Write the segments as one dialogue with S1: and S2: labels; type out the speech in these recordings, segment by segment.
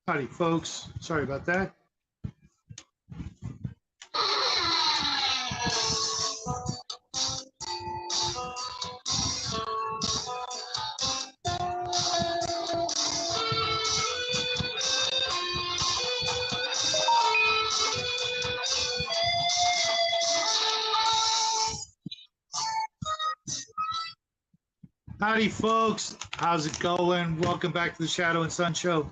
S1: Howdy, folks. Sorry about that. Howdy, folks. How's it going? Welcome back to the Shadow and Sun Show.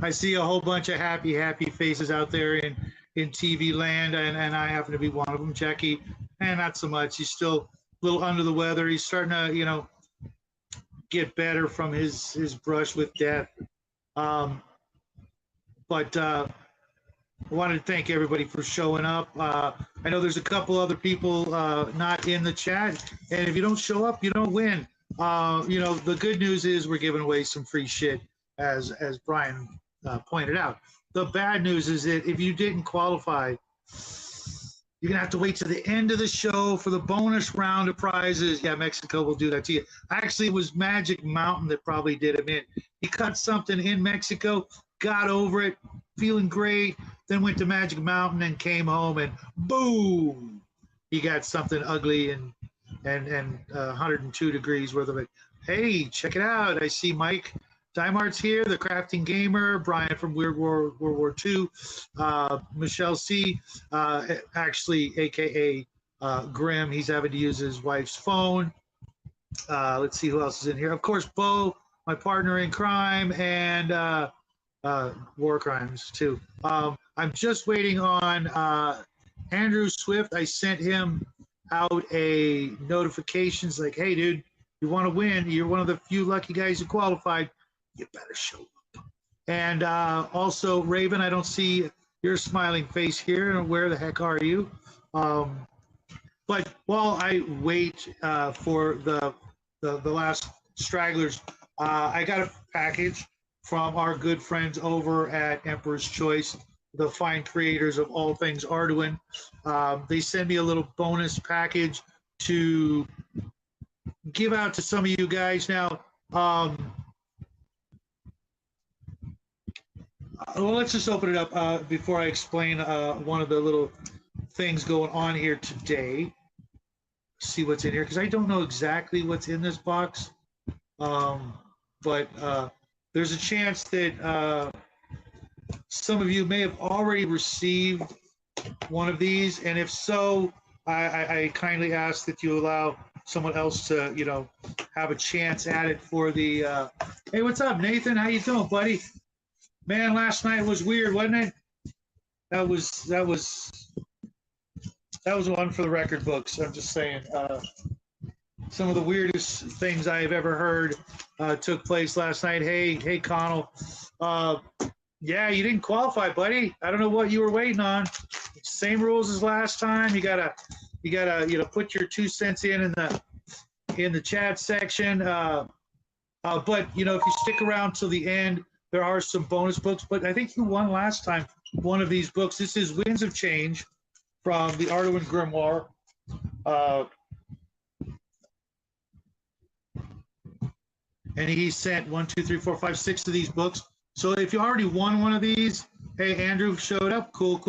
S1: I see a whole bunch of happy faces out there in TV land, and I happen to be one of them. Jackie, and not so much. He's still a little under the weather. He's starting to, get better from his brush with death. But I wanted to thank everybody for showing up. I know there's a couple other people not in the chat, and if you don't show up, you don't win. The good news is we're giving away some free shit, as Brian pointed out. The bad news is that if you didn't qualify, you're gonna have to wait to the end of the show for the bonus round of prizes. Yeah, Mexico will do that to you. Actually, it was Magic Mountain that probably did him in. He cut something in Mexico, got over it, feeling great, then went to Magic Mountain and came home, and boom, he got something ugly and 102 degrees worth of it. Hey, check it out. I see Mike Dimart's here, the crafting gamer, Brian from World War II, Michelle C, actually, AKA Grim. He's having to use his wife's phone. Let's see who else is in here. Of course, Bo, my partner in crime, and war crimes too. I'm just waiting on Andrew Swift. I sent him out a notifications like, hey, dude, you want to win? You're one of the few lucky guys who qualified. You better show up. And also, Raven, I don't see your smiling face here. Where the heck are you? But while I wait for the last stragglers, I got a package from our good friends over at Emperor's Choice, the fine creators of all things Arduin. They send me a little bonus package to give out to some of you guys. Now, well, let's just open it up before I explain one of the little things going on here today. See what's in here, because I don't know exactly what's in this box. But there's a chance that some of you may have already received one of these, and if so, I kindly ask that you allow someone else to, have a chance at it for the. Hey, what's up, Nathan? How you doing, buddy? Man, last night was weird, wasn't it? That was one for the record books. I'm just saying. Some of the weirdest things I've ever heard took place last night. Hey, Connell. Yeah, you didn't qualify, buddy. I don't know what you were waiting on. Same rules as last time. You gotta put your 2 cents in the chat section. But if you stick around till the end, there are some bonus books. But I think you won last time one of these books. This is Winds of Change from the Arduin Grimoire. And he sent 1, 2, 3, 4, 5, 6 of these books. So if you already won one of these, hey, Andrew showed up. Cool.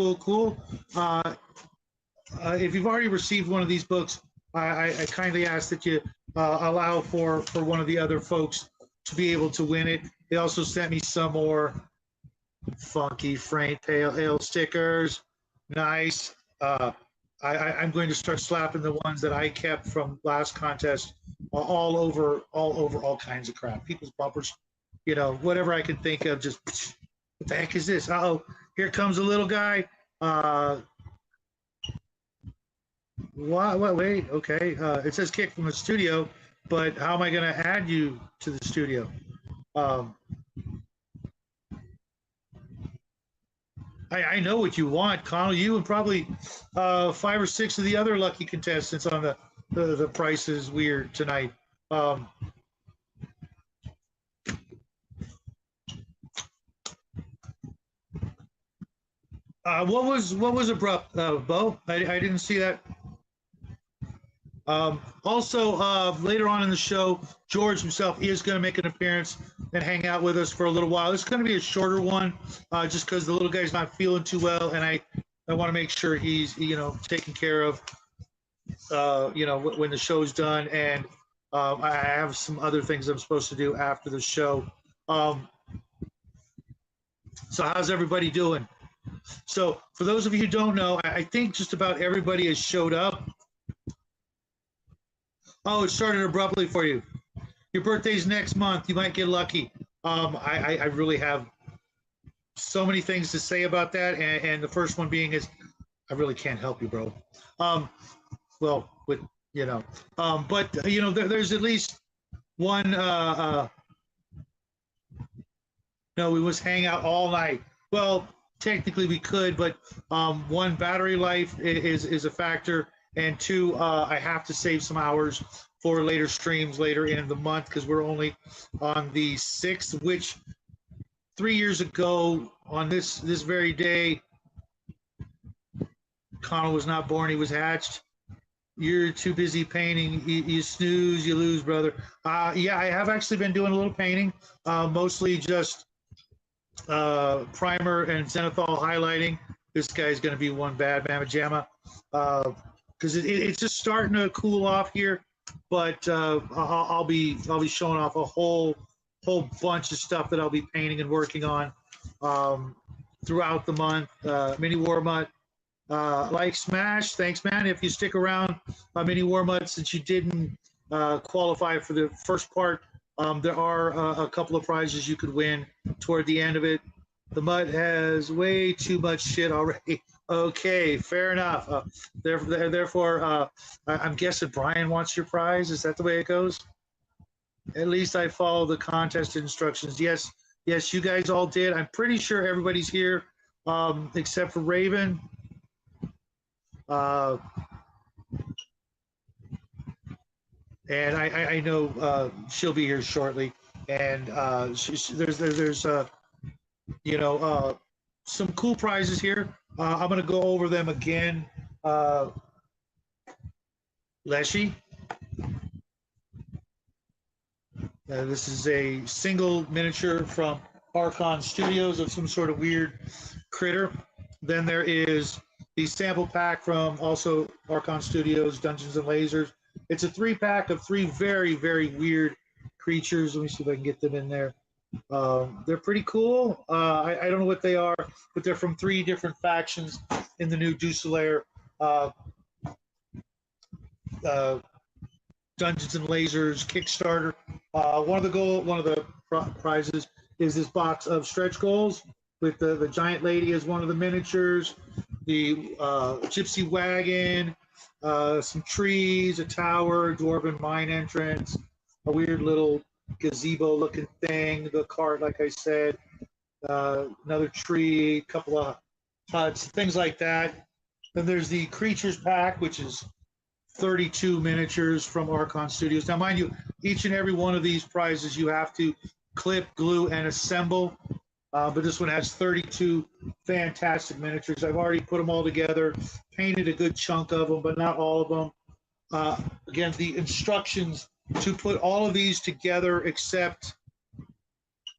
S1: If you've already received one of these books, I kindly ask that you allow for one of the other folks to be able to win it. They also sent me some more funky Frank Pale Ale stickers. Nice. I'm going to start slapping the ones that I kept from last contest all over all kinds of crap. People's bumpers, whatever I can think of. Just what the heck is this? Uh-oh, here comes a little guy. What? Wait. Okay. It says kick from the studio, but how am I going to add you to the studio? I know what you want, Connell. You and probably 5 or 6 of the other lucky contestants on the Price is Weird tonight. What was abrupt, Bo? I didn't see that. Also, later on in the show, George himself is going to make an appearance. and hang out with us for a little while. It's going to be a shorter one, just because the little guy's not feeling too well, and I want to make sure he's taken care of, when the show's done, and I have some other things I'm supposed to do after the show. Um, so how's everybody doing? So for those of you who don't know, I think just about everybody has showed up. Oh, it started abruptly for you. Your birthday's next month. You might get lucky. I really have so many things to say about that, and the first one being is I really can't help you, bro. Well, with but there's at least one. No, we must hang out all night. Well, technically we could, but one, battery life is a factor, and two, I have to save some hours for later streams later in the month because we're only on the 6th, which 3 years ago on this very day, Connell was not born; he was hatched. You're too busy painting. You snooze, you lose, brother. Yeah, I have actually been doing a little painting, mostly just primer and zenithal highlighting. This guy's going to be one bad mamma jamma because it's just starting to cool off here. But I'll be showing off a whole bunch of stuff that I'll be painting and working on throughout the month. Mini Warmut, like Smash, thanks, man. If you stick around, Mini Warmut, since you didn't qualify for the first part, there are a couple of prizes you could win toward the end of it. The mud has way too much shit already. Okay, fair enough. Therefore, I'm guessing Brian wants your prize. Is that the way it goes? At least I follow the contest instructions. Yes, you guys all did. I'm pretty sure everybody's here, except for Raven. And I know she'll be here shortly. And there's some cool prizes here. I'm going to go over them again. Leshy. This is a single miniature from Archon Studios of some sort of weird critter. Then there is the sample pack from also Archon Studios, Dungeons and Lasers. It's a 3-pack of 3 very, very weird creatures. Let me see if I can get them in there. They're pretty cool. I don't know what they are, but they're from 3 different factions in the new Duselair Dungeons and Lasers Kickstarter. One of the prizes is this box of stretch goals with the giant lady as one of the miniatures, the gypsy wagon, some trees, a tower, dwarven mine entrance, a weird little gazebo-looking thing, the cart, like I said, another tree, a couple of huts, things like that. Then there's the creatures pack, which is 32 miniatures from Archon Studios. Now, mind you, each and every one of these prizes you have to clip, glue, and assemble. But this one has 32 fantastic miniatures. I've already put them all together, painted a good chunk of them, but not all of them. Again, the instructions to put all of these together, except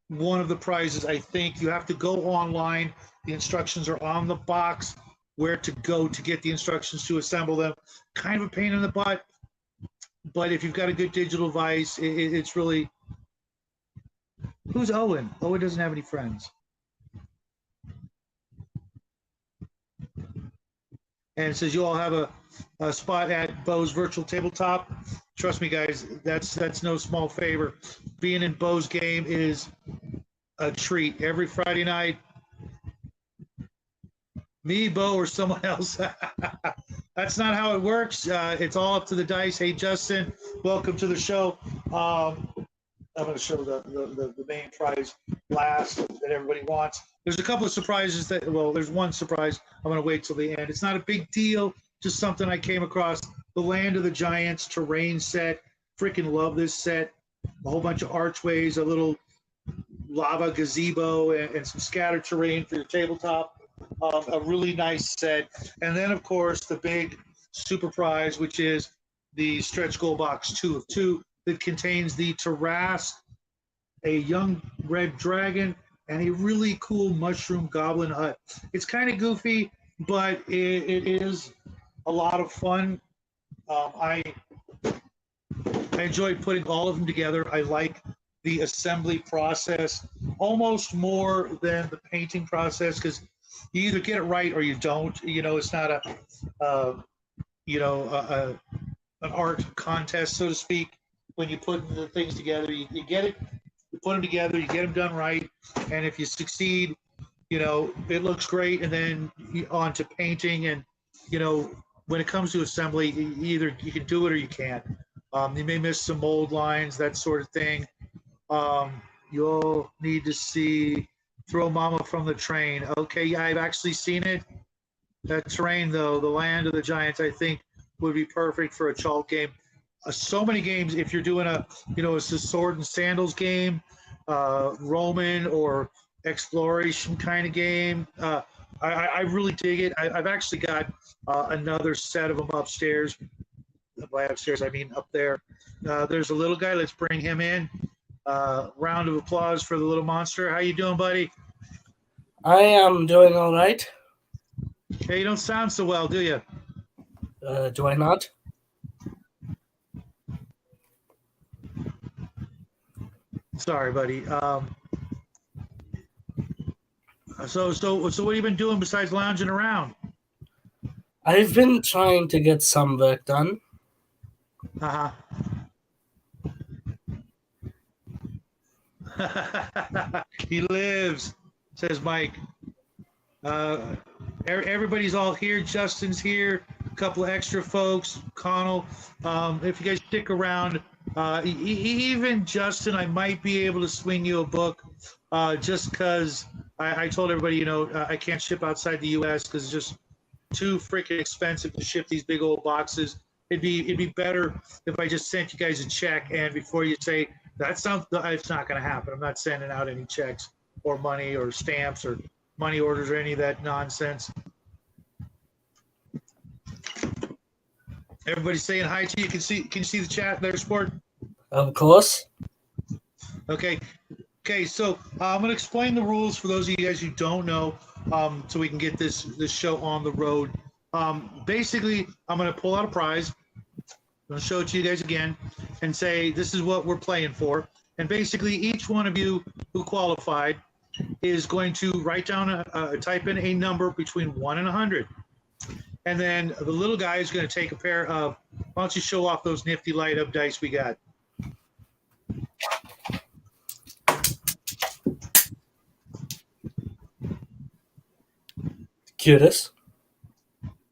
S1: one of the prizes, I think you have to go online. The instructions are on the box, where to go to get the instructions to assemble them. Kind of a pain in the butt, but if you've got a good digital device, it's really... Who's Owen? Owen doesn't have any friends. And it says you all have a spot at Bo's virtual tabletop. Trust me, guys, that's no small favor. Being in Bo's game is a treat. Every Friday night, me, Bo, or someone else. That's not how it works. It's all up to the dice. Hey, Justin, welcome to the show. I'm going to show the main prize last that everybody wants. There's a couple of surprises there's one surprise. I'm going to wait till the end. It's not a big deal, just something I came across. The Land of the Giants terrain set. Freaking love this set. A whole bunch of archways, a little lava gazebo, and some scattered terrain for your tabletop. A really nice set. And then, of course, the big super prize, which is the stretch goal box 2 of 2 that contains the Terras a young red dragon, and a really cool mushroom goblin hut. It's kind of goofy, but it is a lot of fun. I enjoyed putting all of them together. I like the assembly process almost more than the painting process because you either get it right or you don't. It's not uh, a an art contest, so to speak. When you put the things together, you get it, you put them together, you get them done right, and if you succeed, it looks great. And then on to painting, and when it comes to assembly, either you can do it or you can't. You may miss some mold lines, that sort of thing. You'll need to see Throw Mama from the Train. Okay, yeah, I've actually seen it. That terrain, though, the land of the giants, I think would be perfect for a chalk game. So many games, if you're doing it's a sword and sandals game, Roman or exploration kind of game. I really dig it. I've actually got another set of them upstairs. By upstairs, I mean up there. There's a little guy. Let's bring him in. Round of applause for the little monster. How you doing, buddy?
S2: I am doing all right.
S1: Hey, you don't sound so well, do you?
S2: Do I not?
S1: Sorry, buddy. So what have you been doing besides lounging around?
S2: I've been trying to get some work done.
S1: Uh-huh. He lives, says Mike. Everybody's all here. Justin's here. A couple of extra folks. Connell. If you guys stick around, even Justin, I might be able to swing you a book. Just because I told everybody, I can't ship outside the U.S. because it's just too freaking expensive to ship these big old boxes. It'd be better if I just sent you guys a check, and before you say it's not going to happen. I'm not sending out any checks or money or stamps or money orders or any of that nonsense. Everybody's saying hi to you. Can you see the chat there, Sport?
S2: Of course.
S1: Okay, so I'm going to explain the rules for those of you guys who don't know, so we can get this show on the road. Basically, I'm going to pull out a prize. I'm going to show it to you guys again and say this is what we're playing for. And basically, each one of you who qualified is going to write down type in a number between 1 and 100. And then the little guy is going to take a pair of, why don't you show off those nifty light up dice we got?
S2: Cutest.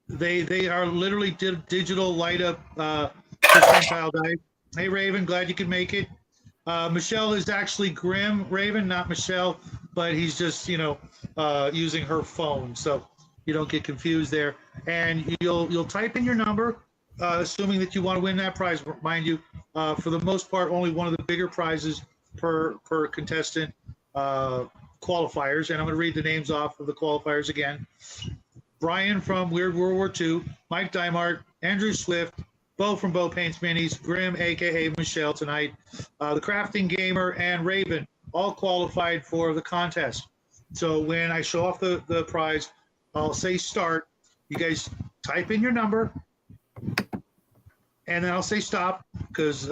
S1: They are literally digital light up percentile dice. Hey, Raven, glad you could make it. Michelle is actually Grim Raven, not Michelle, but he's just, using her phone. So you don't get confused there. And you'll type in your number, assuming that you want to win that prize. Mind you, for the most part, only one of the bigger prizes per contestant qualifiers. And I'm going to read the names off of the qualifiers again. Brian from Weird World War II, Mike Dymart, Andrew Swift, Bo from Bo Paints Minis, Grim, a.k.a. Michelle tonight, the Crafting Gamer, and Raven, all qualified for the contest. So when I show off the prize, I'll say start. You guys type in your number, and then I'll say stop because,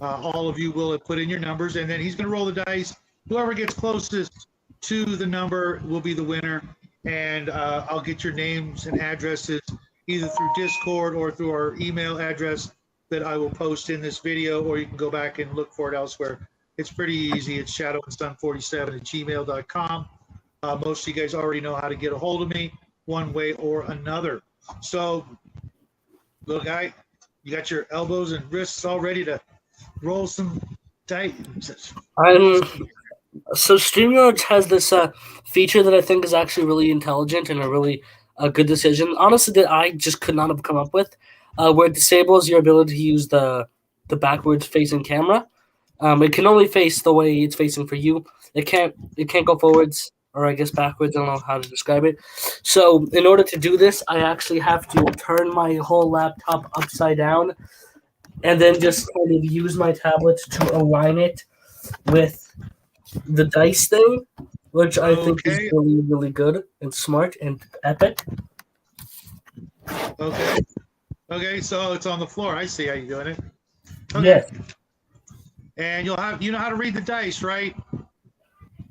S1: all of you will have put in your numbers, and then he's going to roll the dice. Whoever gets closest to the number will be the winner, and I'll get your names and addresses either through Discord or through our email address that I will post in this video, or you can go back and look for it elsewhere. It's pretty easy. It's shadowandsun47@gmail.com. Most of you guys already know how to get a hold of me one way or another. So, little guy, you got your elbows and wrists all ready to roll some dice.
S2: So StreamYard has this feature that I think is actually really intelligent and a really good decision, honestly, that I just could not have come up with, where it disables your ability to use the backwards facing camera. It can only face the way it's facing for you. It can't go forwards, or I guess backwards. I don't know how to describe it. So in order to do this, I actually have to turn my whole laptop upside down and then just kind of use my tablet to align it with the dice thing, which I think is
S1: Okay.
S2: really, really good and smart and epic.
S1: Okay. Okay. So it's on the floor. I see how you're doing it. Okay.
S2: Yes,
S1: And you know how to read the dice, right?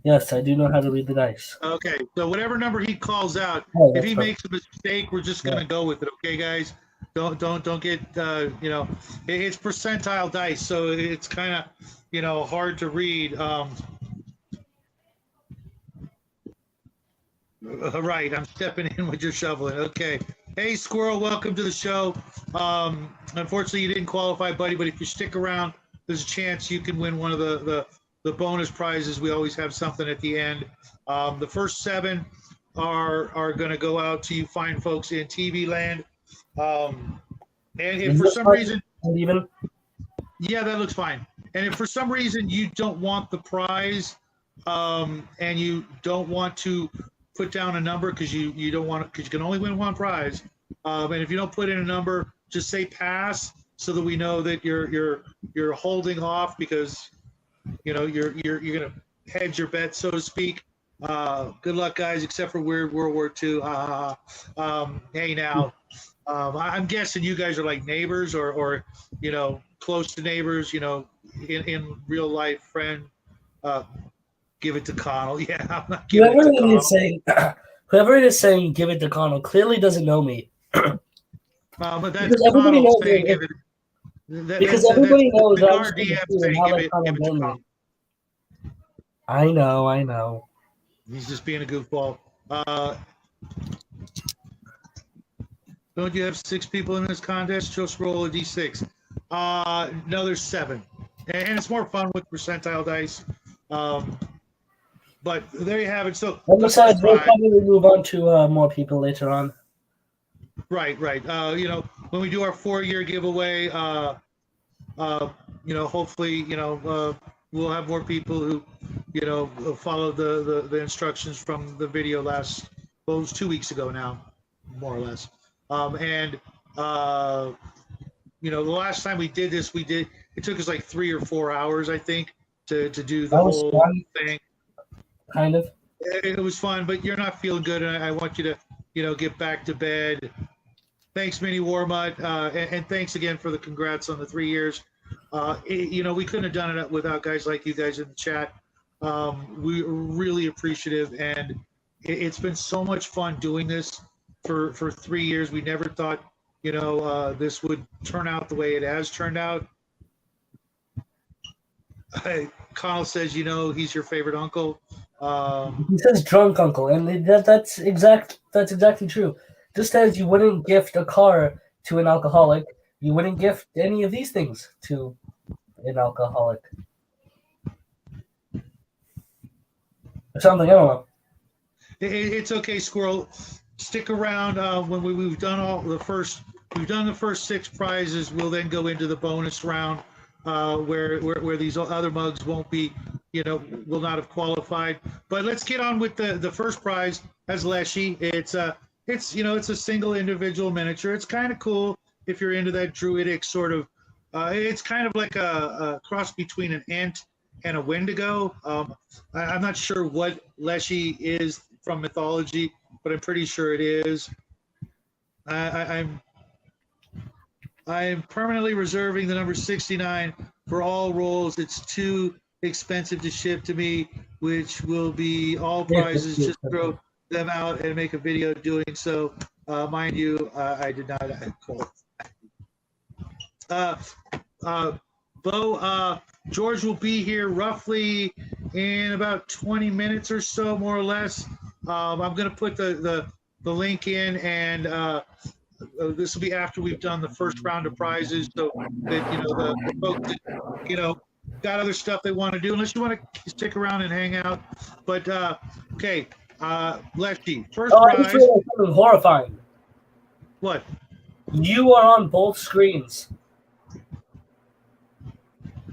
S2: yes, I do know how to read the dice.
S1: Okay. So whatever number he calls out,
S2: Oh,
S1: if
S2: that's
S1: he
S2: perfect.
S1: makes a mistake, we're just gonna
S2: Yeah.
S1: go with it. Okay, guys. Don't get it's percentile dice, so it's kind of hard to read. Right, I'm stepping in with your shoveling. Okay. Hey, Squirrel, welcome to the show. Unfortunately, you didn't qualify, buddy, but if you stick around, there's a chance you can win one of the bonus prizes. We always have something at the end. The first 7 are going to go out to you fine folks in TV land. And if
S2: Is
S1: for
S2: this
S1: some
S2: fun
S1: reason,
S2: and even?
S1: yeah, that looks fine. And if for some reason you don't want the prize, and you don't want to put down a number because you don't want because you can only win one prize, and if you don't put in a number, just say pass so that we know that you're holding off because you're gonna hedge your bet, so to speak. Good luck, guys. Except for World War II. Hey now, I'm guessing you guys are like neighbors or close to neighbors. In real life, friend. Uh, give it to Connell. Yeah, I'm not giving it
S2: Whoever
S1: to
S2: it is
S1: Connell.
S2: saying, whoever it is saying, give it to Connell clearly doesn't know me
S1: But that's
S2: because everybody
S1: Connell
S2: knows
S1: saying
S2: if,
S1: give it.
S2: because
S1: That's
S2: everybody knows
S1: the
S2: that I'm
S1: guard
S2: just going to
S1: DM
S2: cheat and
S1: saying
S2: not
S1: give
S2: let
S1: it
S2: Connell
S1: give it to
S2: blame
S1: Connell.
S2: me. I know, I know.
S1: He's just being a goofball. Don't you have 6 people in this contest? Just roll a d6. No, there's 7, and it's more fun with percentile dice. But there you have it. So
S2: And
S1: the first
S2: besides, we'll
S1: prize,
S2: probably move on to more people later on.
S1: right. When we do our 4-year giveaway, hopefully, we'll have more people who, follow the instructions from the video it was 2 weeks ago now, more or less. And the last time we did this, it took us like 3 or 4 hours, I think, to do the
S2: That was
S1: whole
S2: fun,
S1: thing.
S2: kind of.
S1: It was fun, but you're not feeling good, and I want you to, get back to bed. Thanks, Mini Warmut, and thanks again for the congrats on the 3 years. We couldn't have done it without guys like you guys in the chat. We're really appreciative, and it's been so much fun doing this for 3 years. We never thought, this would turn out the way it has turned out. Connell says, he's your favorite uncle.
S2: He says drunk uncle, and that's exactly true. Just as you wouldn't gift a car to an alcoholic, you wouldn't gift any of these things to an alcoholic. Or something, I don't know.
S1: It's okay, Squirrel. Stick around when we've done the first 6 prizes. We'll then go into the bonus round where these other mugs won't be, will not have qualified. But let's get on with the first prize as Leshy. It's a single individual miniature. It's kind of cool if you're into that druidic sort of. It's kind of like a cross between an ant and a Wendigo. I'm not sure what Leshy is from mythology, but I'm pretty sure it is. I'm permanently reserving the number 69 for all rolls. It's too expensive to ship to me, which will be all prizes. Just throw them out and make a video doing so. Mind you, I did not qualify. Bo, George will be here roughly in about 20 minutes or so, more or less. I'm going to put the link in, and this will be after we've done the first round of prizes, so that the folks that got other stuff they want to do, unless you want to stick around and hang out. But okay, Lefty, first
S2: I just
S1: prize.
S2: realized something horrifying.
S1: What?
S2: You are on both screens.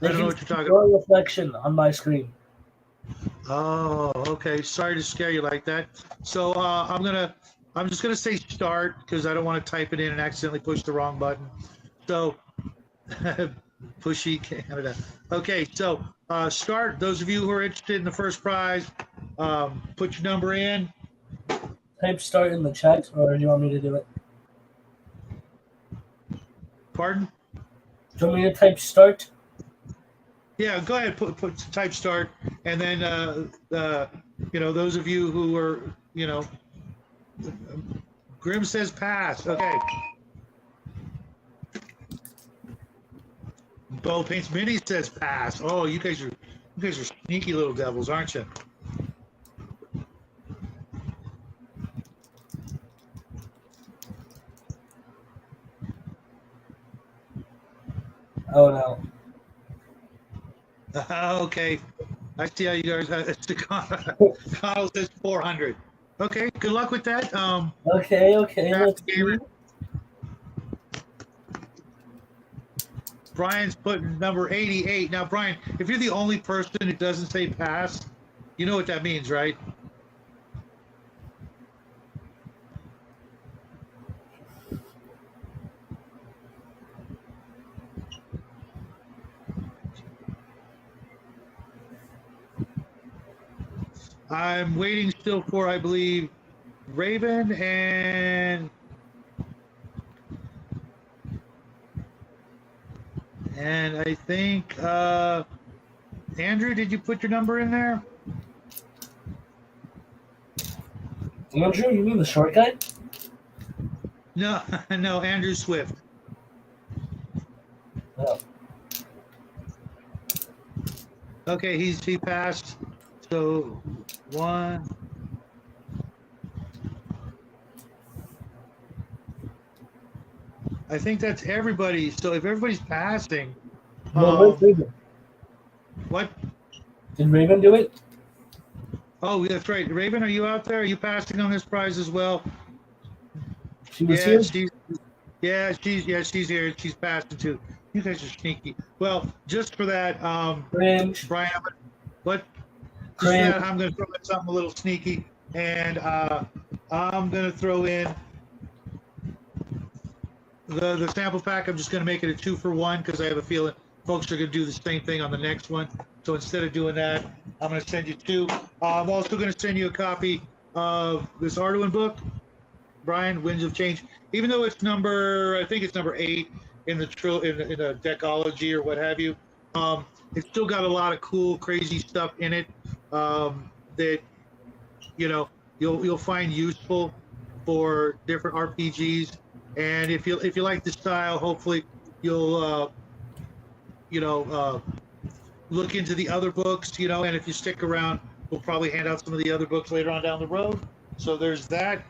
S1: I don't know what you're talking
S2: your
S1: about.
S2: reflection on my screen.
S1: Oh, okay. Sorry to scare you like that. So I'm just gonna say start because I don't want to type it in and accidentally push the wrong button. So Pushy Canada. Okay, so start. Those of you who are interested in the first prize, put your number in.
S2: Type start in the chat, or do you want me to do it?
S1: Pardon?
S2: Do you want me to type start?
S1: Yeah, go ahead. Put type start, and then those of you who are Grim says pass. Okay. Bo Paints Mini says pass. Oh, you guys are sneaky little devils, aren't you?
S2: Oh no.
S1: Okay. I see how you guys. Connell says 400. Okay. Good luck with that.
S2: Okay, let's see.
S1: Brian's putting number 88. Now, Brian, if you're the only person who doesn't say pass, you know what that means, right? I'm waiting still for, I believe, Raven and I think Andrew, did you put your number in there?
S2: Andrew, you mean the short guy?
S1: No, no, Andrew Swift.
S2: Oh.
S1: Okay, he passed. So 1. I think that's everybody. So if everybody's passing,
S2: No, Raven.
S1: What?
S2: Did Raven do it?
S1: Oh, that's right. Raven, are you out there? Are you passing on this prize as well?
S2: She was here?
S1: She's here. She's passing too. You guys are sneaky. Well, just for that,
S2: Cringe.
S1: Brian, what? Just for
S2: Cringe.
S1: that, I'm going to throw in something a little sneaky, and I'm going to throw in the sample pack. I'm just going to make it a 2-for-1 because I have a feeling folks are going to do the same thing on the next one. So instead of doing that, I'm going to send you 2. I'm also going to send you a copy of this Arduin book, Brian, Winds of Change. Even though it's I think it's number 8 in the Decology or what have you. It's still got a lot of cool, crazy stuff in it that you'll find useful for different RPGs. And if you like the style, hopefully you'll look into the other books, and if you stick around, we'll probably hand out some of the other books later on down the road. So there's that.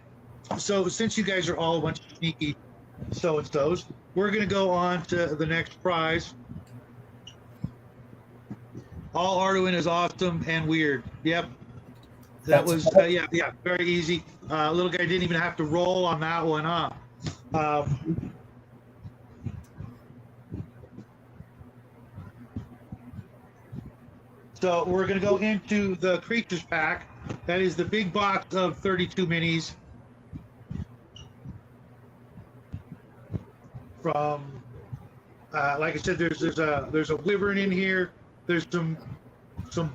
S1: So since you guys are all a bunch of sneaky so-and-sos, we're going to go on to the next prize. All Arduin is awesome and weird. Yep. That was, very easy. Little guy didn't even have to roll on that one, huh? So we're going to go into the Creatures Pack. That is the big box of 32 minis. From, like I said, there's a wyvern in here. There's some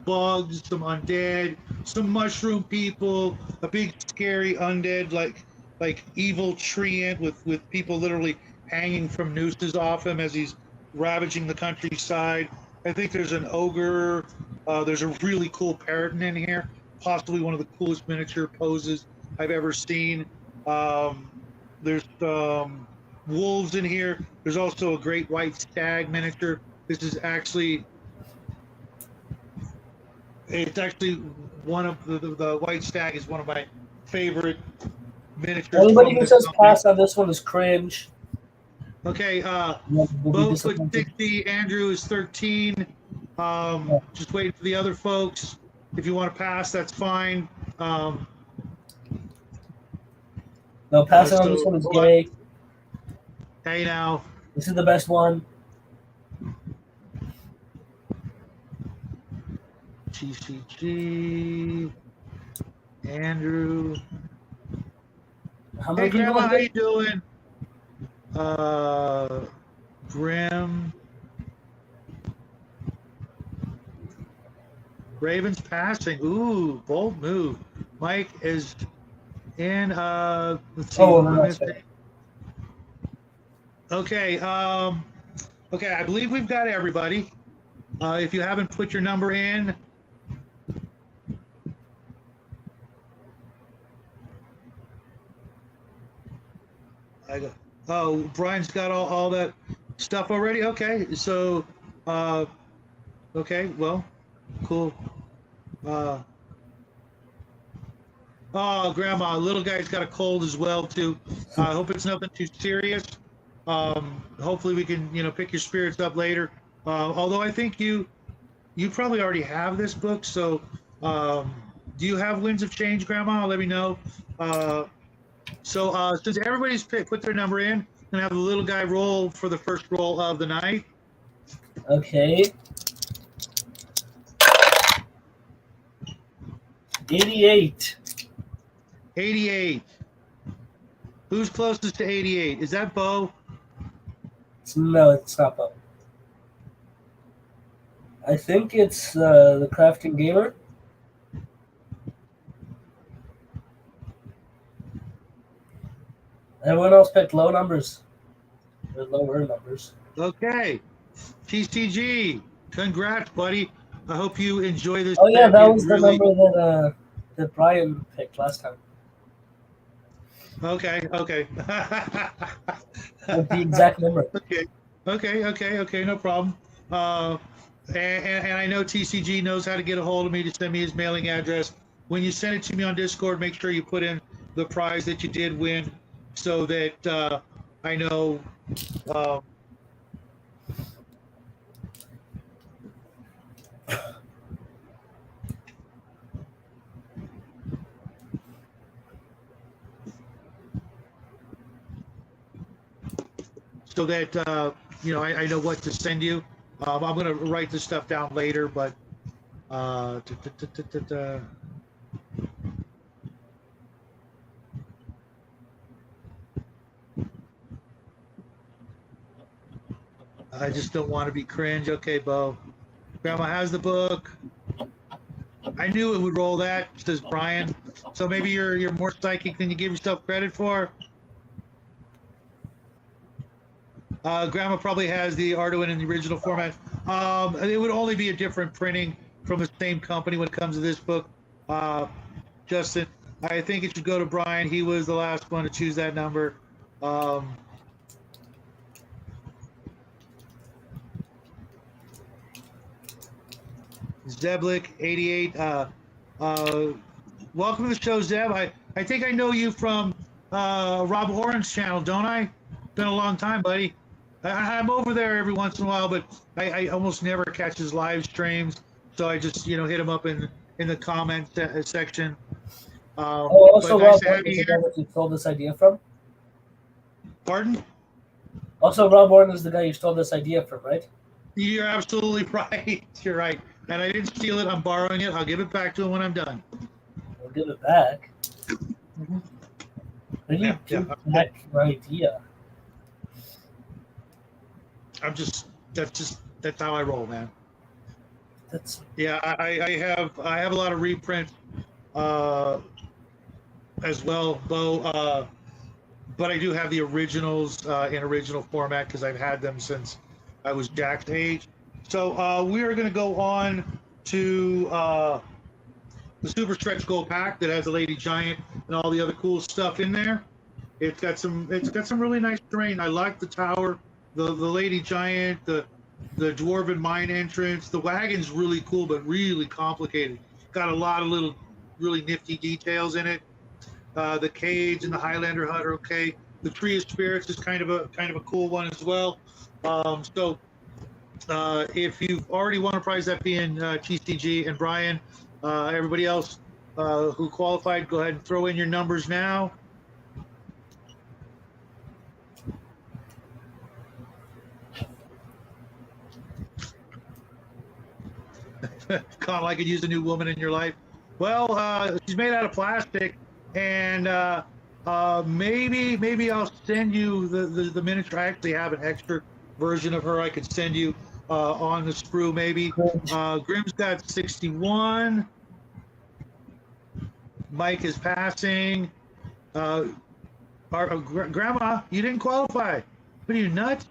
S1: bugs, some undead, some mushroom people, a big scary undead like evil treant with people literally hanging from nooses off him as he's ravaging the countryside. I think there's an ogre. There's a really cool parrot in here, possibly one of the coolest miniature poses I've ever seen. There's wolves in here. There's also a great white stag miniature. This is actually one of the white stag is one of my favorite miniatures.
S2: Anybody who says pass on this one is cringe.
S1: Okay, Bo's put 60, Andrew is 13. Just waiting for the other folks. If you want to pass, that's fine.
S2: No, passing on this one is gay.
S1: Hey now.
S2: This is the best one.
S1: GCG. Andrew.
S2: How many
S1: Hey,
S2: people
S1: Grandma, how you doing? Grim. Ravens passing. Ooh, bold move. Mike is in. Let's see.
S2: Oh,
S1: who
S2: no,
S1: missed
S2: that's
S1: it. Okay. Okay. I believe we've got everybody. If you haven't put your number in, oh, Brian's got all that stuff already. Okay. So, okay. Well, cool. Oh, Grandma, little guy's got a cold as well too. I hope it's nothing too serious. Hopefully we can, pick your spirits up later. Although I think you probably already have this book. So, do you have Winds of Change, Grandma? Let me know. So since everybody's put their number in, I'm gonna have the little guy roll for the first roll of the night.
S2: Okay. 88.
S1: 88. Who's closest to 88? Is that Bo?
S2: No, it's not Bo. I think it's the Crafting Gamer. Everyone else picked low numbers. Or lower numbers.
S1: Okay. TCG. Congrats, buddy. I hope you enjoy this.
S2: Oh yeah, that was the
S1: really...
S2: number that Brian picked last time.
S1: Okay.
S2: With the exact number.
S1: Okay. No problem. And I know TCG knows how to get a hold of me to send me his mailing address. When you send it to me on Discord, make sure you put in the prize that you did win, so that I know. So that I know what to send you. I'm going to write this stuff down later, but I just don't want to be cringe. Okay, Bo. Grandma has the book. I knew it would roll that, says Brian. So maybe you're more psychic than you give yourself credit for. Grandma probably has the Arduino in the original format. It would only be a different printing from the same company when it comes to this book. Justin, I think it should go to Brian. He was the last one to choose that number. Zeblik, 88. Welcome to the show, Zeb. I think I know you from Rob Oren's channel, don't I? Been a long time, buddy. I'm over there every once in a while, but I almost never catch his live streams. So I just, hit him up in the comment section.
S2: Also, Rob Warren is the guy that you stole this idea from?
S1: Pardon?
S2: Also, Rob Warren is the guy you stole this idea from, right?
S1: You're absolutely right. You're right. And I didn't steal it. I'm borrowing it. I'll give it back to him when I'm done.
S2: I'll give it back? Mm-hmm. When you give back your idea?
S1: That's how I roll, man.
S2: Yeah,
S1: I have a lot of reprints as well, Bo. But I do have the originals in original format because I've had them since I was Jack's age. So we are going to go on to the Super Stretch Gold Pack that has a Lady Giant and all the other cool stuff in there. It's got some really nice terrain. I like the tower, the Lady Giant, the Dwarven Mine entrance. The wagon's really cool, but really complicated. Got a lot of little really nifty details in it. The cage and the Highlander hut are okay. The Tree of Spirits is kind of a cool one as well. So if you've already won a prize, that being TCG and Brian, everybody else who qualified, go ahead and throw in your numbers now. Con, I could use a new woman in your life. Well, she's made out of plastic, and maybe I'll send you the miniature. I actually have an extra version of her I could send you on the sprue maybe. Grimm's got 61. Mike is passing. Grandma, you didn't qualify. What are you, nuts?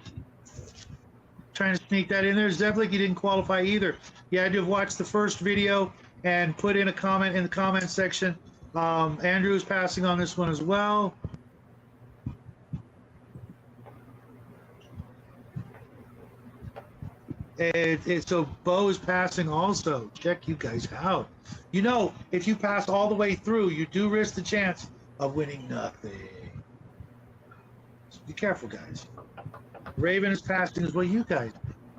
S1: Trying to sneak that in there. Zevlik, you didn't qualify either. You had to have watched the first video and put in a comment in the comment section. Andrew is passing on this one as well. So Bo is passing also. Check you guys out. You know, if you pass all the way through, you do risk the chance of winning nothing. So be careful, guys. Raven is passing as well. You guys,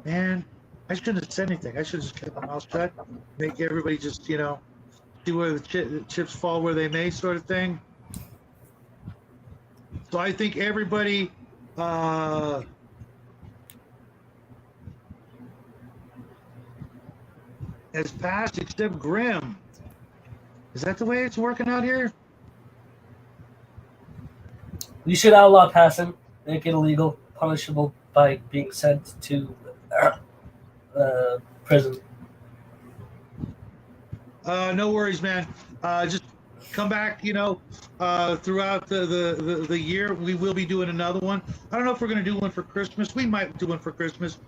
S1: man, I shouldn't have said anything. I should have just kept my mouth shut. Make everybody just, you know, see where the chips fall where they may, sort of thing. So I think everybody has passed except Grim. Is that the way it's working out here?
S2: We should outlaw passing, make it illegal, punishable by being sent to prison.
S1: No worries, man. Just come back, you know, throughout the year. We will be doing another one. I don't know if we're going to do one for Christmas. We might do one for Christmas,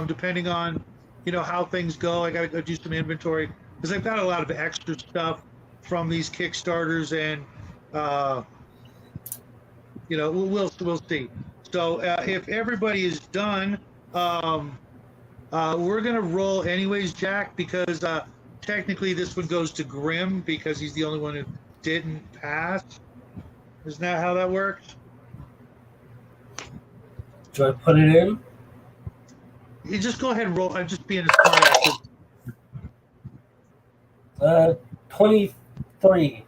S1: depending on, you know, how things go. I got to go do some inventory because I've got a lot of extra stuff from these Kickstarters, and you know, we'll see. So if everybody is done, we're gonna roll anyways, Jack, because technically this one goes to Grim because he's the only one who didn't pass. Isn't that how that works?
S2: Do I put it in?
S1: You just go ahead and roll. I'm just being a smart ass.
S2: 23.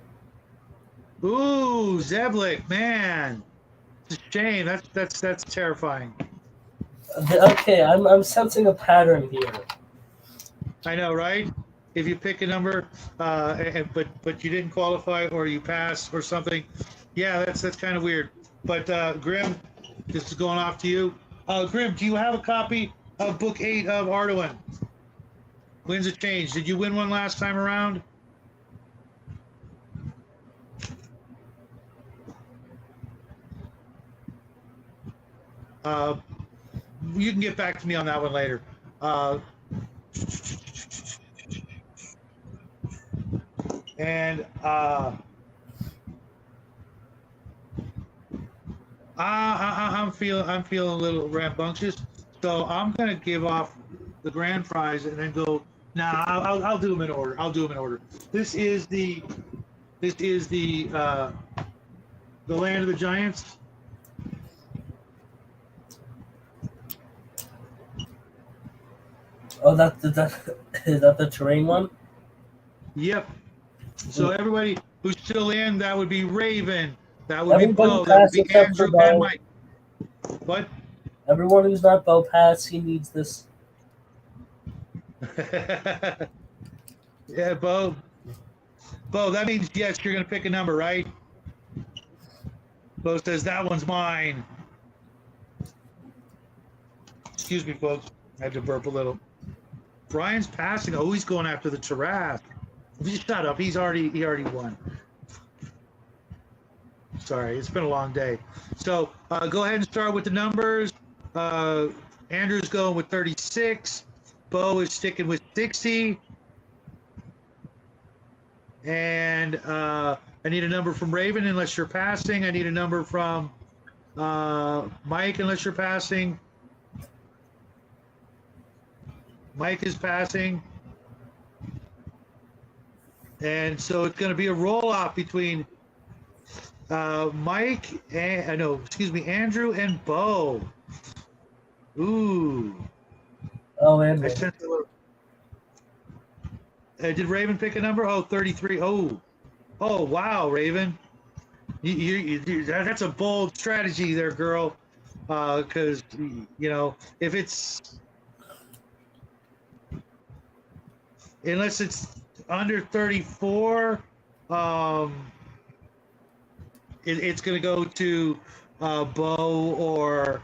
S1: Ooh, Zevlik, man, it's a shame. That's terrifying.
S2: Okay, I'm sensing a pattern here.
S1: I know, right? If you pick a number, but you didn't qualify, or you pass, or something, yeah, that's kind of weird. But Grim, this is going off to you. Grim, do you have a copy of Book 8 of Arduin? Winds of Change. Did you win one last time around? You can get back to me on that one later. And I'm feeling a little rambunctious, so I'm gonna give off the grand prize and then go. Nah, I'll do them in order. This is the Land of the Giants.
S2: Oh, is that the terrain one?
S1: Yep. So everybody who's still in, that would be Raven. That would be
S2: Everybody
S1: Bo. That would be
S2: except
S1: Andrew
S2: for
S1: and
S2: Bo.
S1: Mike. What?
S2: Everyone who's not Bo pass, he needs this.
S1: Yeah, Bo. Bo, that means yes, you're going to pick a number, right? Bo says, that one's mine. Excuse me, folks. I had to burp a little. Brian's passing. Oh, he's going after the giraffe. Shut up. He already won. Sorry, it's been a long day. So go ahead and start with the numbers. Andrew's going with 36. Bo is sticking with 60. And I need a number from Raven unless you're passing. I need a number from Mike unless you're passing. Mike is passing. And so it's going to be a roll-off between Mike and, Andrew and Bo. Ooh.
S2: Oh, and
S1: I sent a little. Did Raven pick a number? Oh, 33. Oh, wow, Raven. That's a bold strategy there, girl. Because, you know, if it's, unless it's under 34, it's going to go to Bo or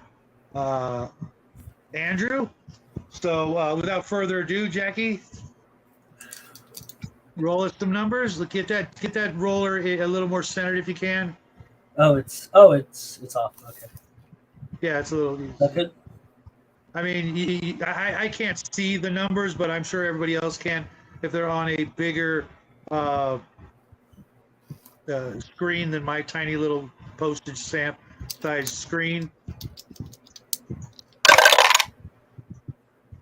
S1: Andrew. So without further ado, Jackie, roll us some numbers. Look, get that roller a little more centered if you can.
S2: It's off. Okay.
S1: Yeah, it's a little.
S2: That good?
S1: I mean, I can't see the numbers, but I'm sure everybody else can if they're on a bigger screen than my tiny little postage stamp size screen.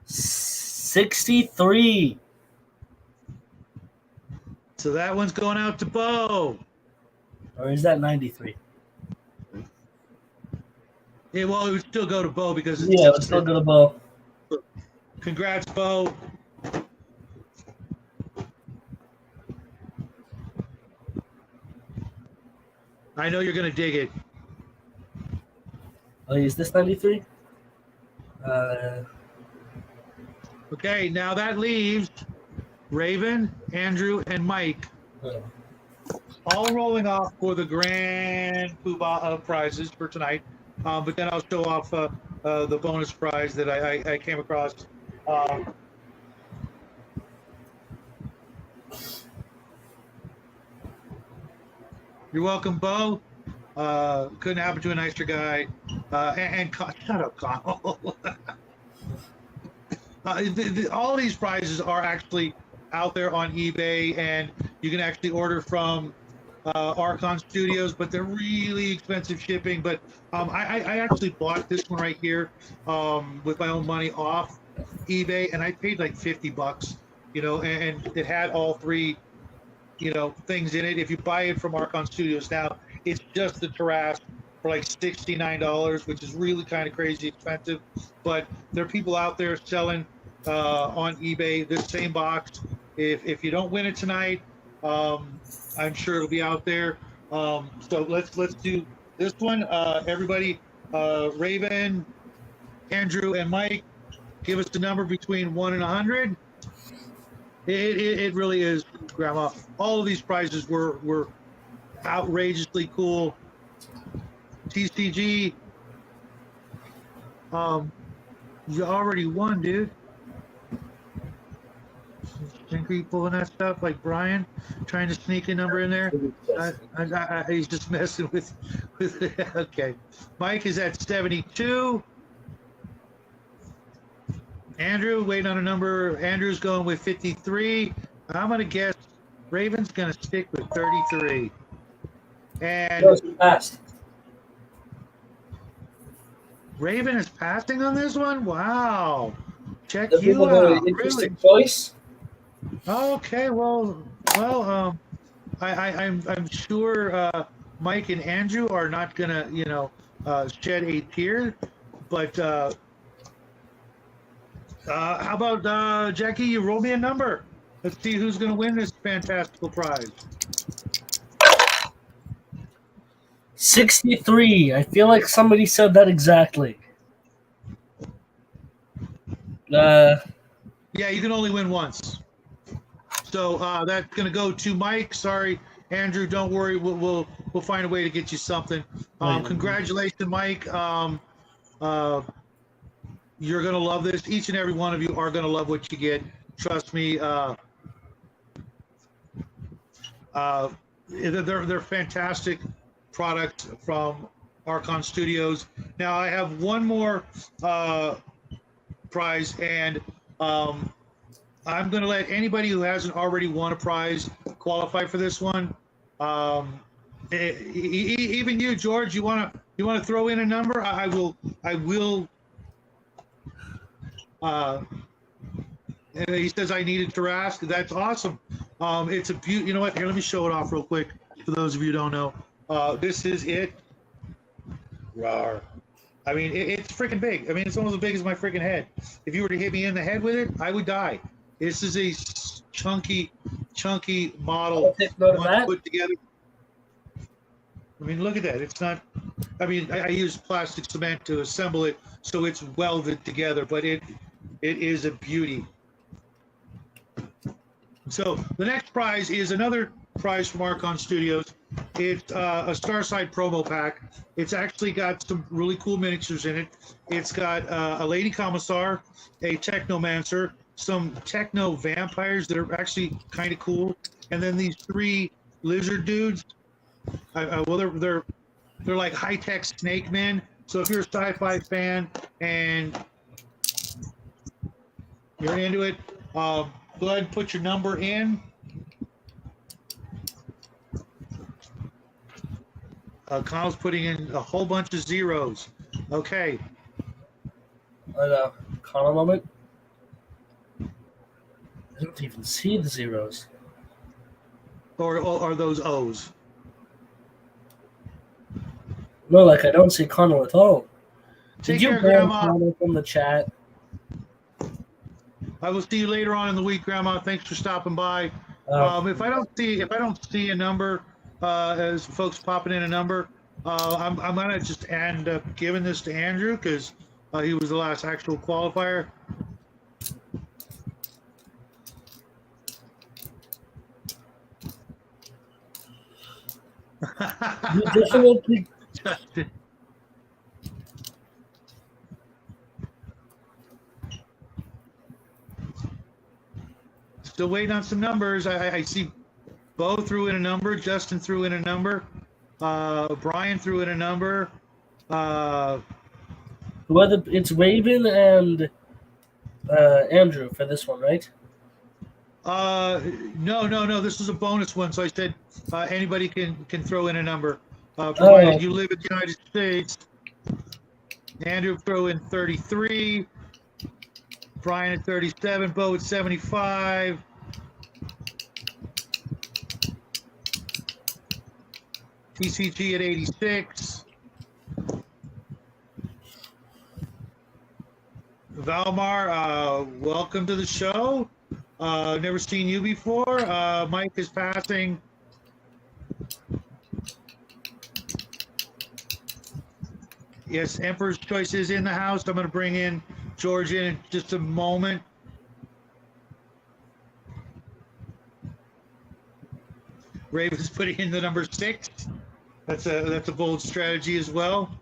S2: 63.
S1: So that one's going out to Bo.
S2: Or is that 93?
S1: Yeah, well, it would still go to Bo because
S2: Yeah, let's still go to Bo.
S1: Congrats, Bo. I know you're gonna dig it.
S2: Oh, is this 93?
S1: Okay, now that leaves Raven, Andrew, and Mike all rolling off for the grand poobah of prizes for tonight. But then I'll show off the bonus prize that I came across. You're welcome, Bo. Couldn't happen to a nicer guy. Shut up, Connell. All these prizes are actually out there on eBay, and you can actually order from Archon Studios, but they're really expensive shipping. But I actually bought this one right here with my own money off eBay, and I paid like $50, and it had all three, things in it. If you buy it from Archon Studios now, it's just the Taras for like $69, which is really kind of crazy expensive. But there are people out there selling on eBay this same box. If you don't win it tonight, I'm sure it'll be out there. So let's do this one. Everybody, Raven, Andrew, and Mike, give us the number between 1 and 100. It really is, Grandma. All of these prizes were outrageously cool. TCG, you already won, dude. Think you pulling that stuff like Brian, trying to sneak a number in there? He's just messing with. Okay, Mike is at 72. Andrew waiting on a number. Andrew's going with 53. I'm gonna guess Raven's gonna stick with 33. And Raven is passing on this one. Wow, check you out.
S2: Interesting choice.
S1: Okay, well, I'm sure Mike and Andrew are not gonna, shed a tear, but how about Jackie? You roll me a number. Let's see who's gonna win this fantastical prize.
S2: 63. I feel like somebody said that exactly.
S1: Yeah, you can only win once. So that's going to go to Mike. Sorry, Andrew. Don't worry. We'll find a way to get you something. Congratulations, Mike. You're going to love this. Each and every one of you are going to love what you get. Trust me. They're fantastic products from Archon Studios. Now I have one more prize, and I'm going to let anybody who hasn't already won a prize qualify for this one. Even you, George, you want to throw in a number? I will. He says I needed to ask. That's awesome. It's a beauty. You know what? Here, let me show it off real quick for those of you who don't know. This is it. Rawr. I mean, it's freaking big. I mean, it's almost as big as my freaking head. If you were to hit me in the head with it, I would die. This is a chunky model put together. I mean, look at that. It's not. I mean, I use plastic cement to assemble it, so it's welded together. But it is a beauty. So the next prize is another prize from Archon Studios. It's a Starside promo pack. It's actually got some really cool miniatures in it. It's got a Lady Commissar, a Technomancer, some Techno Vampires that are actually kind of cool, and then these 3 lizard dudes. Well, they're like high-tech snake men. So if you're a sci-fi fan and you're into it, go ahead and put your number in. Kyle's putting in a whole bunch of zeros. Okay.
S2: Call a moment. I don't even see the zeros.
S1: Or those O's.
S2: No, like I don't see Connell at all.
S1: Take
S2: Did you
S1: care,
S2: ban
S1: Grandma.
S2: Connell from the chat?
S1: I will see you later on in the week, Grandma. Thanks for stopping by. If I don't see a number, as folks popping in a number, I'm gonna just end up giving this to Andrew because he was the last actual qualifier.
S2: You definitely.
S1: Still waiting on some numbers. I see Bo threw in a number. Justin threw in a number. Brian threw in a number.
S2: It's Raven and Andrew for this one, right?
S1: No. This is a bonus one. So I said anybody can throw in a number. Provided you live in the United States. Andrew throw in 33. Brian at 37. Bo at 75. TCG at 86. Valmar, welcome to the show. Never seen you before. Mike is passing. Yes, Emperor's Choice is in the house. I'm going to bring in George in just a moment. Raven's putting in the number 6. That's a bold strategy as well.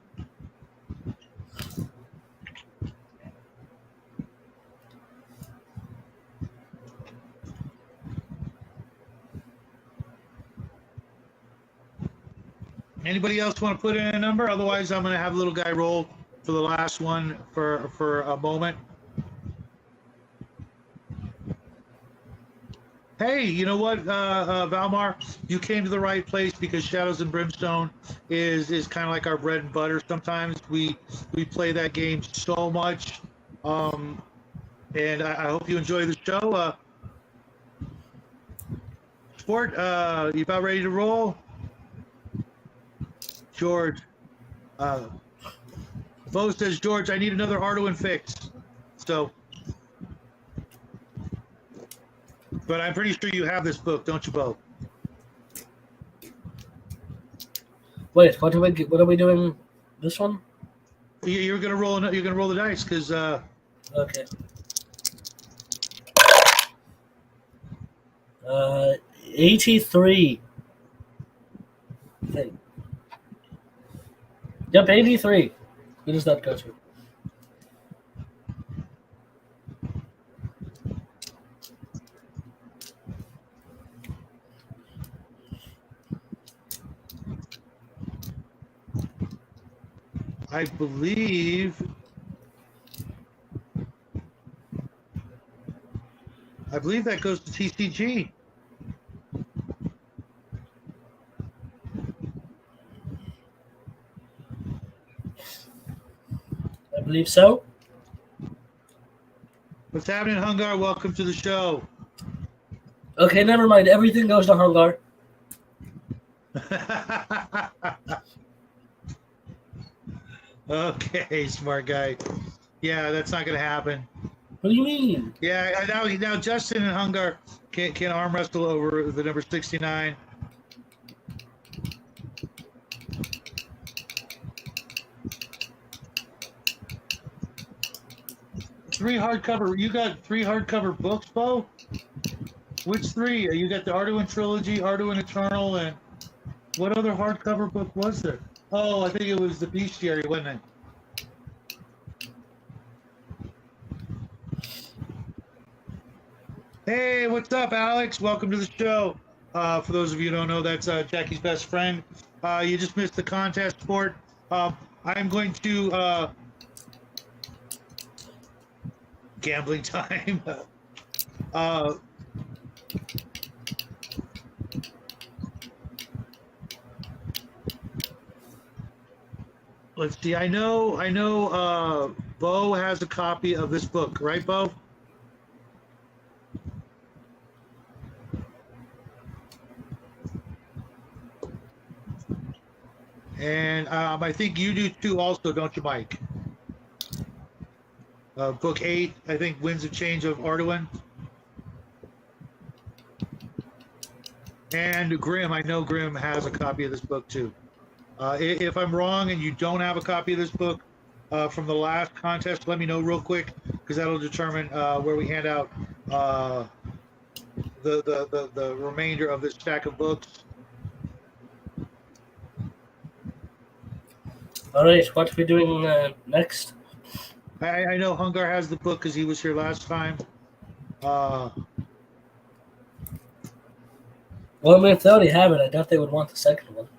S1: Anybody else want to put in a number? Otherwise, I'm going to have a little guy roll for the last one for a moment. Hey, you know what, Valmar? You came to the right place because Shadows and Brimstone is kind of like our bread and butter. Sometimes we play that game so much, and I hope you enjoy the show. Sport, you about ready to roll? George, Bo says, George, I need another Arduin fix. So, but I'm pretty sure you have this book, don't you, Bo?
S2: Wait, what are we doing? This one?
S1: You're gonna roll. You're gonna roll the dice because.
S2: Okay. 83. I think. Yep, 83. Who does that go to?
S1: I believe that goes to TCG.
S2: I believe so.
S1: What's happening, Hungar? Welcome to the show.
S2: Okay, never mind. Everything goes to Hungar.
S1: Okay, smart guy. Yeah, that's not going to happen.
S2: What do you mean?
S1: Yeah, now Justin and Hungar can arm wrestle over the number 69. Three hardcover. You got 3 hardcover books, Bo? Which 3? You got the Arduin Trilogy, Arduin Eternal, and What other hardcover book was there? Oh, I think it was The Bestiary, wasn't it? Hey, what's up, Alex? Welcome to the show. For those of you who don't know, that's Jackie's best friend. You just missed the contest sport. I'm going to gambling time. Let's see. I know. Bo has a copy of this book, right, Bo? And I think you do too, also, don't you, Mike? Book 8, I think, Winds of Change of Arduin. And Grimm, I know Grimm has a copy of this book too. If I'm wrong and you don't have a copy of this book from the last contest, let me know real quick, because that'll determine where we hand out the remainder of this stack of books.
S2: All right, what are we doing next?
S1: I know Hungar has the book because he was here last time.
S2: Well, I mean, if they already have it, I doubt they would want the second one.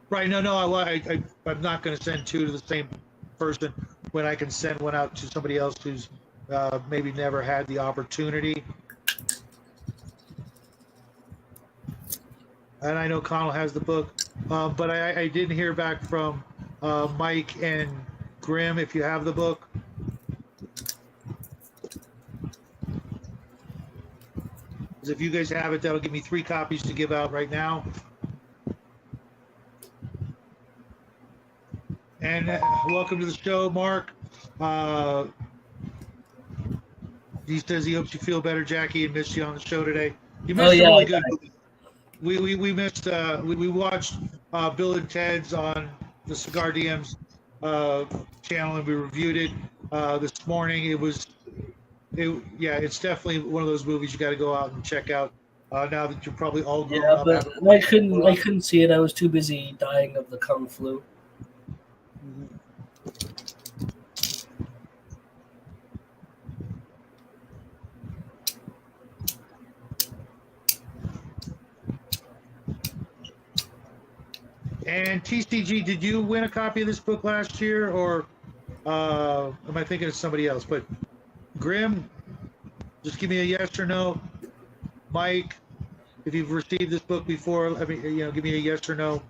S1: Right, no, I'm not going to send two to the same person when I can send one out to somebody else who's maybe never had the opportunity. And I know Connell has the book, but I didn't hear back from Mike and Grimm if you have the book. Because if you guys have it, that'll give me 3 copies to give out right now. And welcome to the show, Mark. He says he hopes you feel better, Jackie, and missed you on the show today. You missed a really good movie. We missed. We watched Bill and Ted's on the Cigar DM's channel, and we reviewed it this morning. It's definitely one of those movies you got to go out and check out. Now that you're probably all grown up.
S2: But I couldn't see it. I was too busy dying of the Kung flu.
S1: And TCG, did you win a copy of this book last year, or am I thinking of somebody else? But Grimm, just give me a yes or no. Mike, if you've received this book before, give me a yes or no.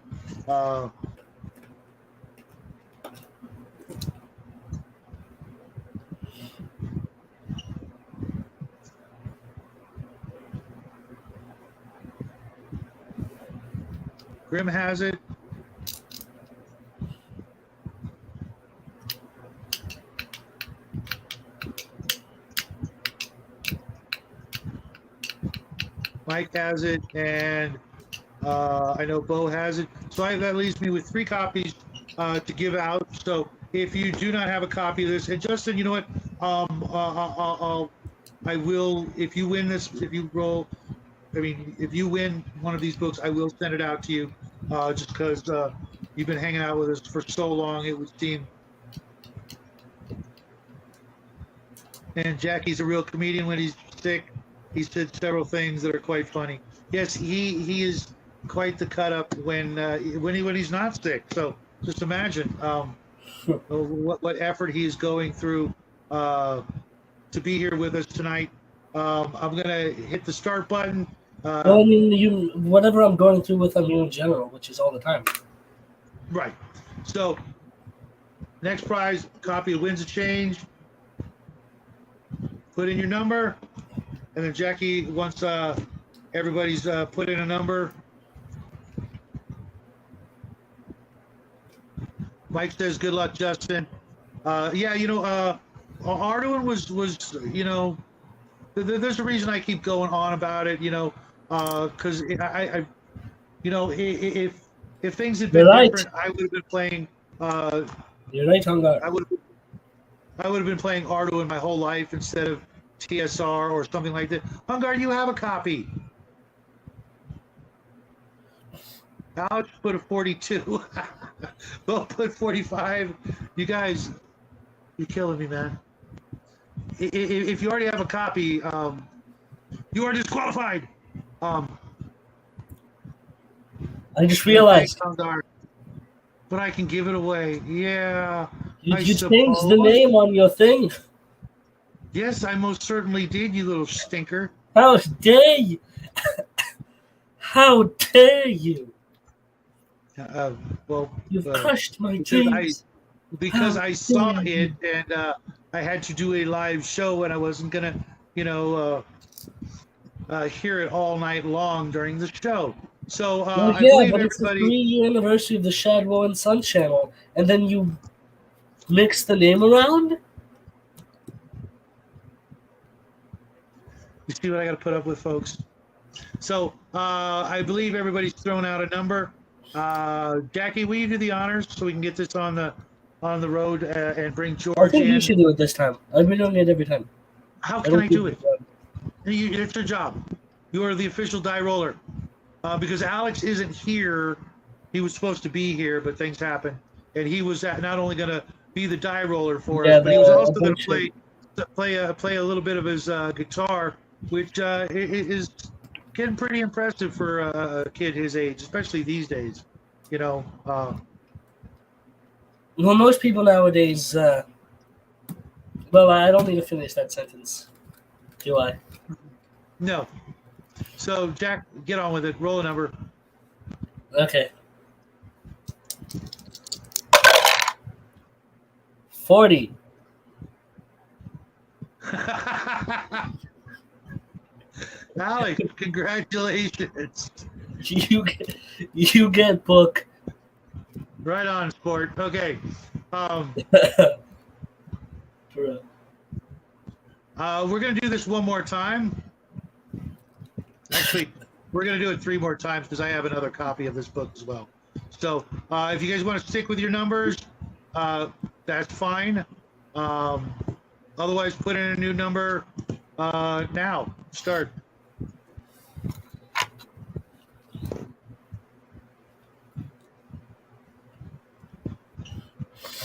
S1: Grimm has it. Mike has it, and I know Bo has it. So that leaves me with 3 copies to give out. So if you do not have a copy of this, and Justin, you know what? I will, if you win this, if you win one of these books, I will send it out to you, just because you've been hanging out with us for so long, it would seem. And Jackie's a real comedian when he's sick. He said several things that are quite funny. Yes, he is quite the cut up when he's not sick. So just imagine what effort he's going through to be here with us tonight. I'm gonna hit the start button.
S2: Well, I mean, whatever I'm going through with you in general, which is all the time.
S1: Right. So next prize, copy of Winds of Change. Put in your number. And then Jackie, once everybody's put in a number. Mike says, "Good luck, Justin." Arduin was there's a reason I keep going on about it, because I if things had been different, I would have been playing.
S2: You're right, Hungar.
S1: I would have been playing Arduin my whole life instead of TSR or something like that. Hungar, you have a copy. Alex put a 42. Bo put 45. You guys, you're killing me, man. If you already have a copy, you are disqualified.
S2: I just realized
S1: but I can give it away. Yeah,
S2: you
S1: I
S2: changed
S1: suppose.
S2: the name on your thing.
S1: Yes, I most certainly did, you little stinker.
S2: How dare you? How dare you?
S1: Well,
S2: You've crushed my
S1: because
S2: dreams.
S1: because
S2: How
S1: I saw
S2: dare
S1: it
S2: you.
S1: and I had to do a live show and I wasn't gonna, hear it all night long during the show. So
S2: Well,
S1: I
S2: yeah,
S1: believe
S2: but it's the
S1: everybody.
S2: 3-year anniversary of the Shadwell and Sun channel, and then you mix the name around?
S1: You see what I got to put up with, folks. So I believe everybody's thrown out a number. Jackie, will you do the honors so we can get this on the road and bring
S2: I
S1: George
S2: think you
S1: in?
S2: should do it this time. I've been doing it every time.
S1: How can I do it? It's your job. You are the official die roller. Because Alex isn't here. He was supposed to be here, but things happened. And he was not only going to be the die roller for us, but he was also going to play a little bit of his guitar, which is getting pretty impressive for a kid his age, especially these days.
S2: Well, most people nowadays. Well, I don't need to finish that sentence, do I?
S1: No. So, Jack, get on with it. Roll a number.
S2: Okay. 40.
S1: Alex, congratulations.
S2: You get book.
S1: Right on, sport. Okay. We're going to do this one more time. Actually, we're going to do it 3 more times because I have another copy of this book as well. So if you guys want to stick with your numbers, that's fine. Otherwise, put in a new number now. Start.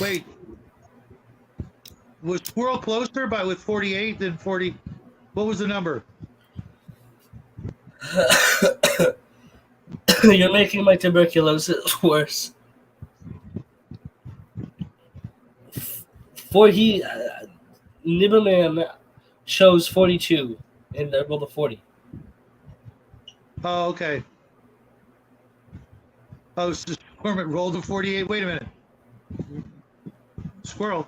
S1: Wait. Was Squirrel closer with 48 than 40? What was the number?
S2: You're making my tuberculosis worse. Nibbleman shows 42 in the roll of 40.
S1: Oh, okay. Oh, so Squirrel rolled a 48. Wait a minute. Squirrel,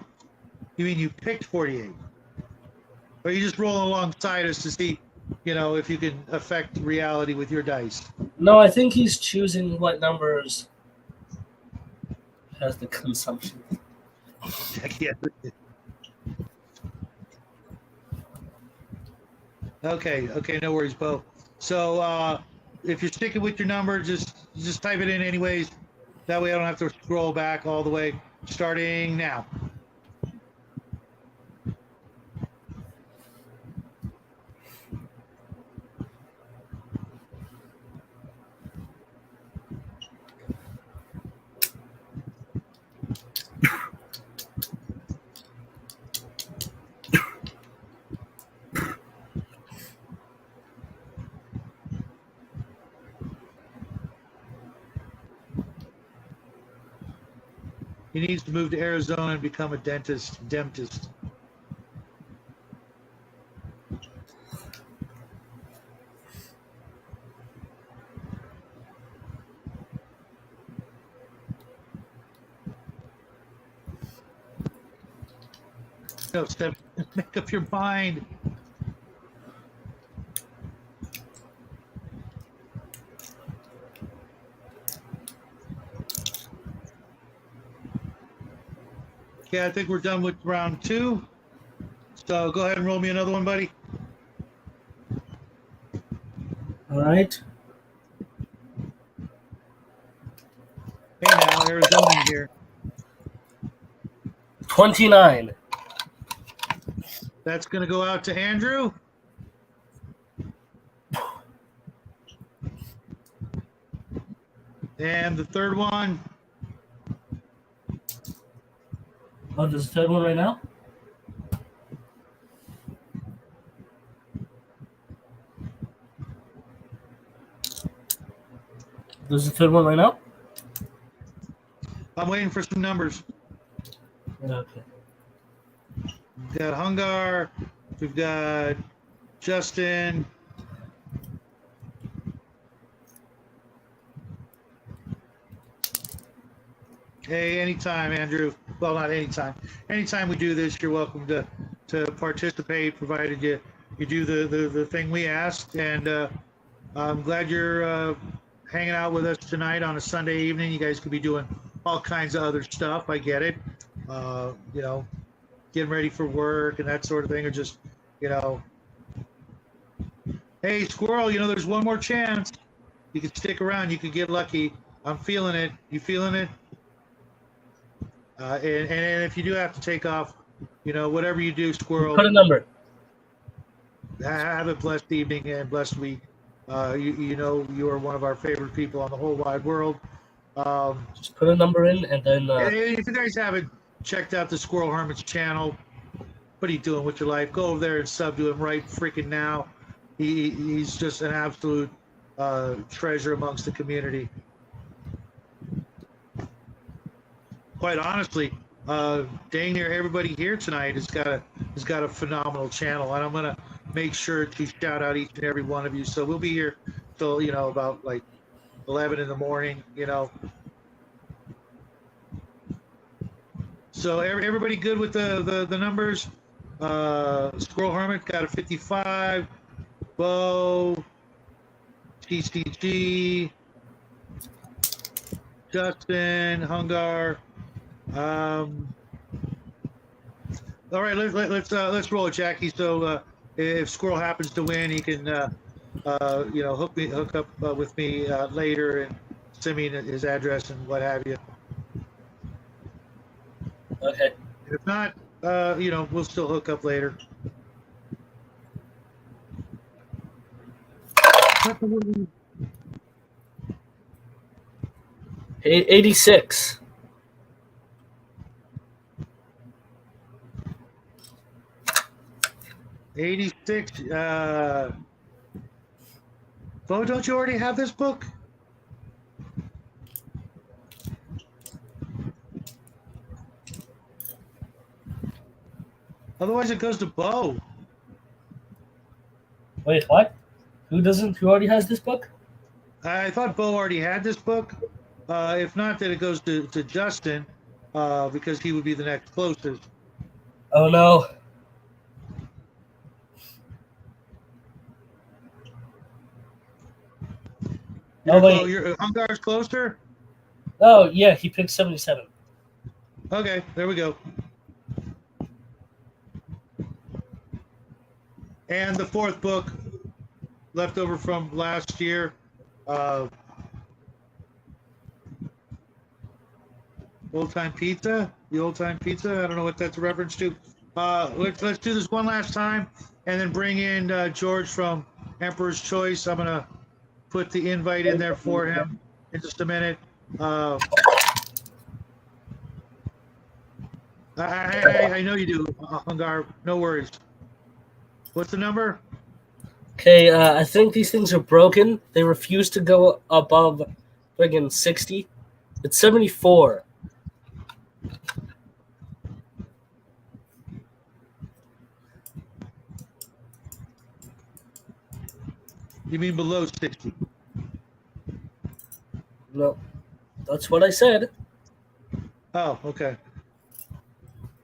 S1: you mean you picked 48? Or you just rolling alongside us to see, if you can affect reality with your dice?
S2: No, I think he's choosing what numbers has the consumption.
S1: Yeah. Okay, no worries, Bo. So if you're sticking with your number, just type it in anyways. That way I don't have to scroll back all the way. Starting now. He needs to move to Arizona and become a dentist. No, Steph, make up your mind. Okay, I think we're done with round 2. So go ahead and roll me another one, buddy.
S2: All right.
S1: Hey now, Arizona here.
S2: 29.
S1: That's going to go out to Andrew. And the third one.
S2: Oh, there's a third one right now? There's a third one right now?
S1: I'm waiting for some numbers.
S2: Okay.
S1: We've got Hungar. We've got Justin. Hey, anytime, Andrew. Well, not anytime. Anytime we do this, you're welcome to participate, provided you do the thing we asked. And I'm glad you're hanging out with us tonight on a Sunday evening. You guys could be doing all kinds of other stuff. I get it. You know, getting ready for work and that sort of thing, or just, you know, hey, Squirrel, you know, there's one more chance. You could stick around. You could get lucky. I'm feeling it. You feeling it? And if you do have to take off, you know, whatever you do, Squirrel.
S2: Put a number.
S1: Have a blessed evening and blessed week. You know, you are one of our favorite people on the whole wide world.
S2: Just put a number in, and then.
S1: If you guys haven't checked out the Squirrel Hermit's channel, what are you doing with your life? Go over there and sub to him right freaking now. He's just an absolute treasure amongst the community. Quite honestly, dang near everybody here tonight has got a phenomenal channel, and I'm gonna make sure to shout out each and every one of you. So we'll be here till, you know, about like 11 in the morning, you know. So everybody good with the numbers? Squirrel Hermit got a 55. Bo, TCG, Justin, Hungar. All right, let's roll it, Jackie. So if Squirrel happens to win, he can you know, hook up with me later and send me his address and what have you.
S2: Okay.
S1: If not, you know, we'll still hook up later.
S2: 86.
S1: 86. Bo, don't you already have this book? Otherwise, it goes to Bo.
S2: Wait, what? Who already has this book?
S1: I thought Bo already had this book. If not, then it goes to Justin, because he would be the next closest.
S2: Oh, no. Oh, wait.
S1: Your Hungar's closer?
S2: Oh, yeah, he picked 77.
S1: Okay, there we go. And the fourth book, left over from last year. Old Time Pizza? The Old Time Pizza? I don't know what that's a reference to. Let's do this one last time and then bring in George from Emperor's Choice. I'm going to put the invite in there for him in just a minute. I know you do, Hungar. No worries. What's the number?
S2: Okay, I think these things are broken. They refuse to go above friggin' 60. It's 74.
S1: You mean below 60?
S2: No, that's what I said.
S1: Oh, okay.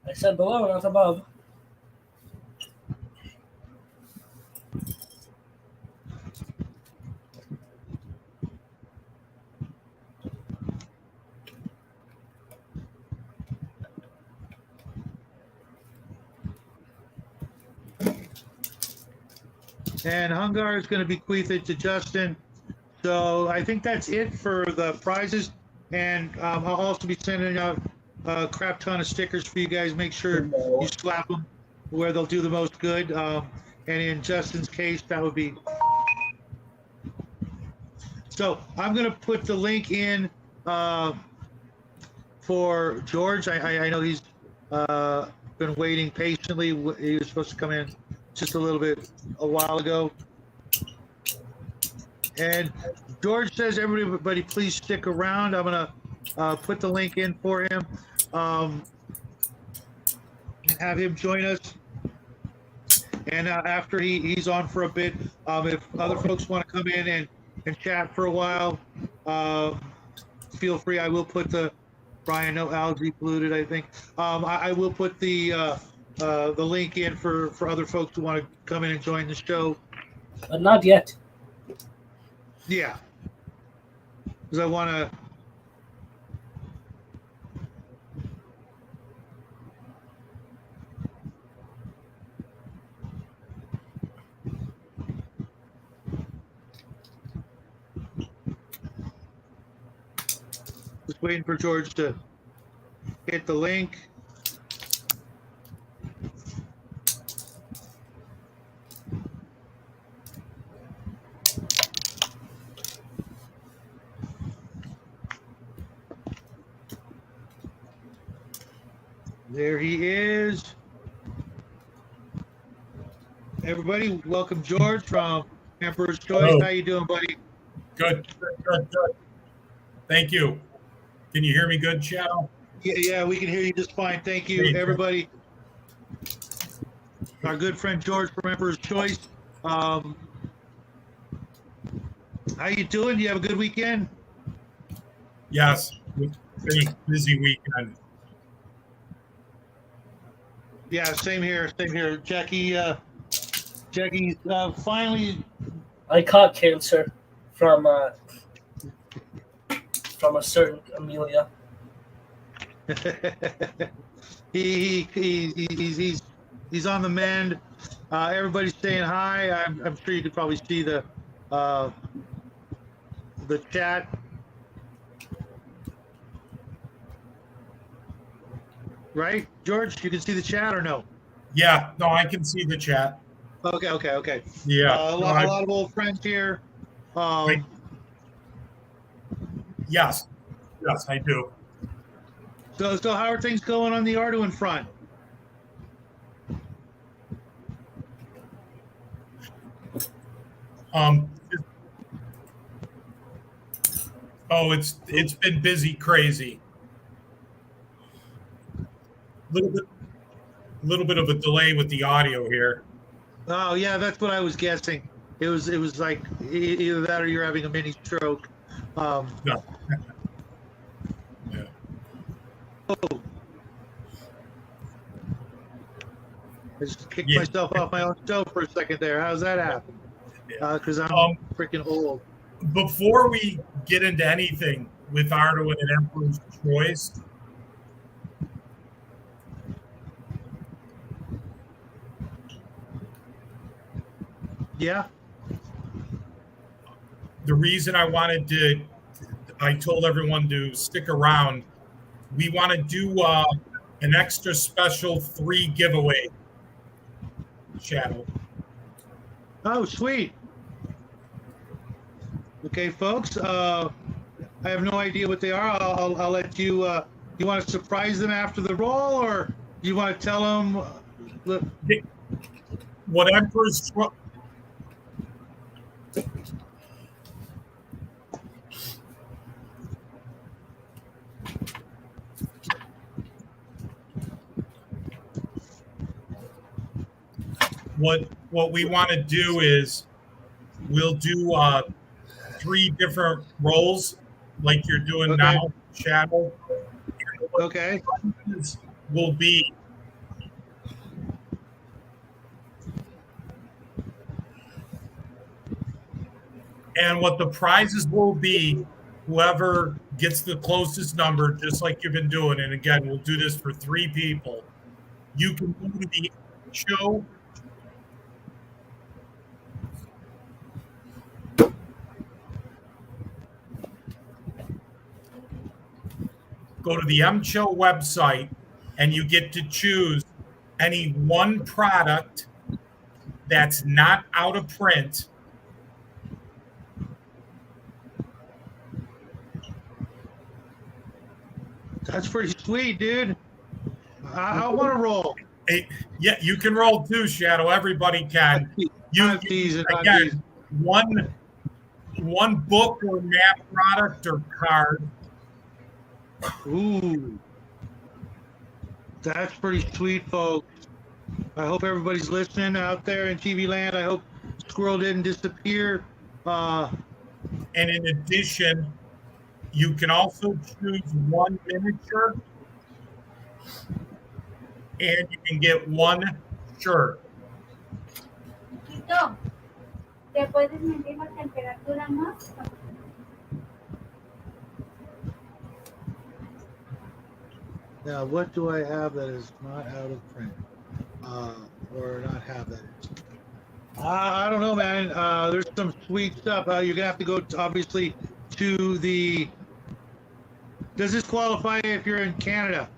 S2: I said below, not above.
S1: And Hungar is going to bequeath it to Justin. So I think that's it for the prizes. And I'll also be sending out a crap ton of stickers for you guys. Make sure you slap them where they'll do the most good. And in Justin's case, that would be So I'm going to put the link in for George. I know he's been waiting patiently. He was supposed to come in just a while ago. And George says, everybody, please stick around. I'm going to put the link in for him and have him join us. And after he's on for a bit, if other folks want to come in and chat for a while, feel free. I will put Brian, no algae polluted, I think. I will put the link in for other folks who want to come in and join the show.
S2: But not yet.
S1: Yeah. Because I want to. Just waiting for George to hit the link. There he is. Everybody, welcome George from Emperor's Choice.
S3: Hello.
S1: How you doing, buddy?
S3: Good. Thank you. Can you hear me good, Shadow?
S1: Yeah, we can hear you just fine. Thank you,
S3: Great.
S1: everybody. Our good friend George from Emperor's Choice. How you doing? You have a good weekend?
S3: Yes. Pretty busy weekend.
S1: Yeah, same here. Jackie, finally.
S2: I caught cancer from a certain Amelia.
S1: He's on the mend. Everybody's saying hi. I'm sure you could probably see the chat. Right, George? You can see the chat or no?
S3: Yeah, no, I can see the chat.
S1: Okay.
S3: Yeah.
S1: A lot of old friends here.
S3: Yes, I do.
S1: So how are things going on the Arduino front?
S3: It's been busy, crazy. Little bit of a delay with the audio here.
S1: Oh yeah, that's what I was guessing. It was like either that or you're having a mini stroke.
S3: No. Yeah.
S1: Oh. I just kicked myself off my own show for a second there. How's that happen? Because I'm freaking old.
S3: Before we get into anything with Arduino and Emperor's Choice,
S1: yeah.
S3: The reason I told everyone to stick around. We want to do an extra special 3 giveaway, Shadow.
S1: Oh, sweet. Okay, folks. I have no idea what they are. I'll let you. You want to surprise them after the roll, or you want to tell them?
S3: What Emperor's What we want to do is we'll do 3 different roles like you're doing now, Shadow.
S1: Okay.
S3: Will be and what the prizes will be, whoever gets the closest number, just like you've been doing. And again, we'll do this for 3 people. You can go to the show. Go to the MCHO website and you get to choose any one product that's not out of print
S1: That's pretty sweet, dude. I want to roll.
S3: Hey, yeah, you can roll too, Shadow. Everybody can.
S1: I'm teasing.
S3: Again, one book or map product or card.
S1: Ooh, that's pretty sweet, folks. I hope everybody's listening out there in TV land. I hope Squirrel didn't disappear.
S3: And in addition, you can also choose one miniature, and you can get one shirt.
S4: Tito, ¿te puedes medir la temperatura más?
S1: Now, what do I have that is not out of print? Or not have that? I don't know, man. There's some sweet stuff. You're going to have to go, obviously, to the... Does this qualify if you're in Canada?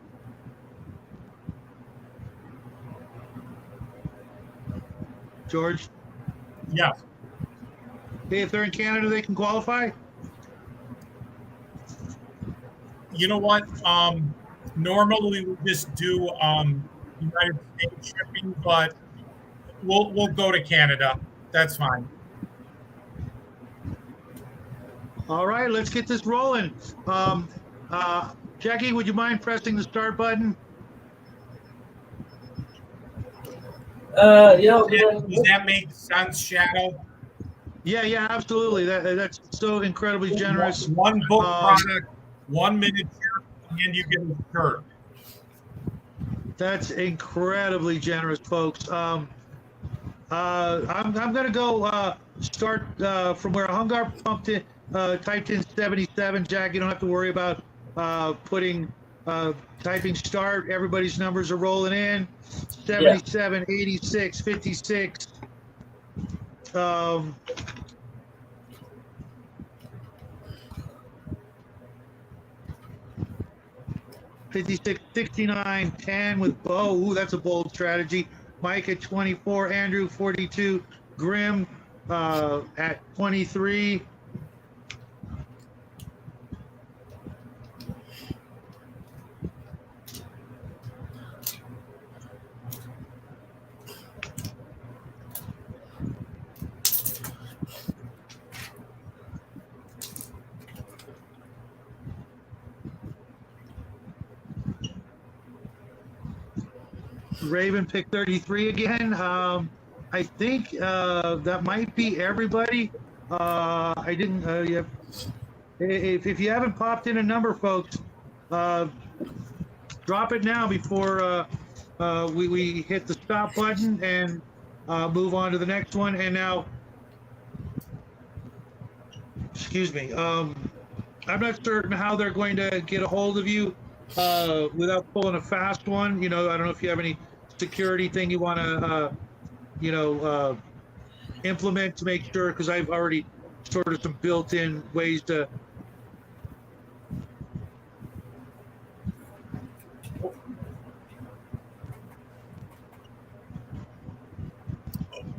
S1: George?
S3: Yes.
S1: Hey, if they're in Canada, they can qualify?
S3: You know what? Normally we just do United States shipping, but we'll go to Canada. That's fine.
S1: All right, let's get this rolling. Jackie, would you mind pressing the start button?
S3: Does that make sense, Shadow?
S1: Yeah, absolutely. That's so incredibly generous.
S3: One book product, one miniature, and you get a shirt.
S1: That's incredibly generous, folks. I'm gonna go start from where Hungar pumped in, typed in 77. Jack, you don't have to worry about typing start. Everybody's numbers are rolling in. 77, 86, 56. 56, 69, 10 with Bo. Ooh, that's a bold strategy. Mike at 24, Andrew 42, Grim at 23. Raven picked 33 again. I think that might be everybody. I didn't. Yeah. If you haven't popped in a number, folks, drop it now before we hit the stop button and move on to the next one. And now, excuse me. I'm not certain how they're going to get a hold of you without pulling a fast one. You know, I don't know if you have any security thing you want to, implement to make sure, because I've already sort of some built-in ways to.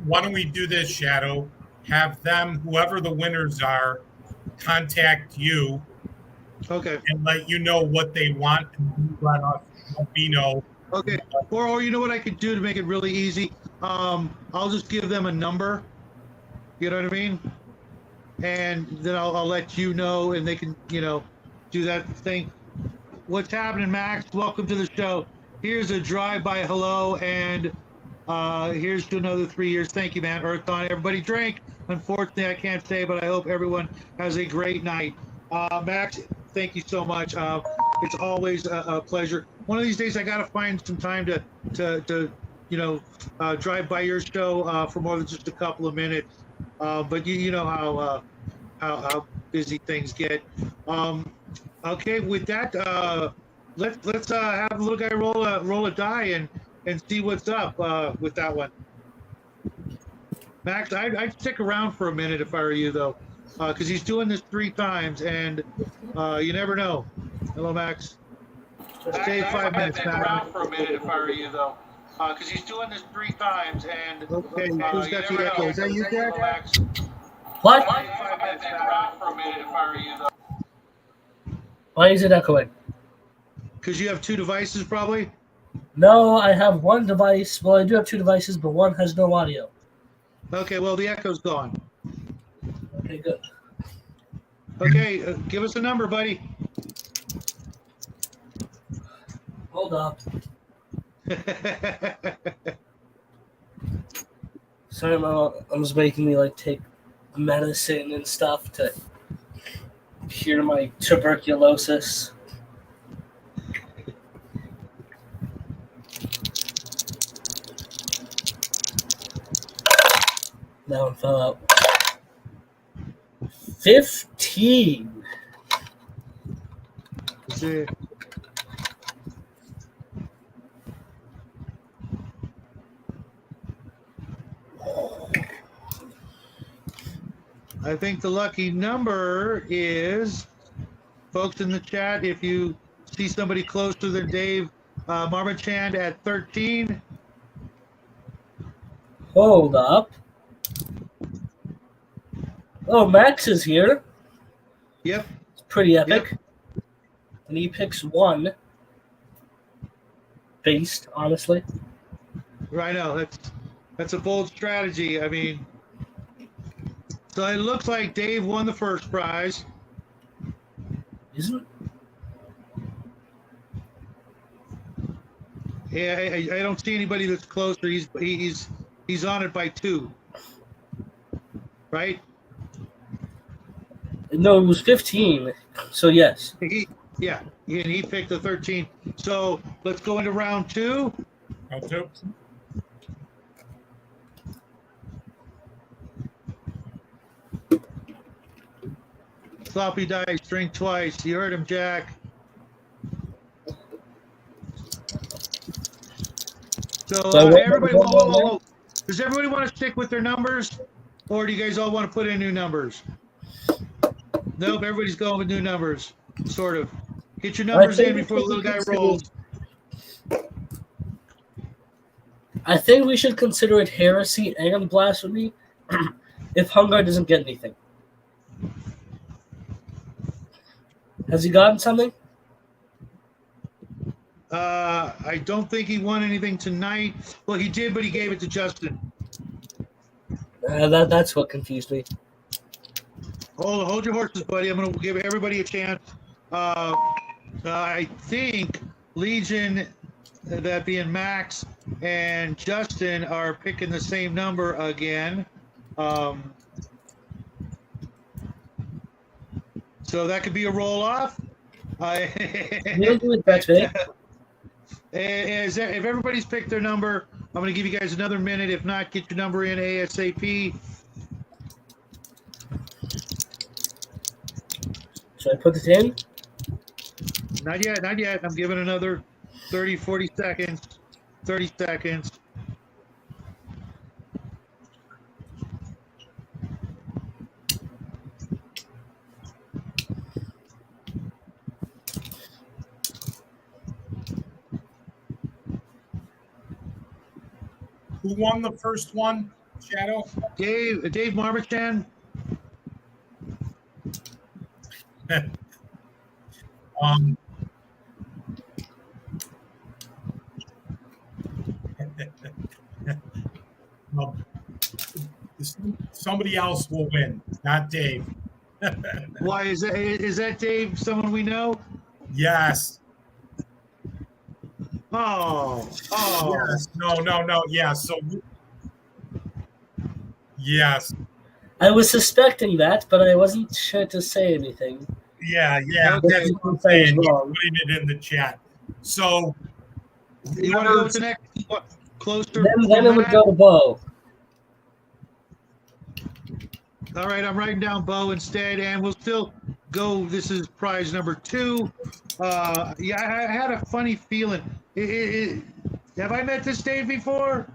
S3: Why don't we do this, Shadow? Have them, whoever the winners are, contact you.
S1: Okay.
S3: And let you know what they want, and let us let me know.
S1: Okay. Or you know what I could do to make it really easy? I'll just give them a number. You know what I mean? And then I'll let you know, and they can, do that thing. What's happening, Max? Welcome to the show. Here's a drive-by hello, and here's to another 3 years. Thank you, man. Earth on. Everybody drink. Unfortunately, I can't say, but I hope everyone has a great night. Max, thank you so much. It's always a pleasure. One of these days, I got to find some time to drive by your show for more than just a couple of minutes. But you know how busy things get. Okay, with that, let's have the little guy roll a die and see what's up with that one. Max, I'd stick around for a minute if I were you, though, because he's doing this 3 times, and you never know. Hello, Max. Stay 5 minutes, Max. I'd stick around for a minute if I were you, though, because he's doing this 3 times, and okay, who's got the echo? Is that you, Jack? Max?
S2: What?
S1: I'd stick around for a minute if I were you, though.
S2: Why is it echoing?
S1: Because you have two devices, probably.
S2: No, I have one device. Well, I do have two devices, but one has no audio.
S1: Okay, well, the echo's gone.
S2: Okay, good.
S1: Okay, give us a number, buddy.
S2: Hold up. Sorry, Mom. I'm just making me like take medicine and stuff to cure my tuberculosis. That one fell out. 15.
S1: See. I think the lucky number is, folks in the chat, if you see somebody closer than Dave Marmachand at 13.
S2: Hold up. Oh, Max is here.
S1: Yep.
S2: It's pretty epic.
S1: Yep.
S2: And he picks one. Based, honestly.
S1: Right now, that's a bold strategy. I mean, so it looks like Dave won the first prize.
S2: Isn't it?
S1: Yeah, I don't see anybody that's closer. He's on it by 2. Right?
S2: No, it was 15. So, yes.
S1: Yeah, and he picked the 13. So let's go into round 2.
S3: Round 2.
S1: Sloppy dice, drink twice. You heard him, Jack. So everybody, whoa. Does everybody want to stick with their numbers? Or do you guys all want to put in new numbers? Nope, everybody's going with new numbers, sort of. Get your numbers in before the little guy rolls.
S2: I think we should consider it heresy and blasphemy if Hungar doesn't get anything. Has he gotten something?
S1: I don't think he won anything tonight. Well, he did, but he gave it to Justin.
S2: That's what confused me.
S1: Hold your horses, buddy. I'm going to give everybody a chance. I think Legion, that being Max and Justin, are picking the same number again. So that could be a roll-off. If everybody's picked their number, I'm going to give you guys another minute. If not, get your number in ASAP.
S2: Should I put it in?
S1: Not yet, not yet. I'm giving another 30, 40 seconds. 30 seconds.
S3: Who won the first one, Shadow?
S1: Dave Marmachand.
S3: Somebody else will win, not Dave.
S1: Why is that Dave? Someone we know?
S3: Yes.
S1: Oh.
S3: Yes. No. Yeah. So. Yes.
S2: I was suspecting that, but I wasn't sure to say anything.
S3: Yeah.
S1: Okay.
S3: That's what I'm saying. He's putting it in the chat. So.
S1: You want to go with the next closer?
S2: Then it would go to Bo.
S1: All right, I'm writing down Bo instead, and we'll still go. This is prize number 2. Yeah, I had a funny feeling. Have I met this Dave before?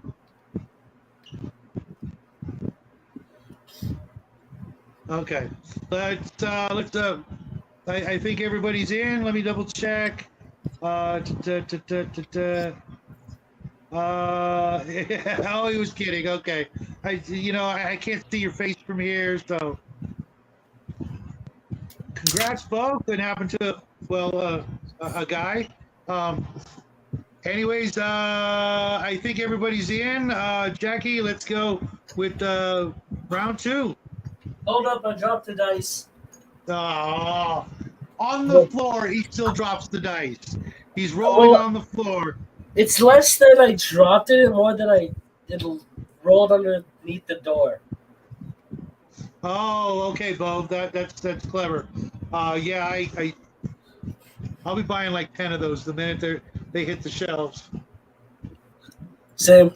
S1: Okay, let's. I think everybody's in. Let me double check. Oh, he was kidding. Okay, I can't see your face from here, so congrats, Bo. Couldn't happen to a guy. Um, anyways, I think everybody's in. Jackie, let's go with round 2.
S2: Hold up, I dropped the dice.
S1: Oh, on the floor, he still drops the dice. He's rolling
S2: Well,
S1: on the floor.
S2: it's less than I dropped it and more than it rolled underneath the door.
S1: Oh, okay, Bo. That's clever. Yeah, I'll be buying like 10 of those the minute they hit the shelves.
S2: Same.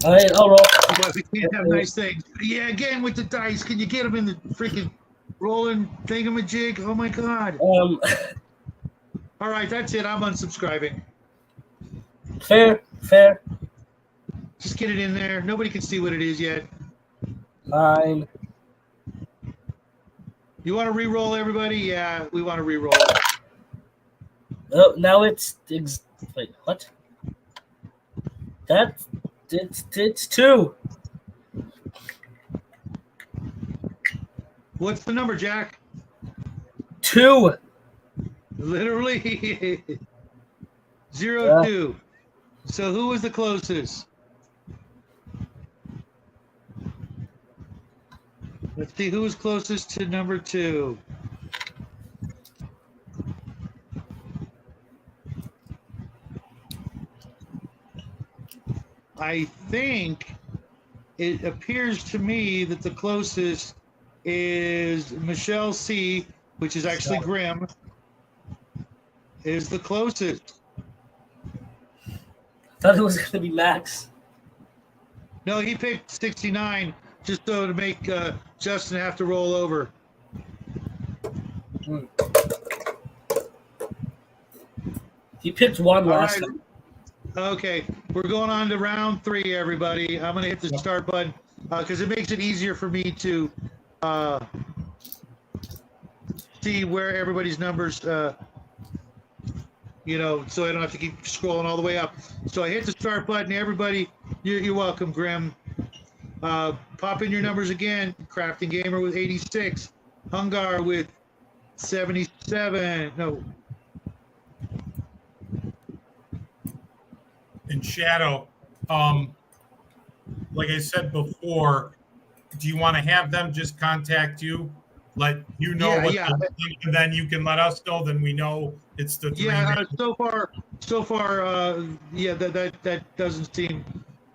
S2: All right, I'll roll.
S1: But we can't have nice things. Yeah, again with the dice. Can you get them in the freaking rolling thingamajig? Oh my God. All right, that's it. I'm unsubscribing.
S2: Fair.
S1: Just get it in there. Nobody can see what it is yet.
S2: Fine.
S1: You want to re-roll, everybody? Yeah, we want to re-roll.
S2: Oh, now it's wait, what? It's 2.
S1: What's the number, Jack?
S2: 2.
S1: Literally 0-2. So who was the closest? Let's see who was closest to number 2. I think it appears to me that the closest is Michelle C., which is actually Grim, is the closest.
S2: Thought it was going to be Max.
S1: No, he picked 69 just so to make Justin have to roll over.
S2: He picked 1
S1: All
S2: last
S1: right.
S2: time.
S1: Okay, we're going on to round 3, everybody. I'm going to hit the start button because it makes it easier for me to see where everybody's numbers, so I don't have to keep scrolling all the way up. So I hit the start button. Everybody, you're welcome, Grim. Pop in your numbers again. Crafting Gamer with 86. Hungar with 77. No.
S3: In Shadow, like I said before, do you want to have them just contact you, let you know and then you can let us know? Then we know it's the 3.
S1: Yeah, so far, that doesn't seem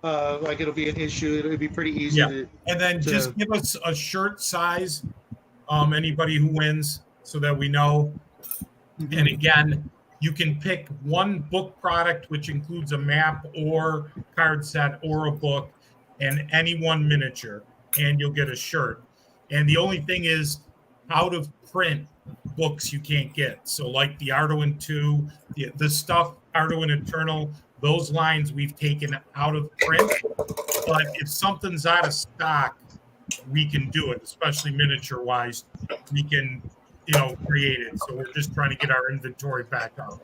S1: like it'll be an issue. It'll be pretty easy.
S3: Yeah, and then just give us a shirt size, anybody who wins, so that we know. Mm-hmm. And again, you can pick one book product, which includes a map or card set or a book, and any one miniature, and you'll get a shirt. And the only thing is, out of print books you can't get. So like the Arduin 2, the stuff, Arduin Eternal, those lines we've taken out of print. But if something's out of stock, we can do it, especially miniature wise. We can, create it. So we're just trying to get our inventory back up.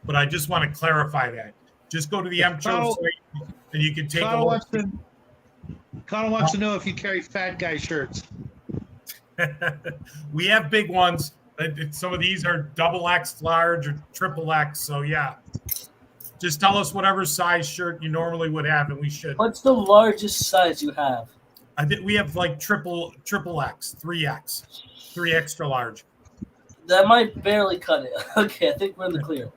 S3: But I just want to clarify that. Just go to the MCHO site and you can take a look.
S1: Connell wants to know if you carry fat guy shirts.
S3: We have big ones. Some of these are XX large or XXX. So yeah, just tell us whatever size shirt you normally would have, and we should.
S2: What's the largest size you have?
S3: I think we have like triple X, 3X, 3 extra large.
S2: That might barely cut it. Okay, I think we're in the clear.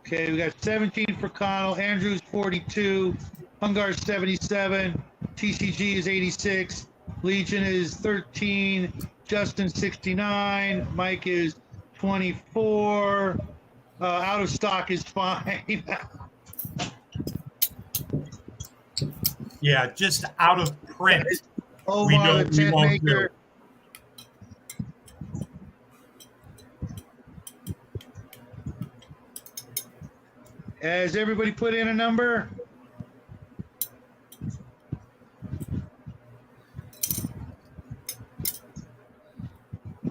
S1: Okay, we got 17 for Connell. Andrew's 42. Hungar's 77. TCG is 86. Legion is 13. Justin 69. Mike is 24. Out of stock is fine.
S3: Yeah, just out of print.
S1: Omar, the tent maker. Has everybody put in a number?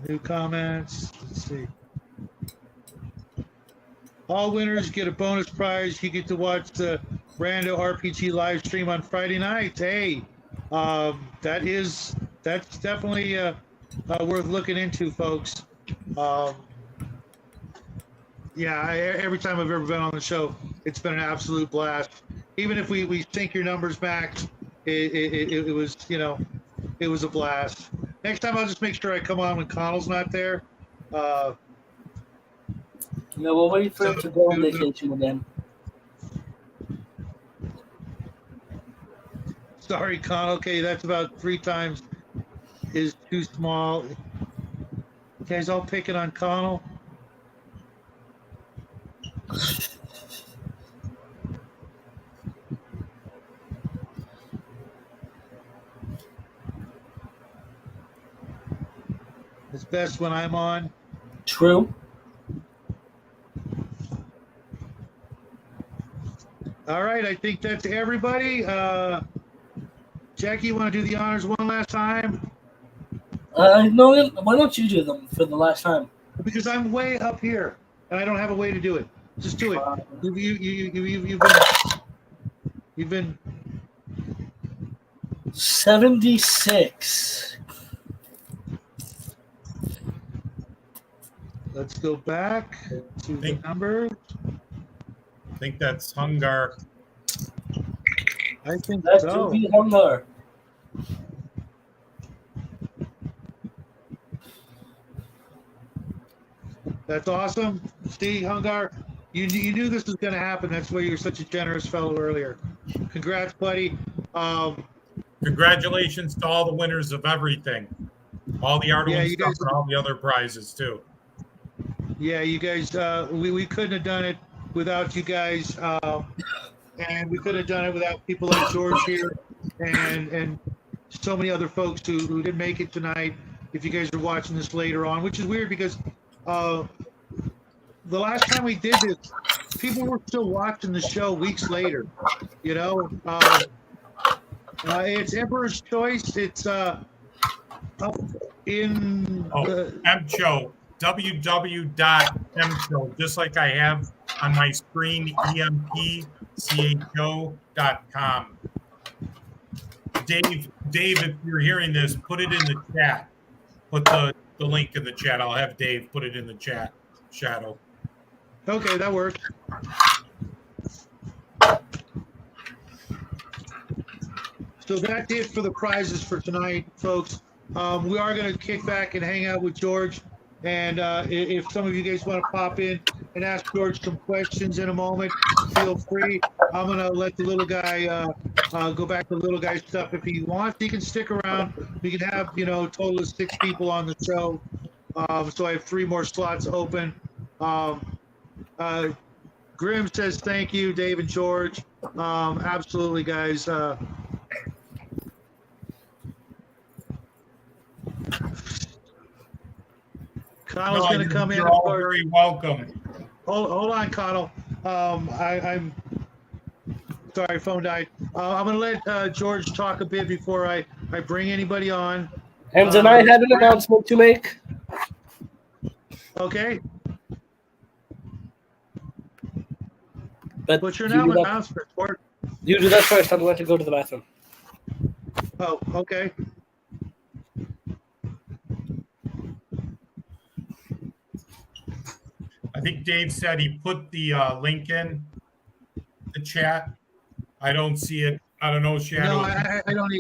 S1: New comments. Let's see. All winners get a bonus prize. You get to watch the Rando RPG live stream on Friday night. Hey, that is that's definitely worth looking into, folks. Yeah, every time I've ever been on the show, it's been an absolute blast. Even if we sync your numbers back, it was, it was a blast. Next time I'll just make sure I come on when Connell's not there.
S2: We'll wait for him to go on vacation again.
S1: Sorry, Connell. Okay, that's about 3 times is too small. You guys all picking on Connell? It's best when I'm on.
S2: True.
S1: All right, I think that's everybody. Jackie, you want to do the honors one last time?
S2: No, why don't you do them for the last time?
S1: Because I'm way up here and I don't have a way to do it. Just do it. You've been
S2: 76.
S1: Let's go back to the number.
S3: I think that's Hungar.
S1: I think
S2: That's
S1: so.
S2: to be Hungar.
S1: That's awesome. See, Hungar, you knew this was going to happen. That's why you were such a generous fellow earlier. Congrats, buddy.
S3: Congratulations to all the winners of everything. All the Arduino
S1: you
S3: stuff
S1: guys-
S3: and all the other prizes, too.
S1: Yeah, you guys, we couldn't have done it without you guys. And we could have done it without people like George here and so many other folks who didn't make it tonight. If you guys are watching this later on, which is weird because the last time we did this, people were still watching the show weeks later. It's Emperor's Choice. It's
S3: MCHO, www.mcho, just like I have on my screen, empcho.com. Dave, if you're hearing this, put it in the chat. Put the link in the chat. I'll have Dave put it in the chat, Shadow.
S1: Okay, that works. So that's it for the prizes for tonight, folks. We are going to kick back and hang out with George. And if some of you guys want to pop in and ask George some questions in a moment, feel free. I'm going to let the little guy go back to the little guy stuff. If he wants, he can stick around. We can have, a total of 6 people on the show. So I have 3 more slots open. Grim says thank you, Dave and George. Absolutely, guys. Connell's going to come in.
S3: You're all very welcome.
S1: Hold on, Connell. I'm sorry, phone died. I'm going to let George talk a bit before I bring anybody on.
S2: And then I had an announcement to make.
S1: Okay.
S2: But
S1: What's your
S2: you
S1: announcement?
S2: You do that first. I'm going to go to the bathroom.
S1: Oh, okay.
S3: I think Dave said he put the link in the chat. I don't see it. I don't know, Shadow.
S1: No, I don't.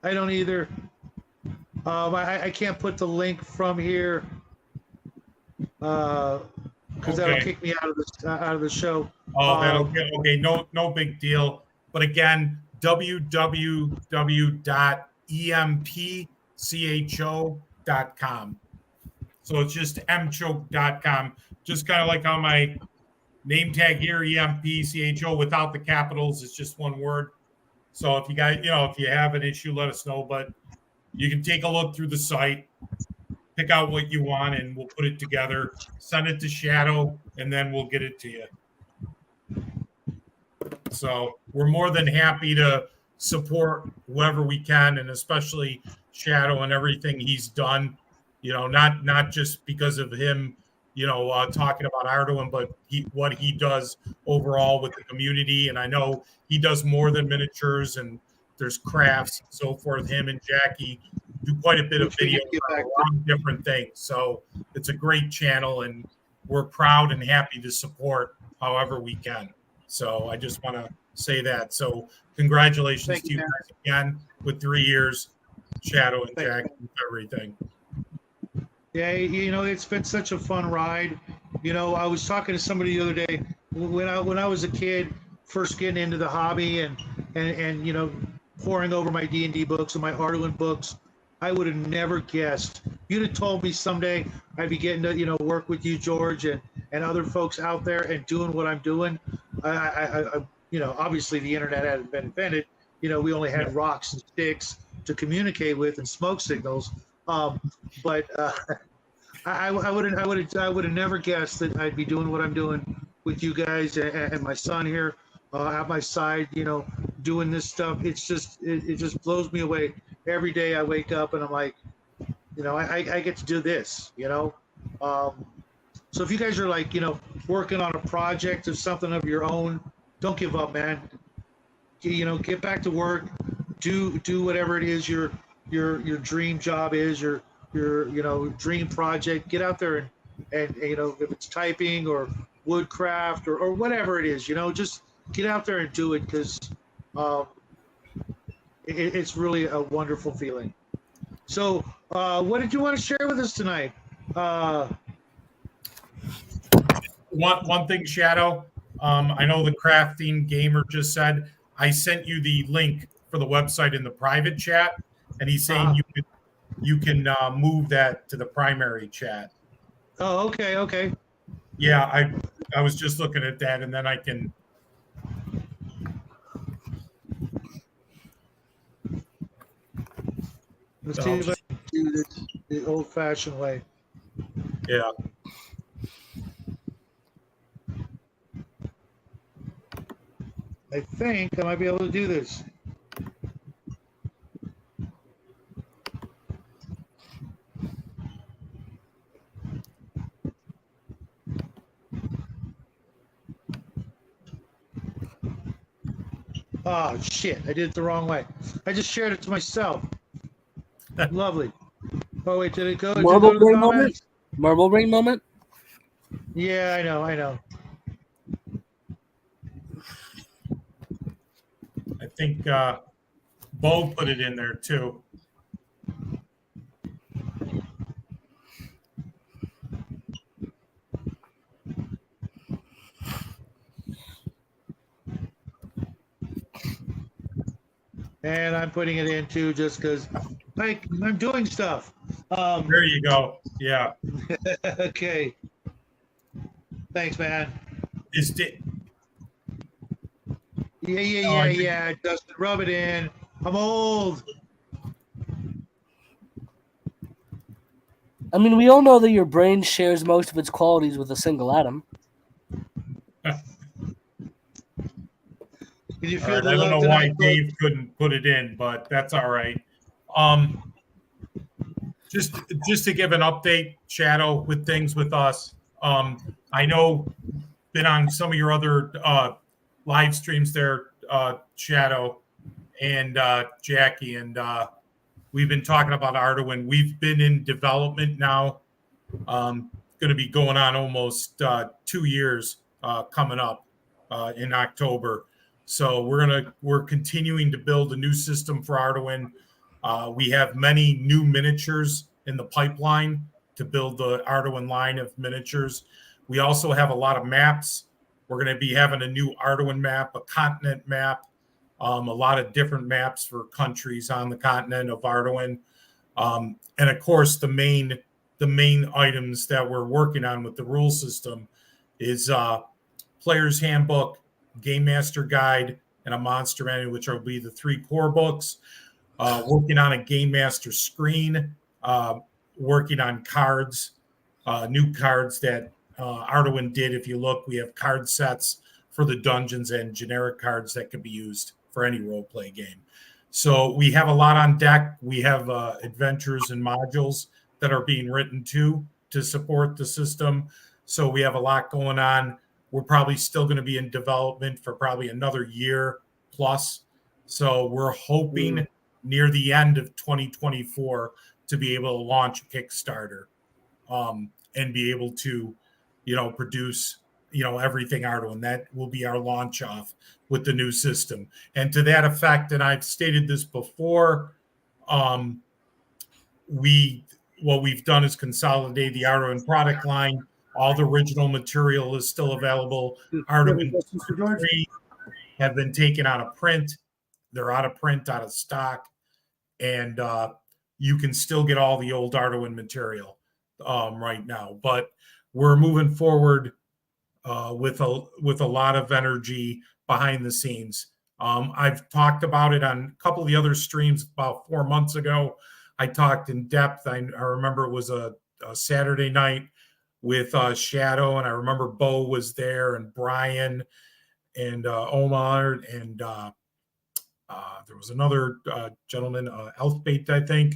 S1: I don't either. I can't put the link from here because that'll kick me out of the show.
S3: Oh, okay. No big deal. But again, www.empcho.com. So it's just mcho.com. Just kind of like on my name tag here, EMPCHO, without the capitals. It's just one word. So if you guys, if you have an issue, let us know. But you can take a look through the site, pick out what you want, and we'll put it together. Send it to Shadow, and then we'll get it to you. So we're more than happy to support whoever we can, and especially Shadow and everything he's done. Not just because of him, talking about Arduino, but what he does overall with the community. And I know he does more than miniatures, and there's crafts and so forth. Him and Jackie do quite a bit of
S1: Which we
S3: video
S1: can get
S3: on
S1: back
S3: a lot of different things. So it's a great channel, and we're proud and happy to support however we can. So I just want to say that. So congratulations
S1: Thank
S3: to
S1: you,
S3: you
S1: man.
S3: guys again with 3 years, Shadow and
S1: Thank you.
S3: Jack, and everything.
S1: Yeah, you know, it's been such a fun ride. You know, I was talking to somebody the other day when I was a kid, first getting into the hobby and you know, pouring over my D&D books and my Arduin books. I would have never guessed. You'd have told me someday I'd be getting to, you know, work with you, George, and other folks out there and doing what I'm doing. You know, obviously the internet hadn't been invented. You know, we only had rocks and sticks to communicate with and smoke signals. But I would have never guessed that I'd be doing what I'm doing with you guys and my son here at my side. You know, doing this stuff. It's just it just blows me away. Every day I wake up and I'm like, you know, I get to do this. You know, so if you guys are like, you know, working on a project or something of your own, don't give up, man. You know, get back to work. Do whatever it is your dream job is, your you know, dream project. Get out there and you know, if it's typing or woodcraft or whatever it is, you know, just get out there and do it, because it's really a wonderful feeling. So what did you want to share with us tonight?
S3: One thing, Shadow. I know the crafting gamer just said I sent you the link for the website in the private chat, and he's saying you can move that to the primary chat.
S1: Oh, okay.
S3: Yeah, I was just looking at that, and then I can.
S1: Let's see if I can do this the old-fashioned way.
S3: Yeah.
S1: I think I might be able to do this. Oh, shit. I did it the wrong way. I just shared it to myself. Lovely. Oh, wait, did it go?
S2: Marble
S1: Did it go to the
S2: brain moment?
S1: comments?
S2: Marble brain moment?
S1: Yeah, I know.
S3: I think Bo put it in there too.
S1: And I'm putting it in too, just because I'm doing stuff.
S3: There you go. Yeah.
S1: Okay. Thanks, man.
S3: Is it?
S1: Yeah. Justin, rub it in. I'm old.
S2: I mean, we all know that your brain shares most of its qualities with a single atom.
S1: Can you
S3: All
S1: feel
S3: right,
S1: the
S3: I don't
S1: love
S3: know why
S1: tonight?
S3: Dave couldn't put it in, but that's all right. Just to give an update, Shadow, with things with us. I know been on some of your other live streams there, Shadow and Jackie, and we've been talking about Arduin. We've been in development now. Going to be going on almost 2 years coming up in October. So we're continuing to build a new system for Arduin. We have many new miniatures in the pipeline to build the Arduin line of miniatures. We also have a lot of maps. We're going to be having a new Arduin map, a continent map, a lot of different maps for countries on the continent of Arduin. And of course, the main items that we're working on with the rule system is Player's Handbook, Game Master Guide, and a Monster Manual, which will be the 3 core books. Working on a Game Master screen, working on cards, new cards that Arduin did. If you look, we have card sets for the dungeons and generic cards that can be used for any role-play game. So we have a lot on deck. We have adventures and modules that are being written to support the system. So we have a lot going on. We're probably still going to be in development for probably another year plus. So we're hoping near the end of 2024 to be able to launch a Kickstarter, and be able to, produce, everything Arduino. That will be our launch off with the new system. And to that effect, and I've stated this before, what we've done is consolidate the Arduino product line. All the original material is still available. Arduino 3 have been taken out of print. They're out of print, out of stock, and you can still get all the old Arduino material right now. But we're moving forward with a lot of energy behind the scenes. I've talked about it on a couple of the other streams about 4 months ago. I talked in depth. I remember it was a Saturday night with Shadow, and I remember Bo was there, and Brian, and Omar, and there was another gentleman, Elfbait, I think,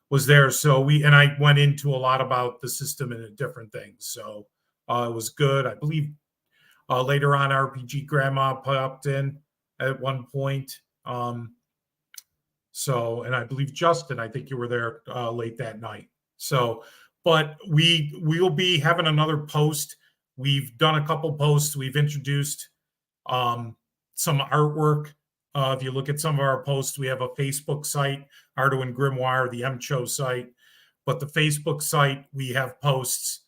S3: was there. So I went into a lot about the system and different things. So it was good. I believe later on, RPG Grandma popped in at one point. And I believe Justin, I think you were there late that night. So, but we will be having another post. We've done a couple posts. We've introduced some artwork. If you look at some of our posts, we have a Facebook site, Arduino Grimoire, the MCHO site. But the Facebook site, we have posts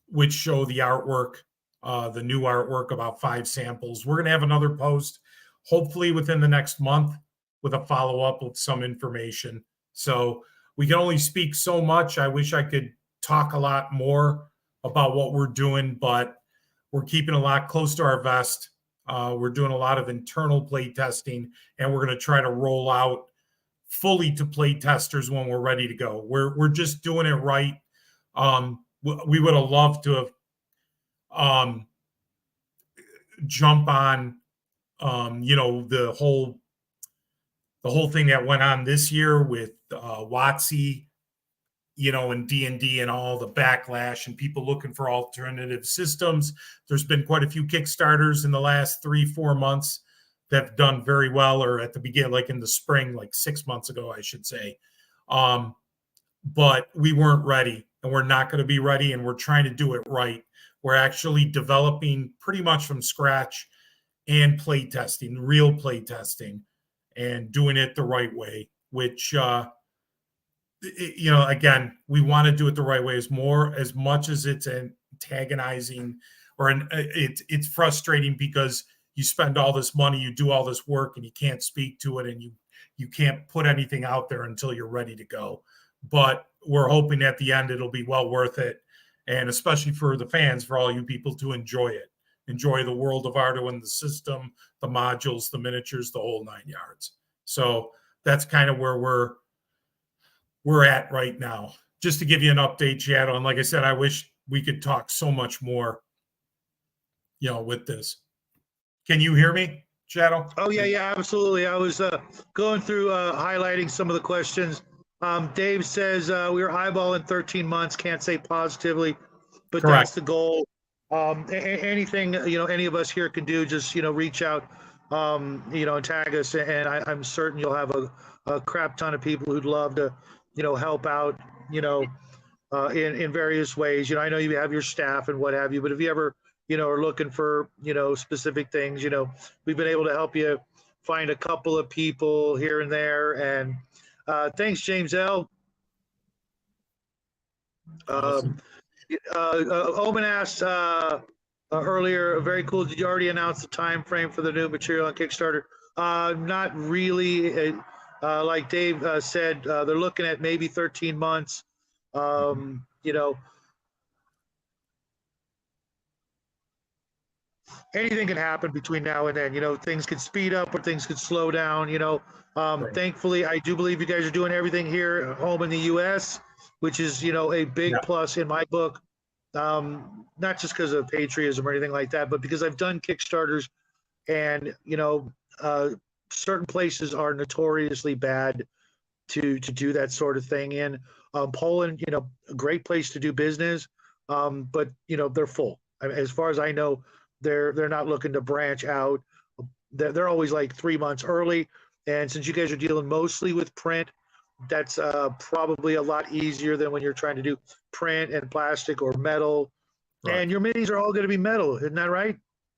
S3: which show the artwork, the new artwork, about 5 samples. We're going to have another post, hopefully within the next month, with a follow-up with some information. So we can only speak so much. I wish I could talk a lot more about what we're doing, but we're keeping a lot close to our vest. We're doing a lot of internal play testing, and we're going to try to roll out fully to play testers when we're ready to go. We're just doing it right. We would have loved to have jump on, the whole thing that went on this year with WotC, and D&D and all the backlash and people looking for alternative systems. There's been quite a few Kickstarters in the last 3-4 months that have done very well, or at the beginning, like in the spring, like 6 months ago, I should say. But we weren't ready, and we're not going to be ready, and we're trying to do it right. We're actually developing pretty much from scratch and play testing, real play testing, and doing it the right way, which, again, we want to do it the right way as much as it's antagonizing, or it's frustrating because you spend all this money, you do all this work, and you can't speak to it, and you can't put anything out there until you're ready to go. But we're hoping at the end it'll be well worth it, and especially for the fans, for all you people to enjoy it. Enjoy the world of Arduino, the system, the modules, the miniatures, the whole 9 yards. So that's kind of where we're at right now. Just to give you an update, Shadow, and like I said, I wish we could talk so much more, with this. Can you hear me, Shadow?
S1: Oh, yeah, absolutely. I was going through highlighting some of the questions. Dave says we were eyeballing 13 months, can't say positively, but
S3: Correct.
S1: That's the goal. Anything, any of us here can do, just, reach out, and tag us. And I'm certain you'll have a crap ton of people who'd love to, help out, in various ways. I know you have your staff and what have you, but if you ever, are looking for, specific things, we've been able to help you find a couple of people here and there. And thanks, James L.
S3: Awesome.
S1: Omen asked earlier, very cool. Did you already announce the time frame for the new material on Kickstarter? Not really. Like Dave said, they're looking at maybe 13 months. Anything can happen between now and then. Things could speed up or things could slow down.
S3: Right.
S1: Thankfully, I do believe you guys are doing everything here at home in the U.S., which is, a big plus in my book. Not just because of patriotism or anything like that, but because I've done Kickstarters, and certain places are notoriously bad to do that sort of thing in. Poland, a great place to do business, but they're full. I mean, as far as I know, they're not looking to branch out. They're always like 3 months early. And since you guys are dealing mostly with print, that's probably a lot easier than when you're trying to do print and plastic or metal.
S3: Right.
S1: And your minis are all going to be metal, isn't that right?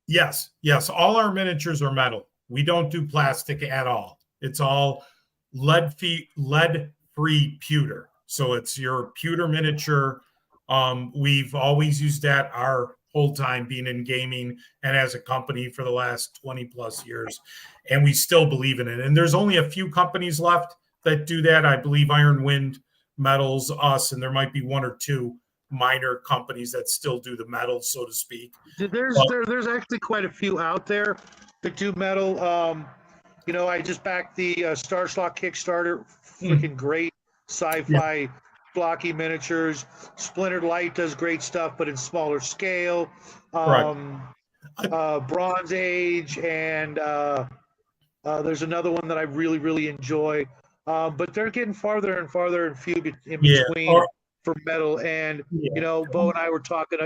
S3: Yes. All our miniatures are metal. We don't do plastic at all. It's all lead-free pewter. So it's your pewter miniature. We've always used that our whole time being in gaming and as a company for the last 20 plus years. And we still believe in it. And there's only a few companies left that do that. I believe Iron Wind Metals, us, and there might be one or two minor companies that still do the metal, so to speak.
S1: There's actually quite a few out there that do metal. I just backed the Star Slot Kickstarter. Freaking great sci-fi blocky miniatures. Splintered Light does great stuff, but in smaller scale. Bronze Age, and there's another one that I really, really enjoy. But they're getting farther and farther and few in between for metal. And, Bo and I were talking,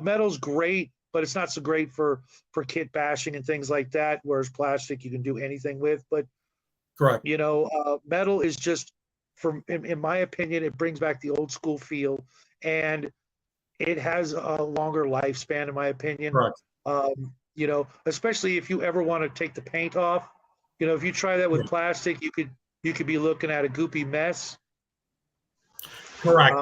S1: metal's great, but it's not so great for kit bashing and things like that, whereas plastic you can do anything with. But,
S3: correct.
S1: Metal is just, in my opinion, it brings back the old school feel, and it has a longer lifespan, in my opinion.
S3: Correct.
S1: Especially if you ever want to take the paint off. If you try that with plastic, you could be looking at a goopy mess.
S3: Correct.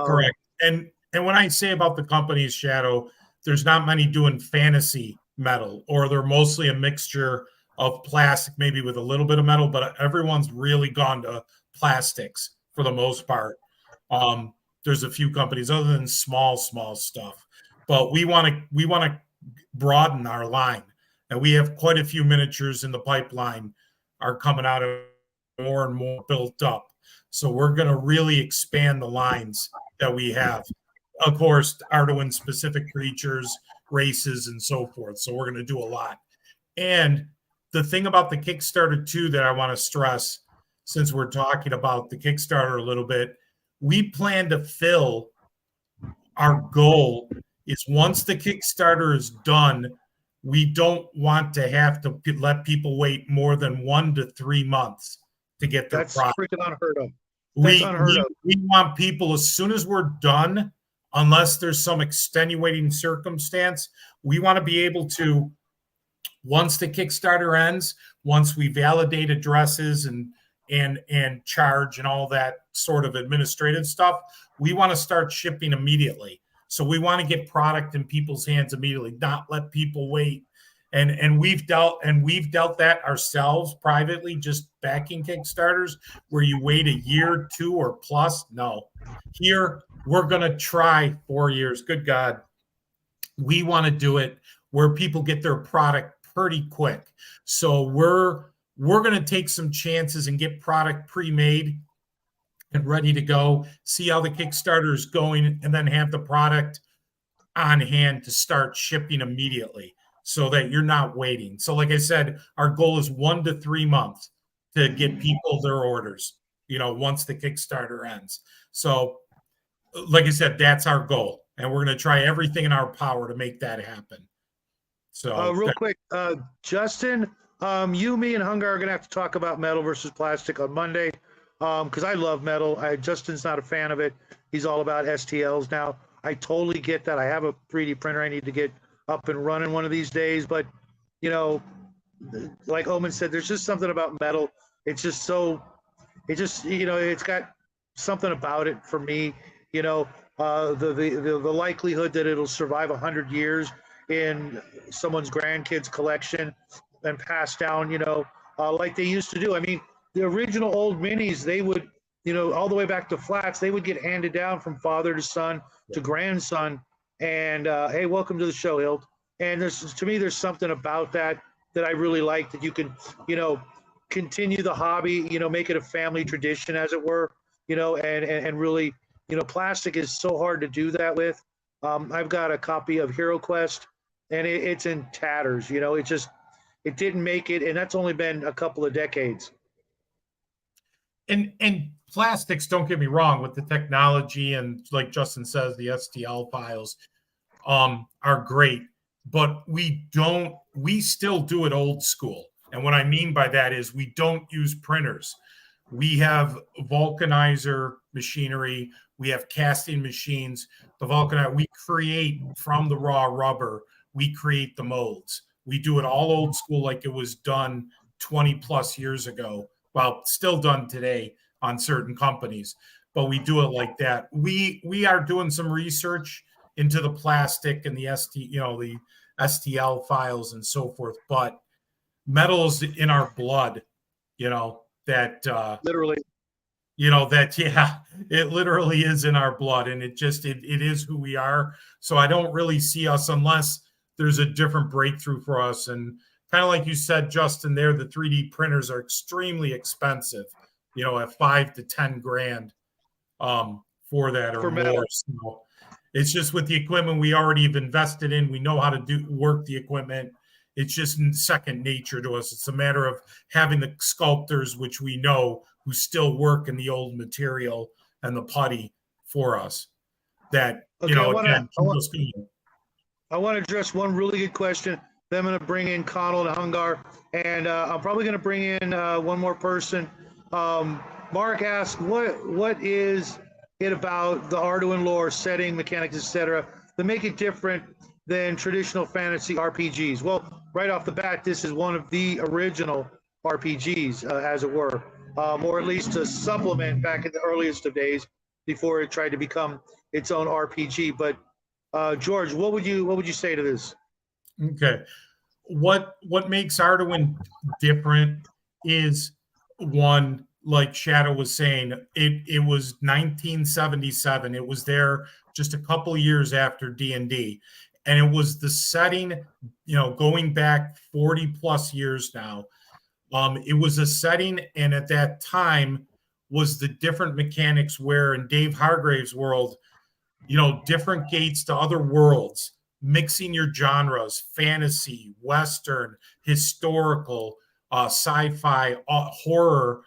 S3: And when I say about the companies, Shadow, there's not many doing fantasy metal, or they're mostly a mixture of plastic, maybe with a little bit of metal, but everyone's really gone to plastics for the most part. There's a few companies other than small stuff, but we want to broaden our line, and we have quite a few miniatures in the pipeline are coming out of more and more built up. So we're going to really expand the lines that we have. Of course, Arduin specific creatures, races, and so forth. So we're going to do a lot. And the thing about the Kickstarter too that I want to stress, since we're talking about the Kickstarter a little bit, we plan to fill, our goal is once the Kickstarter is done, we don't want to have to let people wait more than 1 to 3 months to get their product.
S1: That's freaking unheard of.
S3: We want people, as soon as we're done, unless there's some extenuating circumstance, we want to be able to, once the Kickstarter ends, once we validate addresses and charge and all that sort of administrative stuff, we want to start shipping immediately. So we want to get product in people's hands immediately, not let people wait. And we've dealt that ourselves privately, just backing Kickstarters where you wait a year, 2 or plus. No, here we're gonna try 4 years. Good God, we want to do it where people get their product pretty quick. So we're gonna take some chances and get product pre-made and ready to go. See how the Kickstarter is going, and then have the product on hand to start shipping immediately, so that you're not waiting. So like I said, our goal is 1 to 3 months to get people their orders, once the Kickstarter ends. So like I said, that's our goal. And we're going to try everything in our power to make that happen. So
S1: real quick, Justin, you, me, and Hungar are going to have to talk about metal versus plastic on Monday, because I love metal. Justin's not a fan of it. He's all about STLs now. I totally get that. I have a 3D printer I need to get up and running one of these days, but like Omen said, there's just something about metal. It's just it's got something about it for me. The likelihood that it'll survive 100 years in someone's grandkids' collection and pass down, like they used to do. I mean, the original old minis, they would, all the way back to flats, they would get handed down from father to son to grandson. And hey, welcome to the show, Hild. And to me, there's something about that I really like, that you can, continue the hobby, make it a family tradition, as it were, and really, plastic is so hard to do that with. I've got a copy of Hero Quest, and it's in tatters. It didn't make it, and that's only been a couple of decades.
S3: And plastics, don't get me wrong, with the technology and, like Justin says, the STL files are great, but we still do it old school. And what I mean by that is we don't use printers. We have vulcanizer machinery. We have casting machines. We create from the raw rubber. We create the molds. We do it all old school, like it was done 20 plus years ago. Well, still done today on certain companies, but we do it like that. We are doing some research into the plastic and the the STL files and so forth, but metal's in our blood, that
S1: Literally.
S3: yeah, it literally is in our blood, and it is who we are. So I don't really see us unless there's a different breakthrough for us. And kind of like you said, Justin, there, the 3D printers are extremely expensive, at 5 to 10 grand for that or
S1: For metal.
S3: more. So it's just with the equipment we already have invested in. We know how to work the equipment. It's just second nature to us. It's a matter of having the sculptors, which we know, who still work in the old material and the putty for us. That,
S1: Okay,
S3: I want
S1: to address one really good question. Then I'm going to bring in Connell and Hungar, and I'm probably going to bring in one more person. Mark asked, what is it about the Arduino lore, setting, mechanics, etc., that make it different than traditional fantasy RPGs? Well, right off the bat, this is one of the original RPGs, as it were, or at least a supplement back in the earliest of days before it tried to become its own RPG. But George, what would you say to this?
S3: Okay. What makes Arduino different is, one, like Shadow was saying, it was 1977. It was there just a couple of years after D&D. And it was the setting, going back 40 plus years now. It was a setting, and at that time was the different mechanics where in Dave Hargrave's world, different gates to other worlds, mixing your genres, fantasy, Western, historical, sci-fi, horror.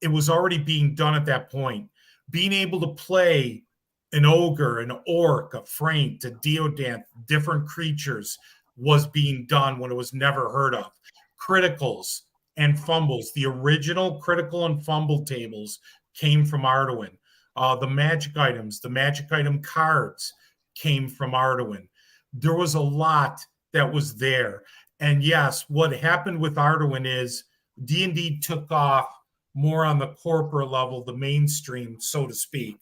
S3: It was already being done at that point. Being able to play an ogre, an orc, a Frank, a Deodant, different creatures was being done when it was never heard of. Criticals and fumbles. The original critical and fumble tables came from Arduino. The magic items, the magic item cards came from Arduino. There was a lot that was there. And yes, what happened with Arduino is D&D took off more on the corporate level, the mainstream, so to speak.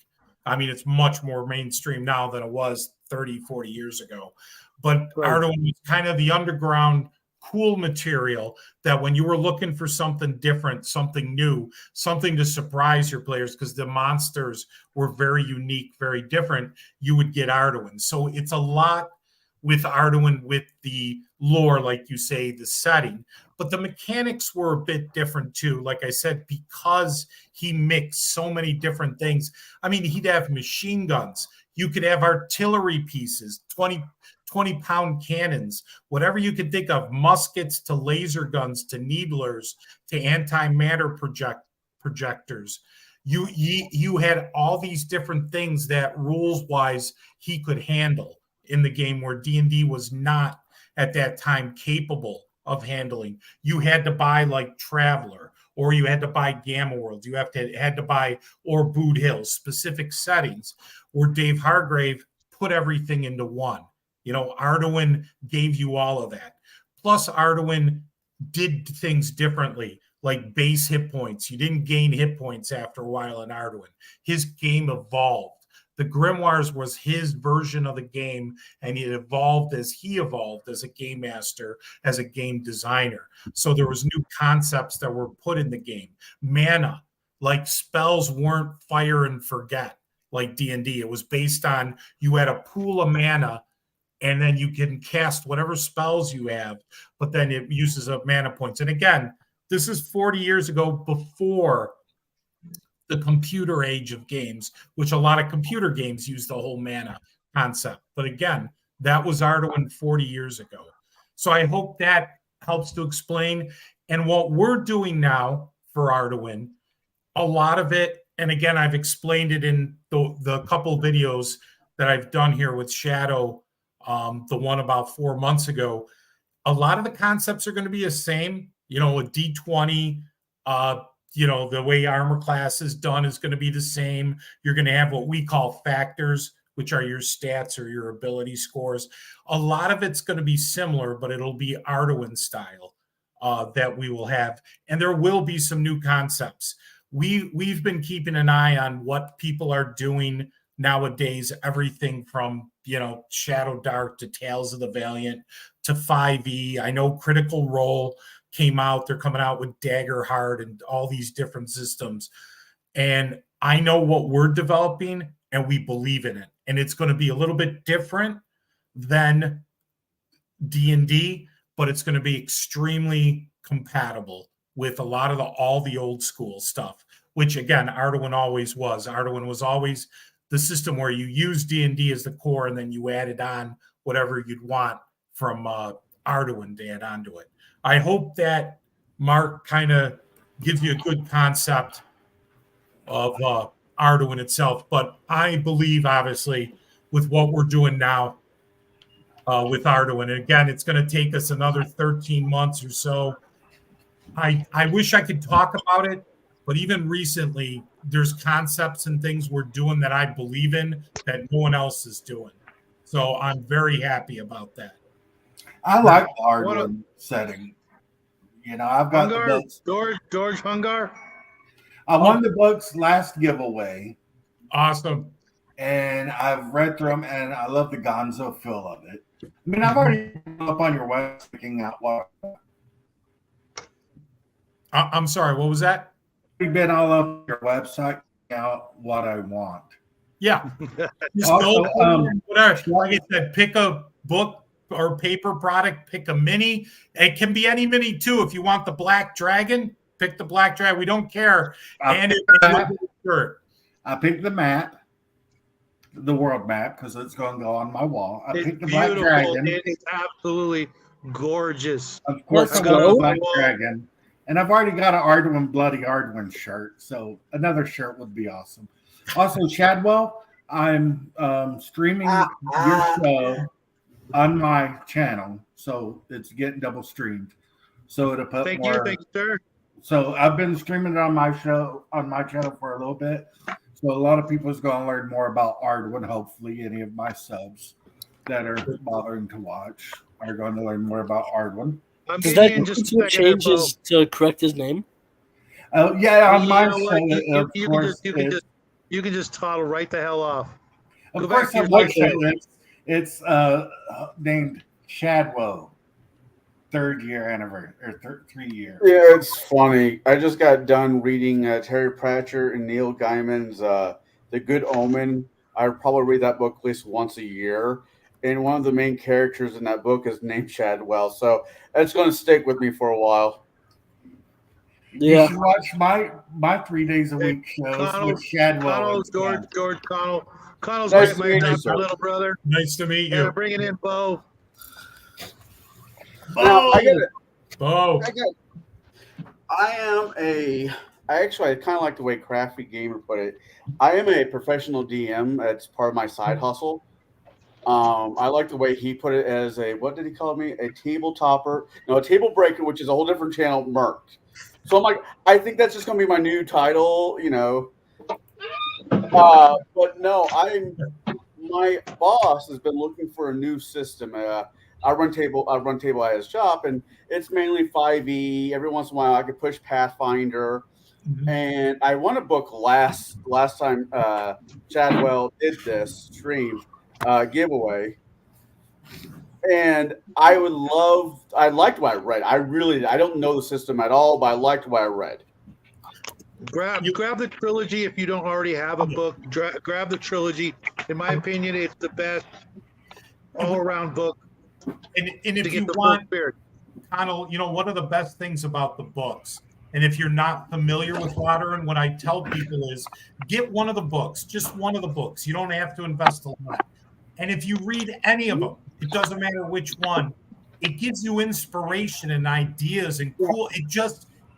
S3: I mean, it's much more mainstream now than it was 30, 40 years ago. But right. Arduino was kind of the underground cool material that when you were looking for something different, something new, something to surprise your players, because the monsters were very unique, very different, you would get Arduino. So it's a lot with Arduino, with the lore, like you say, the setting. But the mechanics were a bit different too. Like I said, because he mixed so many different things. I mean, he'd have machine guns. You could have artillery pieces, 20-pound cannons, whatever you could think of, muskets to laser guns to needlers to antimatter projectors. You had all these different things that rules-wise he could handle in the game, where D&D was not at that time capable of handling. You had to buy like Traveler, or you had to buy Gamma World. You had to buy or Boot Hills, specific settings where Dave Hargrave put everything into one. Arduino gave you all of that. Plus, Arduino did things differently, like base hit points. You didn't gain hit points after a while in Arduino. His game evolved. The Grimoires was his version of the game, and it evolved as he evolved as a game master, as a game designer. So there was new concepts that were put in the game. Mana, like spells weren't fire and forget like D&D. It was based on, you had a pool of mana, and then you can cast whatever spells you have, but then it uses up mana points. And again, this is 40 years ago, before the computer age of games, which a lot of computer games use the whole mana concept. But again, that was Arduino 40 years ago. So I hope that helps to explain. And what we're doing now for Arduino, a lot of it, and again, I've explained it in the couple videos that I've done here with Shadow, the one about 4 months ago. A lot of the concepts are going to be the same, A D20, the way armor class is done is going to be the same. You're going to have what we call factors, which are your stats or your ability scores. A lot of it's going to be similar, but it'll be Arduin style that we will have. And there will be some new concepts. We've been keeping an eye on what people are doing nowadays, everything from, Shadow Dark to Tales of the Valiant to 5e. I know Critical Role came out. They're coming out with Dagger Hard and all these different systems. And I know what we're developing, and we believe in it. And it's going to be a little bit different than D&D, but it's going to be extremely compatible with a lot of all the old school stuff, which, again, Arduin always was. Arduin was always the system where you use D&D as the core, and then you added on whatever you'd want from Arduin to add onto it. I hope that Mark kind of gives you a good concept of Arduin itself. But I believe, obviously, with what we're doing now with Arduin, and again, it's going to take us another 13 months or so. I wish I could talk about it, but even recently, there's concepts and things we're doing that I believe in that no one else is doing. So I'm very happy about that.
S5: I like the Arduin setting. I've got the books.
S1: George Hungar.
S5: I won the books last giveaway.
S3: Awesome.
S5: And I've read through them, and I love the gonzo feel of it. I mean, I've already been up on your website picking out what.
S3: I'm sorry, what was that?
S5: I've been all up your website picking out what I want.
S3: Yeah. Just
S5: Also,
S3: whatever. Like I said, pick a book or paper product, pick a mini. It can be any mini too. If you want the Black Dragon, pick the Black Dragon. We don't care.
S5: I picked the map, the world map, because it's going to go on my wall. I picked the Black Dragon.
S1: It's absolutely gorgeous.
S5: Of course, I got the Black Dragon. And I've already got an Arduin Bloody Arduin shirt, so another shirt would be awesome. Also, Chadwell, I'm streaming your show on my channel, so it's getting double streamed. So it'll put
S1: Thank
S5: more.
S1: you, sir.
S5: So I've been streaming it on my show, on my channel for a little bit. So a lot of people is going to learn more about Arduin. Hopefully, any of my subs that are bothering to watch are going to learn more about Arduin.
S2: Does that changes to correct his name?
S5: Oh yeah, on my
S1: show, you can just toddle right the hell off.
S5: Of course, on my show, it's named Shadwell. 3rd year anniversary or 3 year.
S6: Yeah, it's funny. I just got done reading Terry Pratchett and Neil Gaiman's The Good Omen. I probably read that book at least once a year. And one of the main characters in that book is named Shadwell. So it's going to stick with me for a while.
S5: Yeah. You should watch my 3 days a week shows with Shadwell.
S1: George Connell. Connell's
S6: nice
S1: my little brother.
S3: Nice to meet you.
S1: Bringing in Bo.
S6: Now, I kind of like the way Crafty Gamer put it. I am a professional DM. That's part of my side hustle. I like the way he put it as what did he call me? A table topper. No, a table breaker, which is a whole different channel, Merc. So I'm like, I think that's just going to be my new title, But no, my boss has been looking for a new system. I run table at his shop, and it's mainly 5e. Every once in a while, I could push Pathfinder. Mm-hmm. And I won a book last time Chadwell did this stream giveaway. And I liked what I read. I don't know the system at all, but I liked what I read.
S1: Grab the trilogy if you don't already have a book. Grab the trilogy. In my opinion, it's the best all-around book.
S3: And if you want, Connell, one of the best things about the books, and if you're not familiar with Arduin, what I tell people is get one of the books, just one of the books. You don't have to invest a lot. And if you read any of them, it doesn't matter which one, it gives you inspiration and ideas and cool.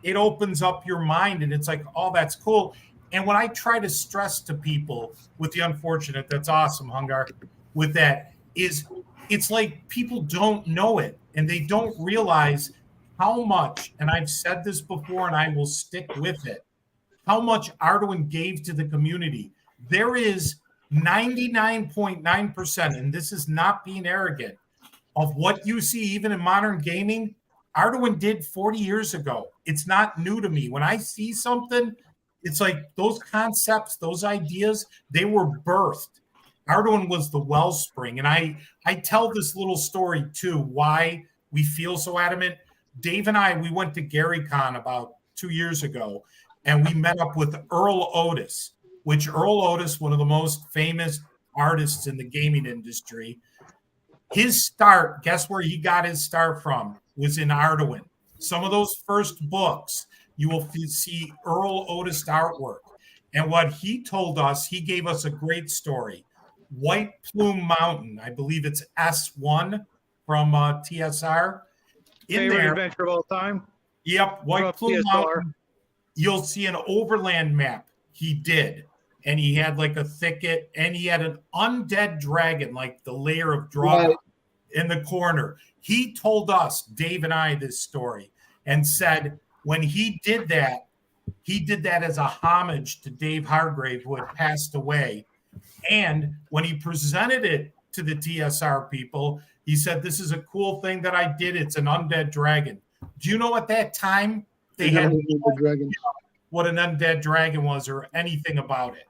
S3: It opens up your mind, and it's like, oh, that's cool. And what I try to stress to people with the unfortunate, that's awesome, Hungar, with that is it's like people don't know it, and they don't realize how much, and I've said this before and I will stick with it, how much Arduin gave to the community. There is 99.9%, and this is not being arrogant, of what you see even in modern gaming, Arduin did 40 years ago. It's not new to me. When I see something, it's like those concepts, those ideas, they were birthed. Arduin was the wellspring. And I tell this little story too, why we feel so adamant. Dave and I, we went to GaryCon about 2 years ago, and we met up with Earl Otis, which Earl Otis, one of the most famous artists in the gaming industry, his start, guess where he got his start from, was in Arduin. Some of those first books, you will see Earl Otis artwork. And what he told us, he gave us a great story. White Plume Mountain, I believe it's S1 from TSR.
S1: Favorite adventure of all time?
S3: Yep, White Plume Mountain. You'll see an overland map he did. And he had like a thicket, and he had an undead dragon, like the layer of Draga in the corner. He told us, Dave and I, this story, and said when he did that as a homage to Dave Hargrave, who had passed away. And when he presented it to the TSR people, he said, "This is a cool thing that I did. It's an undead dragon." Do you know at that time they had no idea what an undead dragon was or anything about it?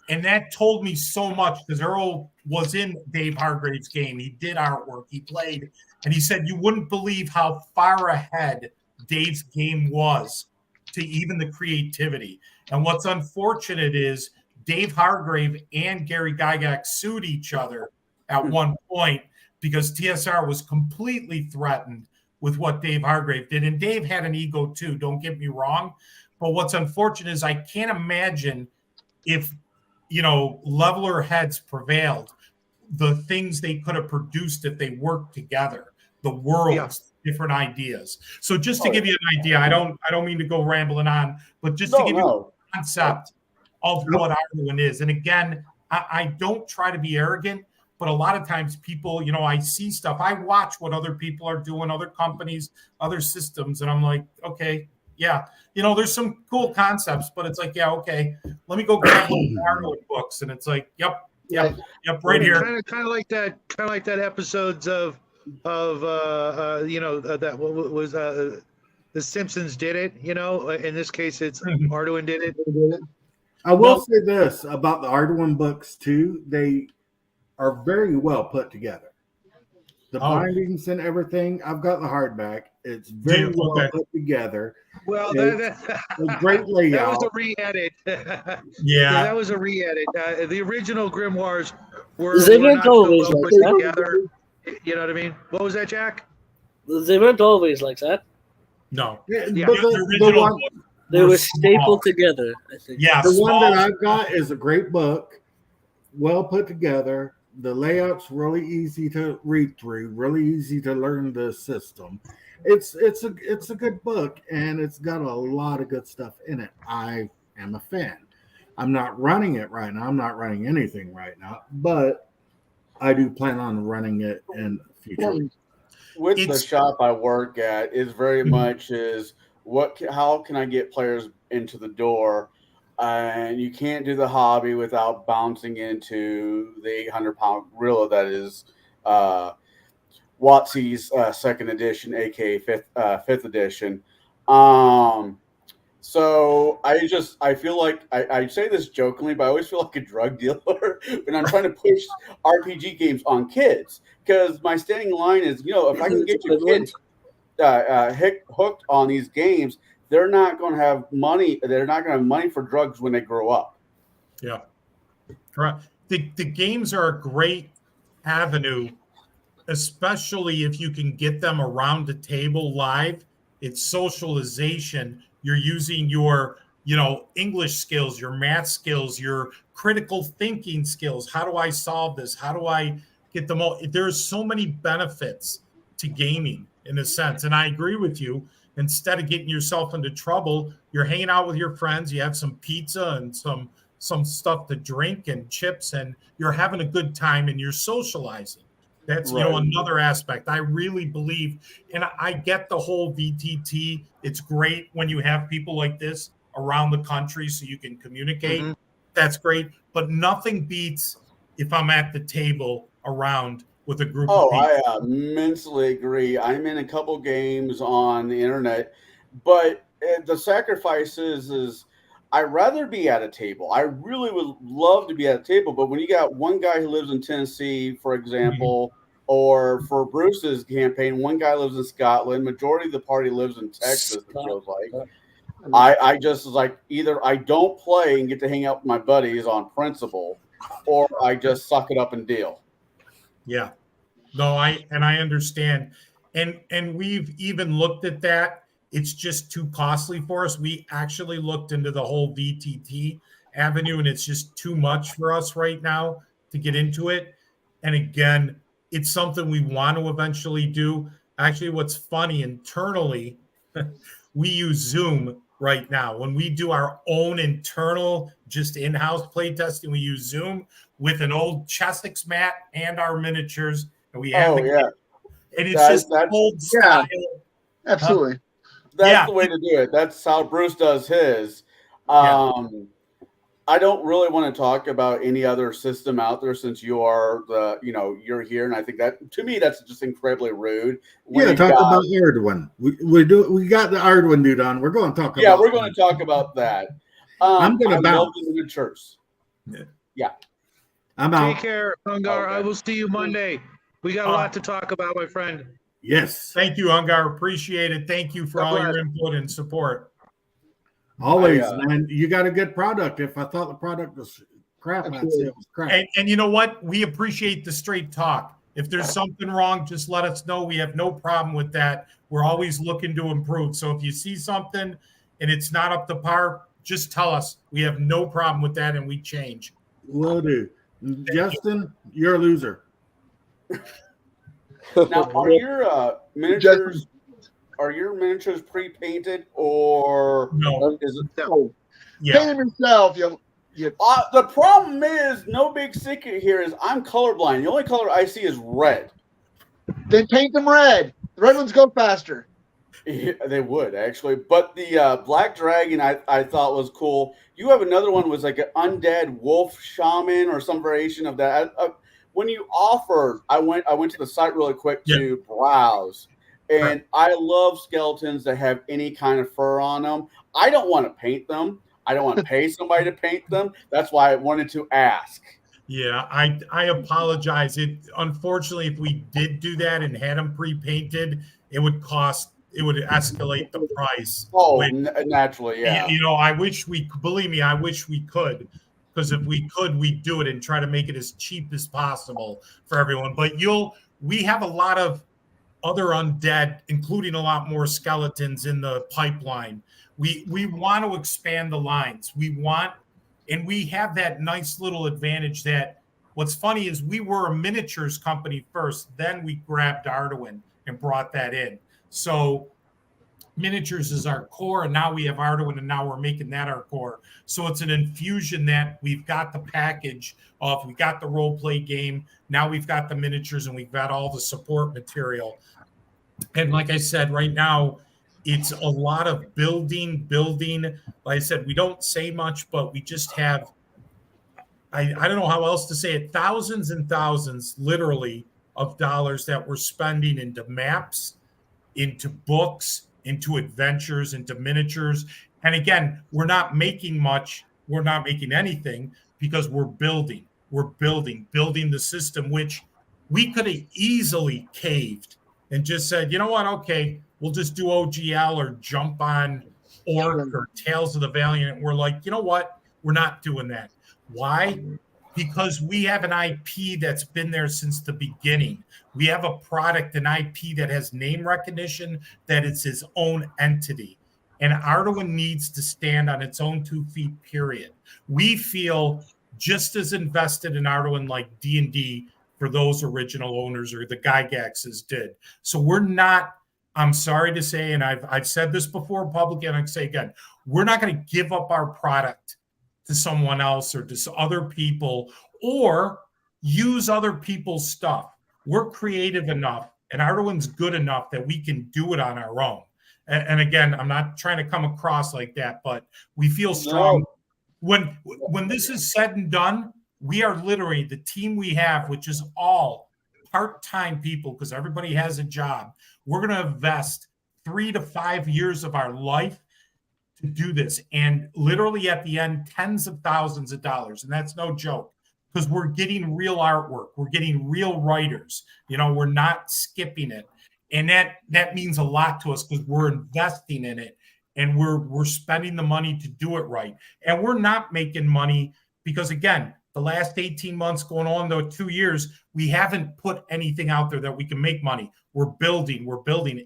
S3: And that told me so much, because Earl was in Dave Hargrave's game. He did artwork, he played, and he said you wouldn't believe how far ahead Dave's game was to even the creativity. And what's unfortunate is Dave Hargrave and Gary Gygax sued each other at one point because TSR was completely threatened with what Dave Hargrave did. And Dave had an ego too, don't get me wrong. But what's unfortunate is I can't imagine if, leveler heads prevailed, the things they could have produced if they worked together, the worlds, different ideas. So just to give you an idea, I don't mean to go rambling on, but just to give you a concept of what Arduin is. And again, I don't try to be arrogant, but a lot of times people, I see stuff, I watch what other people are doing, other companies, other systems, and I'm like, okay, yeah, there's some cool concepts, but it's like, yeah, okay, let me go grab one of the Arduin books, and it's like, yep, right here.
S1: Kind of like that episodes of that what was The Simpsons did it. In this case, it's Arduin did it.
S5: I will say this about the Arduin books too; they are very well put together. The bindings and everything. I've got the hardback. It's very well put together.
S1: Well,
S5: a great layout.
S1: That was a re-edit.
S3: Yeah,
S1: that was a re-edit. The original Grimoires were not
S2: so
S1: well
S2: like
S1: put
S2: that?
S1: together. You know what I mean? What was that, Jack?
S2: They weren't always like that.
S3: No.
S1: Yeah.
S5: But the one,
S2: They were stapled together, I think.
S3: Yeah,
S5: the one that I've got is a great book, well put together. The layout's really easy to read through, really easy to learn the system. It's a good book, and it's got a lot of good stuff in it. I am a fan. I'm not running it right now. I'm not running anything right now, but I do plan on running it in the future.
S6: With the shop I work at, is very much is how can I get players into the door? And you can't do the hobby without bouncing into the 800-pound gorilla that is WotC's second edition, aka fifth edition. So I feel like I say this jokingly, but I always feel like a drug dealer when I'm trying to push RPG games on kids, because my standing line is, if I can get your kids hooked on these games, they're not going to have money. They're not going to have money for drugs when they grow up.
S3: Yeah, correct. The games are a great avenue, especially if you can get them around the table live. It's socialization. You're using your, English skills, your math skills, your critical thinking skills. How do I solve this? How do I get them all? There's so many benefits to gaming in a sense. And I agree with you. Instead of getting yourself into trouble, you're hanging out with your friends. You have some pizza and some stuff to drink and chips, and you're having a good time and you're socializing. That's
S6: Right.
S3: another aspect. I really believe, and I get the whole VTT. It's great when you have people like this around the country so you can communicate. That's great, but nothing beats if I'm at the table around with a group of
S6: Oh,
S3: people.
S6: I immensely agree. I'm in a couple games on the internet, but the sacrifice is I'd rather be at a table. I really would love to be at a table, but when you got one guy who lives in Tennessee, for example, or for Bruce's campaign, one guy lives in Scotland, majority of the party lives in Texas, it feels like. I just was like, either I don't play and get to hang out with my buddies on principle, or I just suck it up and deal.
S3: Yeah. No, I understand. And we've even looked at that. It's just too costly for us. We actually looked into the whole VTT avenue, and it's just too much for us right now to get into it. And again, it's something we want to eventually do. Actually, what's funny internally, we use Zoom right now. When we do our own internal, just in-house play testing, we use Zoom with an old Chessex mat and our miniatures. And we have and it's just old style.
S7: Absolutely.
S6: That's the way to do it. That's how Bruce does his. I don't really want to talk about any other system out there since you are you're here, and I think that to me that's just incredibly rude.
S5: Talk about Arduin. We got the Arduin dude on. We're going to talk about.
S6: Yeah, we're going to talk about that.
S5: I'm going to bounce.
S6: Love the miniatures. Yeah.
S5: I'm out.
S1: Take care, Hungar. I will see you Monday. We got a lot to talk about, my friend.
S5: Yes.
S3: Thank you, Hungar. Appreciate it. Thank you for all your input and support.
S5: Always, man. You got a good product. If I thought the product was crap, I'd say it was crap.
S3: And you know what? We appreciate the straight talk. If there's something wrong, just let us know. We have no problem with that. We're always looking to improve. So if you see something and it's not up to par, just tell us. We have no problem with that, and we change.
S5: Will do. Justin, you're a loser.
S6: Now, are your miniatures pre-painted or
S3: no?
S6: Is it
S7: no?
S6: Yeah.
S7: Paint them yourself.
S6: The problem is, no big secret here is I'm colorblind. The only color I see is red.
S7: Then paint them red. The red ones go faster.
S6: Yeah, they would actually, but the Black Dragon I thought was cool. You have another one was like an undead wolf shaman or some variation of that. When you offer, I went to the site really quick to browse, and I love skeletons that have any kind of fur on them. I don't want to paint them. I don't want to pay somebody to paint them. That's why I wanted to ask.
S3: Yeah, I apologize. Unfortunately, if we did do that and had them pre-painted, it would escalate the price.
S6: Naturally, yeah.
S3: I wish I wish we could, because if we could, we'd do it and try to make it as cheap as possible for everyone. But we have a lot of other undead, including a lot more skeletons in the pipeline. We want to expand the lines. And we have that nice little advantage that what's funny is we were a miniatures company first, then we grabbed Arduin and brought that in. So miniatures is our core, and now we have Arduin, and now we're making that our core. So it's an infusion that we've got the package of, we got the role play game, now we've got the miniatures, and we've got all the support material. And like I said, right now, it's a lot of building. Like I said, we don't say much, but we just have, I don't know how else to say it, thousands and thousands, literally, of dollars that we're spending into maps, into books, into adventures, into miniatures. And again, we're not making much. We're not making anything because we're building the system, which we could have easily caved and just said, you know what? Okay, we'll just do OGL or jump on Orc or Tales of the Valiant. We're like, you know what? We're not doing that. Why? Because we have an IP that's been there since the beginning. We have a product, an IP that has name recognition, that it's its own entity. And Arduin needs to stand on its own 2 feet, period. We feel just as invested in Arduin like D&D for those original owners or the Gygaxes did. So we're not, I'm sorry to say, and I've said this before publicly, and I can say again, we're not going to give up our product to someone else or to other people or use other people's stuff. we're creative enough and Arduin's good enough that we can do it on our own. And again, I'm not trying to come across like that, but we feel strong.
S6: No.
S3: When this is said and done, we are literally the team we have, which is all part-time people because everybody has a job. We're going to invest 3 to 5 years of our life to do this. And literally at the end, tens of thousands of dollars. And that's no joke because we're getting real artwork. We're getting real writers. We're not skipping it. And that means a lot to us because we're investing in it and we're spending the money to do it right. And we're not making money because, again, the last 18 months going on, though, 2 years, we haven't put anything out there that we can make money. We're building,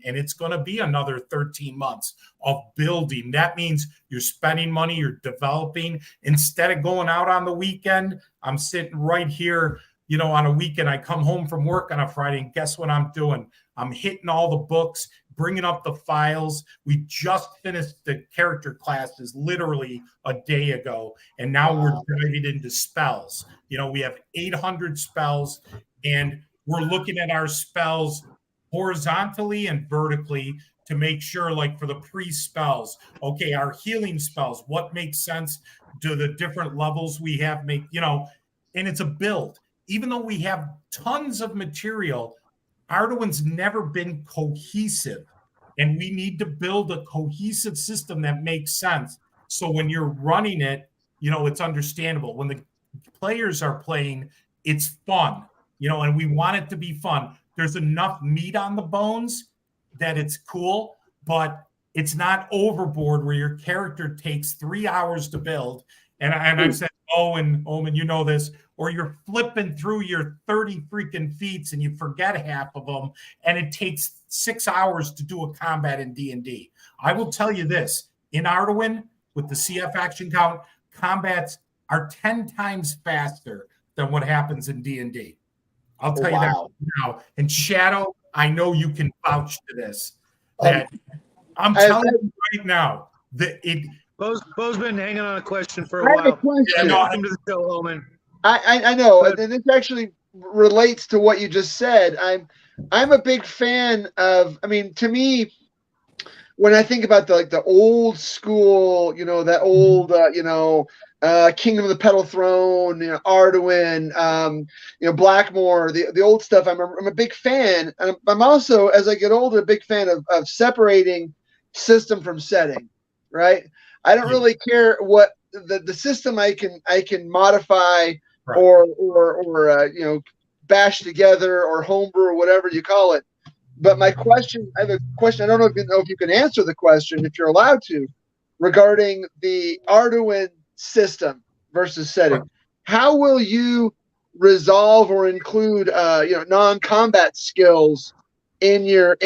S3: and it's going to be another 13 months of building. That means you're spending money, you're developing. Instead of going out on the weekend, I'm sitting right here, on a weekend. I come home from work on a Friday, and guess what I'm doing? I'm hitting all the books, bringing up the files. We just finished the character classes literally a day ago, and now we're diving into spells. We have 800 spells, and we're looking at our spells horizontally and vertically to make sure, like for the pre-spells, okay, our healing spells, what makes sense? Do the different levels we have make, and it's a build. Even though we have tons of material, Arduin's never been cohesive, and we need to build a cohesive system that makes sense. So when you're running it, it's understandable. When the players are playing, it's fun, and we want it to be fun. There's enough meat on the bones that it's cool, but it's not overboard where your character takes 3 hours to build. And I've said, Omen, you know this, or you're flipping through your 30 freaking feats and you forget half of them, and it takes 6 hours to do a combat in D&D. I will tell you this, in Arduin, with the CF action count, combats are 10 times faster than what happens in D&D. I'll tell you that now. And Shadow, I know you can vouch to this. That I'm telling you right now that
S1: Bo's been hanging on a question for a
S7: I have a
S1: while.
S7: question.
S1: Welcome to the show, Omen.
S7: I know, and this actually relates to what you just said. I'm a big fan of. I mean, to me, when I think about the old school, that old, Kingdom of the Petal Throne, Arduin, Blackmore, the old stuff. I'm a big fan, and I'm also, as I get older, a big fan of separating system from setting. Right? I don't really care what the system I can modify or bash together or homebrew or whatever you call it. But I have a question. I don't know if you can answer the question, if you're allowed to, regarding the Arduin system versus setting. How will you resolve or include non-combat skills in your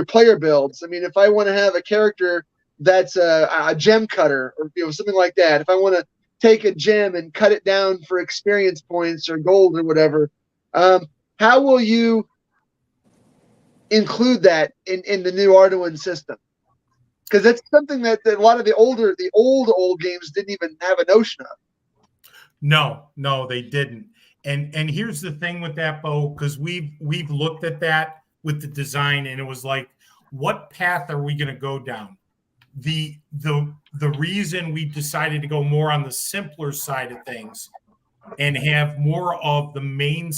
S7: player builds? I mean, if I want to have a character that's a gem cutter or something like that, if I want to take a gem and cut it down for experience points or gold or whatever, how will you include that in the new Arduin system? Because that's something that a lot of the old games didn't even have a notion of.
S3: No, they didn't. And here's the thing with that, Bo, because we've looked at that with the design, and it was like, what path are we going to go down? The reason we decided to go more on the simpler side of things and have more of the main,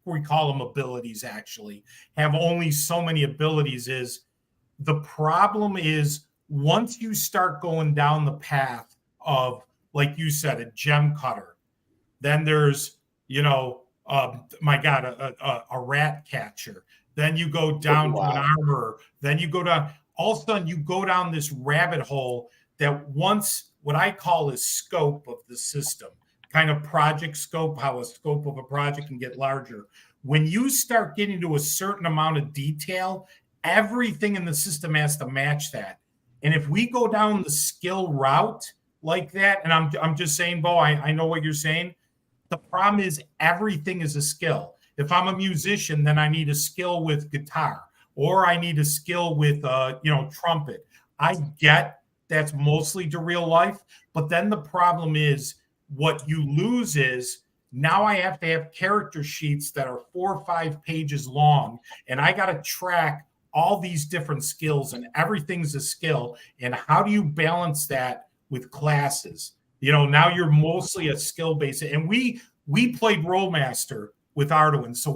S3: we call them abilities, actually, have only so many abilities, is the problem is once you start going down the path of, like you said, a gem cutter, then there's, my God, a rat catcher. Then you go down to an armorer. Then you go down, all of a sudden you go down this rabbit hole that once, what I call is scope of the system, kind of project scope, how a scope of a project can get larger. When you start getting to a certain amount of detail, everything in the system has to match that. And if we go down the skill route like that, and I'm just saying, Bo, I know what you're saying. The problem is everything is a skill. If I'm a musician, then I need a skill with guitar, or I need a skill with trumpet. I get that's mostly to real life, but then the problem is what you lose is Now I have to have character sheets that are 4 or 5 pages long, and I got to track all these different skills, and everything's a skill. And how do you balance that with classes? Now you're mostly a skill based, and we played Rollmaster with Arduin, so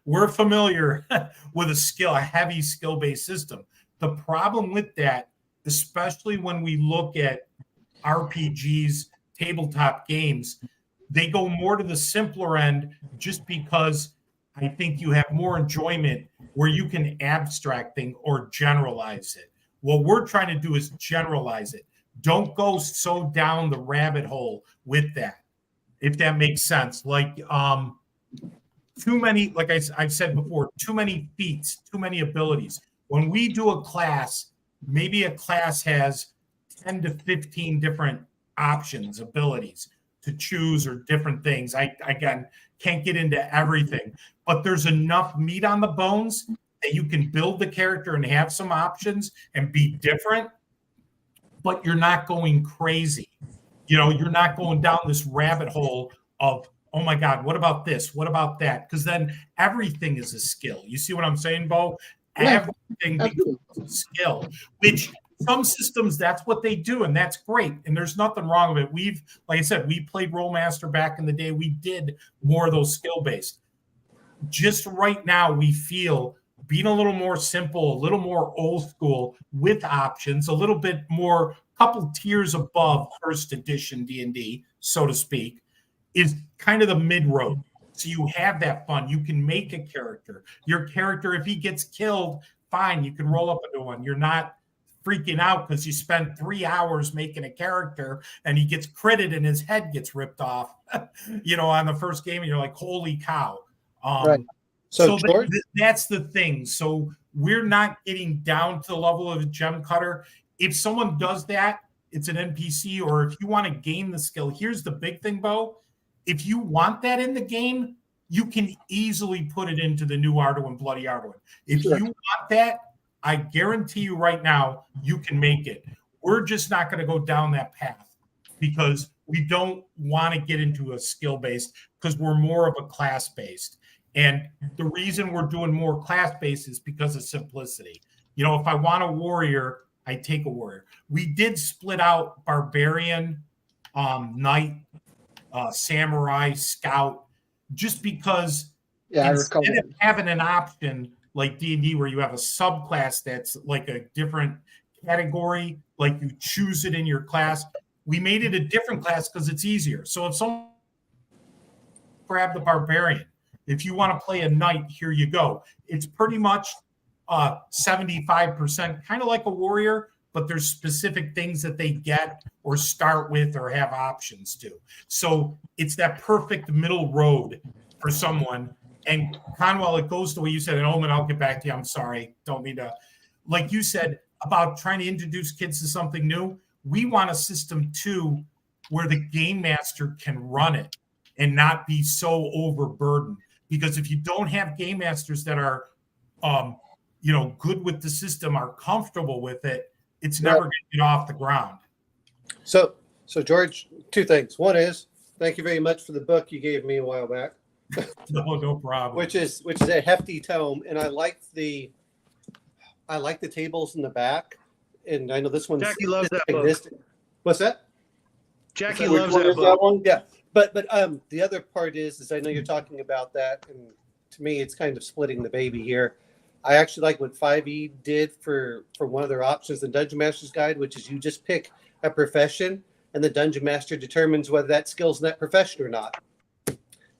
S3: we're familiar with a heavy skill based system. The problem with that, especially when we look at RPGs, tabletop games, they go more to the simpler end just because I think you have more enjoyment where you can abstract things or generalize it. What we're trying to do is generalize it. Don't go so down the rabbit hole with that, if that makes sense. Like too many, like I've said before, too many feats, too many abilities. When we do a class, maybe a class has 10 to 15 different options, abilities to choose, or different things. I again can't get into everything, but there's enough meat on the bones that you can build the character and have some options and be different, but you're not going crazy. You're not going down this rabbit hole of, oh my God, what about this? What about that? Because then everything is a skill. You see what I'm saying, Bo?
S7: Yeah,
S3: everything becomes a skill, which some systems, that's what they do, and that's great. And there's nothing wrong with it. Like I said, we played Rollmaster back in the day. We did more of those skill-based. Just right now, we feel being a little more simple, a little more old school with options, a little bit more, couple tiers above first edition D&D, so to speak, is kind of the mid-road. So you have that fun. You can make a character. Your character, if he gets killed, fine, you can roll up a new one. You're not freaking out because you spent 3 hours making a character and he gets critted and his head gets ripped off, on the first game, and you're like, holy cow.
S7: Right.
S8: So George,
S3: that's the thing. So we're not getting down to the level of a gem cutter. If someone does that, it's an NPC, or if you want to gain the skill, here's the big thing, Bo. If you want that in the game, you can easily put it into the new Arduin, Bloody Arduin. If you want that, I guarantee you right now, you can make it. We're just not going to go down that path because we don't want to get into a skill-based, because we're more of a class-based. And the reason we're doing more class-based is because of simplicity. If I want a warrior, I take a warrior. We did split out barbarian, knight, samurai, scout, just because instead of having an option like D&D where you have a subclass that's like a different category, like you choose it in your class, we made it a different class because it's easier. So if someone grab the barbarian, if you want to play a knight, here you go. It's pretty much 75%, kind of like a warrior, but there's specific things that they get or start with or have options to. So it's that perfect middle road for someone. And Conwell, it goes the way you said, and Omen, I'll get back to you. I'm sorry. Don't mean to. Like you said about trying to introduce kids to something new, we want a system too where the game master can run it and not be so overburdened. Because if you don't have game masters that are, good with the system, are comfortable with it, it's never going to get off the ground.
S8: So George, two things. One is, thank you very much for the book you gave me a while back.
S3: No problem.
S8: Which is a hefty tome, and I like the tables in the back. And I know this one's
S9: Jackie loves that book.
S8: What's that?
S9: Jackie loves that book.
S6: That one?
S8: Yeah, but the other part is I know you're talking about that, and to me, it's kind of splitting the baby here. I actually like what 5e did for one of their options, the Dungeon Master's Guide, which is you just pick a profession, and the Dungeon Master determines whether that skill's in that profession or not.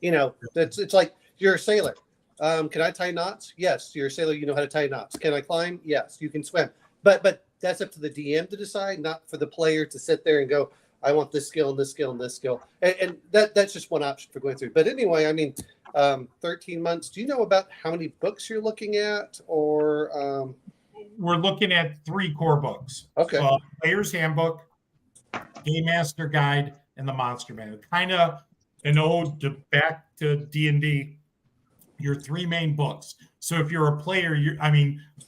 S8: It's like you're a sailor. Can I tie knots? Yes, you're a sailor. You know how to tie knots. Can I climb? Yes, you can swim. But that's up to the DM to decide, not for the player to sit there and go, I want this skill and this skill and this skill. And that's just one option for going through. But anyway, 13 months. Do you know about how many books you're looking at, or?
S3: We're looking at 3 core books.
S8: Okay.
S3: Player's Handbook, Game Master Guide, and the Monster Manual. Kind of an ode back to D&D. Your 3 main books. So if you're a player,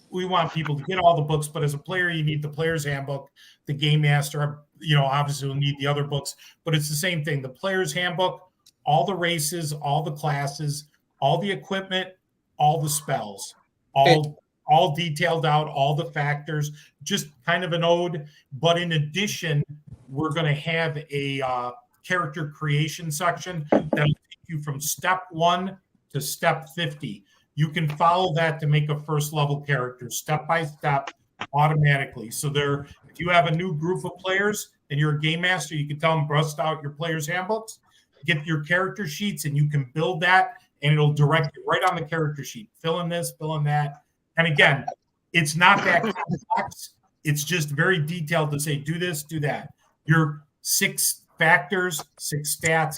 S3: we want people to get all the books, but as a player, you need the Player's Handbook, the Game Master. Obviously, will need the other books, but it's the same thing. The Player's Handbook all the races, all the classes, all the equipment, all the spells, all detailed out, all the factors, just kind of an ode. But in addition, we're going to have a character creation section that'll take you from step 1 to step 50. You can follow that to make a first level character step by step automatically. So there, if you have a new group of players and you're a game master, you can tell them bust out your players' handbooks, get your character sheets, and you can build that, and it'll direct you right on the character sheet. Fill in this, fill in that. And again, it's not that complex. It's just very detailed to say, do this, do that. Your 6 factors, 6 stats,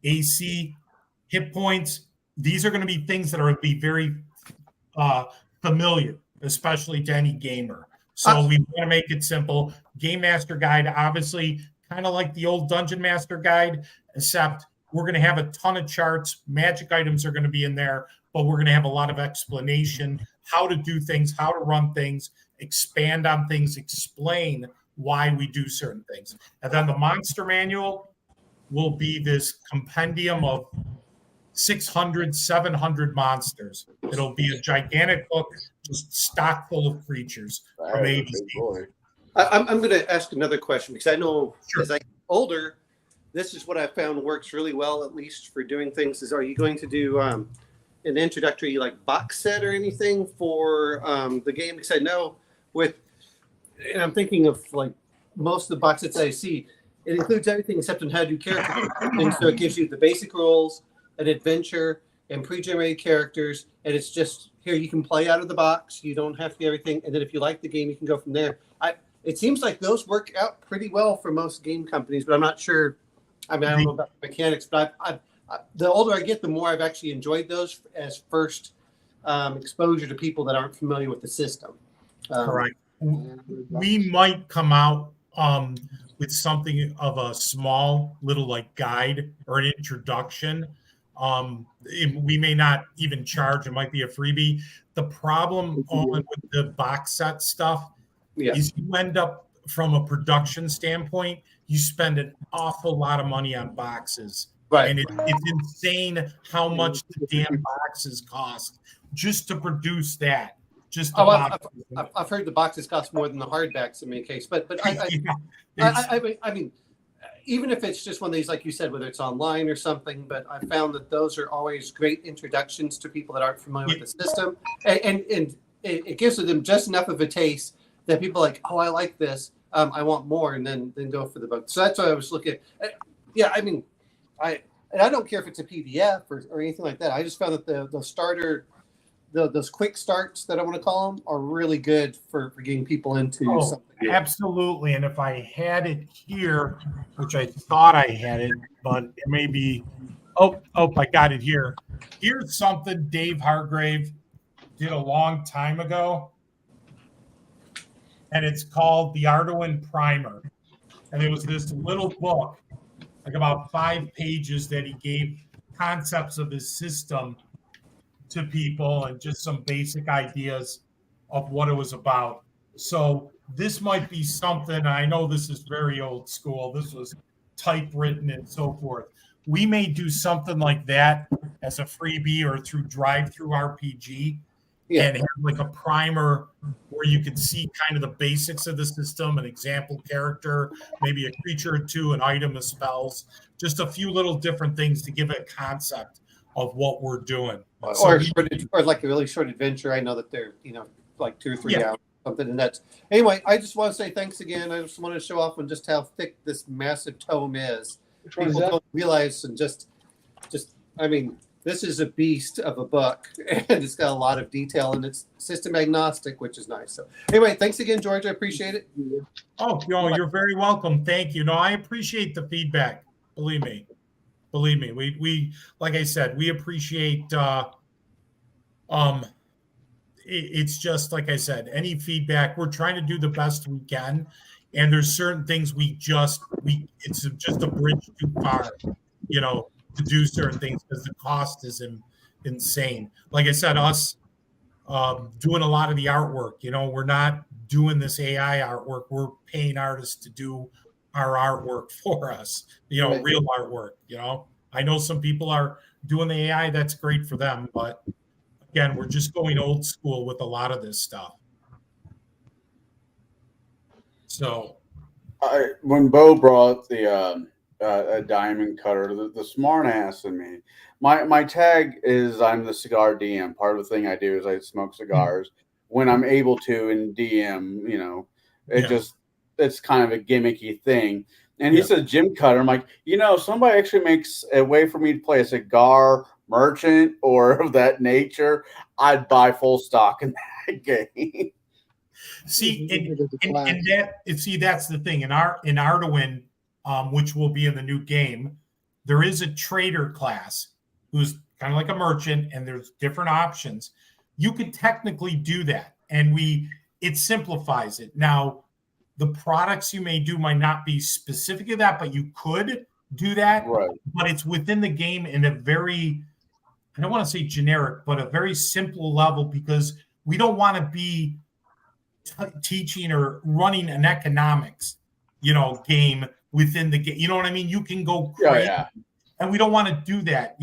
S3: AC, hit points. These are going to be things that are going to be very familiar, especially to any gamer. So we want to make it simple. Game Master Guide, obviously, kind of like the old Dungeon Master Guide, except we're going to have a ton of charts. Magic items are going to be in there, but we're going to have a lot of explanation, how to do things, how to run things, expand on things, explain why we do certain things. And then the Monster Manual will be this compendium of 600, 700 monsters. It'll be a gigantic book, just stock full of creatures from A to Z.
S8: I'm going to ask another question because I know as I get older, this is what I found works really well, at least for doing things. Is are you going to do an introductory like box set or anything for the game? Because I know and I'm thinking of like most of the box sets I see, it includes everything except on how to do character. And so it gives you the basic rules, an adventure, and pre-generated characters, and it's just here you can play out of the box. You don't have to do everything, and then if you like the game, you can go from there. It seems like those work out pretty well for most game companies, but I'm not sure. I mean, I don't know about the mechanics, but the older I get, the more I've actually enjoyed those as first exposure to people that aren't familiar with the system.
S3: Correct. We might come out with something of a small little like guide or an introduction. We may not even charge. It might be a freebie. The problem with the box set stuff is you end up, from a production standpoint, you spend an awful lot of money on boxes. Right. And it's insane how much the damn boxes cost just to produce that.
S8: I've heard the boxes cost more than the hardbacks in many cases, but I mean, even if it's just one of these, like you said, whether it's online or something, but I found that those are always great introductions to people that aren't familiar with the system, and it gives them just enough of a taste that people are like, oh, I like this, I want more, and then go for the book. So that's what I was looking at. Yeah, I mean, I don't care if it's a PDF or anything like that. I just found that the starter. Those quick starts that I want to call them are really good for getting people into something.
S3: Absolutely. And if I had it here, which I thought I had it, but it may be, I got it here. Here's something Dave Hargrave did a long time ago. And it's called the Arduin Primer. And it was this little book, like about 5 pages, that he gave concepts of his system to people and just some basic ideas of what it was about. So this might be something, I know this is very old school, this was typewritten and so forth. We may do something like that as a freebie or through drive-through RPG and have like a primer where you can see kind of the basics of the system, an example character, maybe a creature or two, an item of spells, just a few little different things to give it a concept of what we're doing.
S8: Or like a really short adventure. I know that they're, like 2 or 3 hours, something. And that's anyway. I just want to say thanks again. I just want to show off on just how thick this massive tome is. People don't realize, and I mean, this is a beast of a book, and it's got a lot of detail, and it's system agnostic, which is nice. So anyway, thanks again, George. I appreciate it.
S3: Oh, you're very welcome. Thank you. No, I appreciate the feedback. Believe me. We like I said, we appreciate it's just like I said, any feedback. We're trying to do the best we can, and there's certain things it's just a bridge too far, to do certain things because the cost is insane. Like I said, us doing a lot of the artwork, we're not doing this AI artwork. We're paying artists to do our artwork for us, real artwork, I know some people are doing the AI. That's great for them, but again, we're just going old school with a lot of this stuff. So
S6: when Bo brought the a diamond cutter, the smart ass in me, my tag is I'm the cigar DM. Part of the thing I do is I smoke cigars when I'm able to in DM. You know, it's kind of a gimmicky thing. And he said Jim Cutter. I'm like, somebody actually makes a way for me to play a cigar merchant or of that nature. I'd buy full stock in that game.
S3: See, that's the thing in Arduin, which will be in the new game. There is a trader class who's kind of like a merchant, and there's different options. You could technically do that, and it simplifies it. Now, the products you may do might not be specific to that, but you could do that.
S6: Right.
S3: But it's within the game in a very, I don't want to say generic, but a very simple level, because we don't want to be teaching or running an economics, game within the game. You know what I mean? You can go crazy, and we don't want to do that.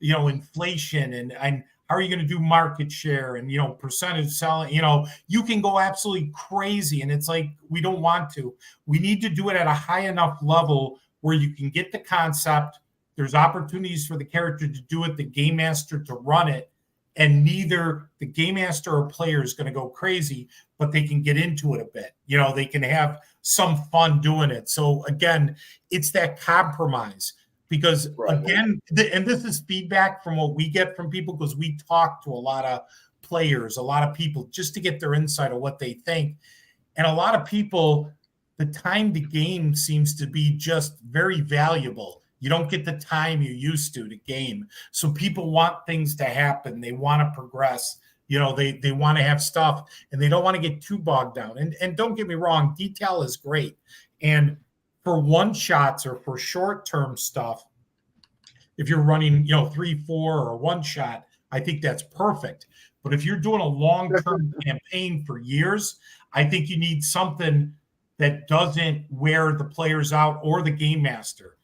S3: Inflation and how are you going to do market share and percentage selling? You can go absolutely crazy, and it's like we don't want to. We need to do it at a high enough level where you can get the concept. There's opportunities for the character to do it, the game master to run it. And neither the game master or player is going to go crazy, but they can get into it a bit. They can have some fun doing it. So again, it's that compromise, because again, and this is feedback from what we get from people, because we talk to a lot of players, a lot of people, just to get their insight of what they think. And a lot of people, the time to game seems to be just very valuable. You don't get the time you used to game. So people want things to happen. They want to progress. They want to have stuff, and they don't want to get too bogged down. And don't get me wrong, detail is great. And for one shots or for short-term stuff, if you're running, 3, 4 or one shot, I think that's perfect. But if you're doing a long-term campaign for years, I think you need something that doesn't wear the players out or the game master.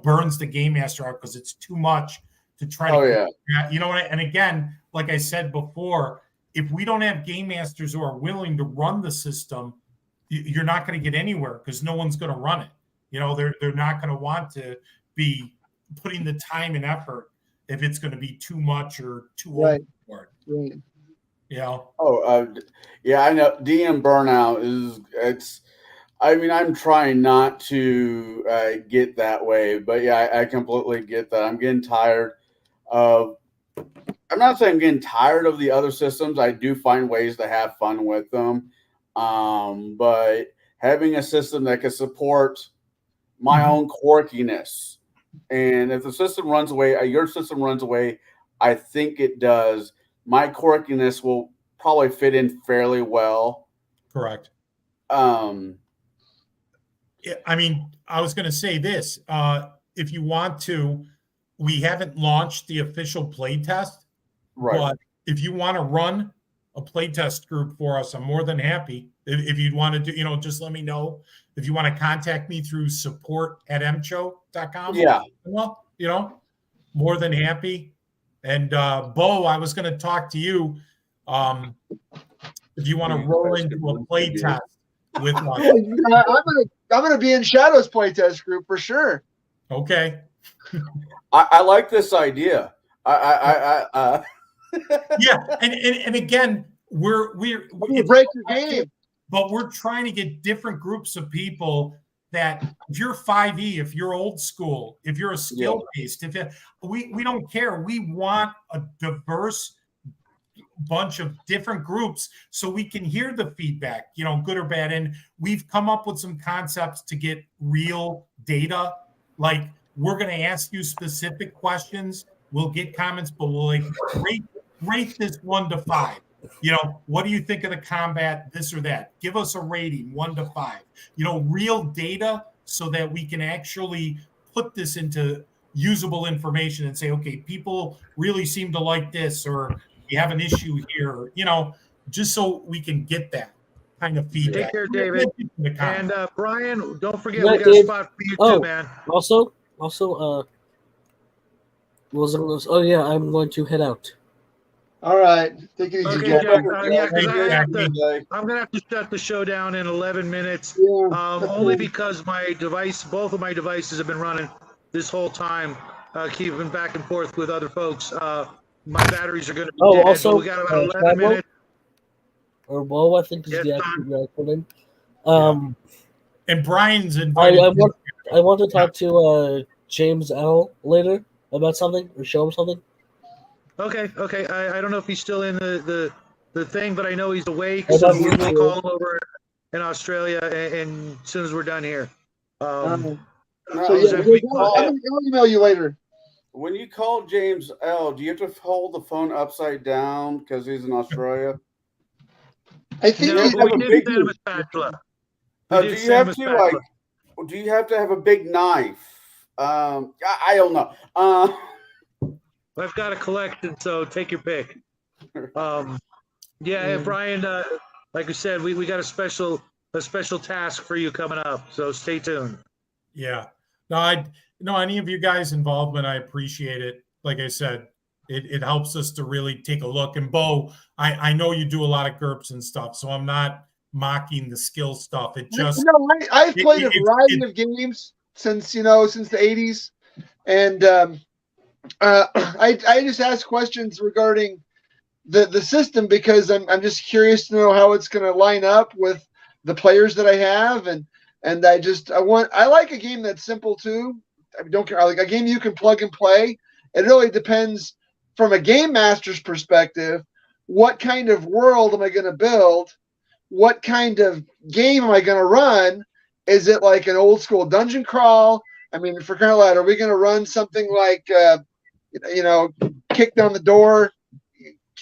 S3: Burns the game master out, because it's too much to try to. And again, like I said before, if we don't have game masters who are willing to run the system, you're not going to get anywhere, because no one's going to run it. They're not going to want to be putting the time and effort if it's going to be too much or too old for it.
S6: I know DM burnout I'm trying not to get that way, but I completely get that. I'm getting tired of. I'm not saying I'm getting tired of the other systems. I do find ways to have fun with them, but having a system that can support my own quirkiness, and if the system runs away, your system runs away, I think it does. My quirkiness will probably fit in fairly well.
S3: Correct. I was going to say this. If you want to, we haven't launched the official play test.
S6: Right.
S3: But if you want to run a play test group for us, I'm more than happy. If you'd want to do, just let me know. If you want to contact me through support@mcho.com.
S6: Yeah.
S3: Well, more than happy. And Bo, I was going to talk to you. If you want to roll into a play test with us.
S7: I'm gonna be in Shadow's playtest group for sure.
S3: Okay.
S6: I like this idea. Yeah,
S3: and again, we're
S7: break your game,
S3: but we're trying to get different groups of people. That if you're 5e, if you're old school, if you're a skill based, we don't care. We want a diverse bunch of different groups so we can hear the feedback, good or bad. And we've come up with some concepts to get real data. Like, we're going to ask you specific questions. We'll get comments, but we'll rate this 1 to 5. What do you think of the combat, this or that? Give us a rating 1 to 5. Real data, so that we can actually put this into usable information and say, okay, people really seem to like this, or we have an issue here, just so we can get that kind of feedback.
S1: Take care, David. And Brian, don't forget,
S2: Yeah,
S1: we got a spot for you too, man.
S2: Also, What was I gonna say? Oh yeah, I'm going to head out.
S7: All right. Take it easy,
S1: Okay,
S7: Jack.
S1: Jack. Yeah,
S3: Thank
S1: because
S3: you,
S1: I'm gonna have to shut the show down in 11 minutes.
S7: Yeah,
S1: Only because both of my devices have been running this whole time, keeping back and forth with other folks. My batteries are gonna be dead,
S2: Also,
S1: but we got about 11
S2: Chadwell,
S1: minutes.
S2: or Woe, I think is
S1: Yes,
S2: the
S1: Don.
S2: actual name.
S3: And Brian's
S2: I
S3: invited.
S2: want to talk to James L later about something or show him something.
S1: Okay. I don't know if he's still in the thing, but I know he's awake,
S2: Oh,
S1: so
S2: that's
S1: we'll
S2: true.
S1: call him over in Australia, and as soon as we're done here.
S7: So
S1: he's
S7: yeah,
S1: gonna be
S7: I'll email you later.
S6: When you call James L, do you have to hold the phone upside down because he's in Australia?
S7: I think
S1: No,
S7: he's
S1: but we
S6: have a
S1: did
S6: big-
S1: send him a spatula. We
S6: Do
S1: did
S6: you
S1: send
S6: have
S1: him a
S6: to
S1: spatula.
S6: Do you have to have a big knife? I don't know.
S1: I've got a collection, so take your pick. Yeah, Brian, like I said, we got a special task for you coming up, so stay tuned.
S3: Yeah. No, any of you guys' involvement, I appreciate it. Like I said, it helps us to really take a look. And Bo, I know you do a lot of GURPS and stuff, so I'm not mocking the skill stuff. It just
S7: I've played a variety of games since the 80s, and I just ask questions regarding the system because I'm just curious to know how it's going to line up with the players that I have, and I like a game that's simple too. I don't care. I like a game you can plug and play. It really depends from a game master's perspective. What kind of world am I going to build? What kind of game am I going to run? Is it like an old school dungeon crawl? I mean, for crying out loud, are we going to run something like, kick down the door?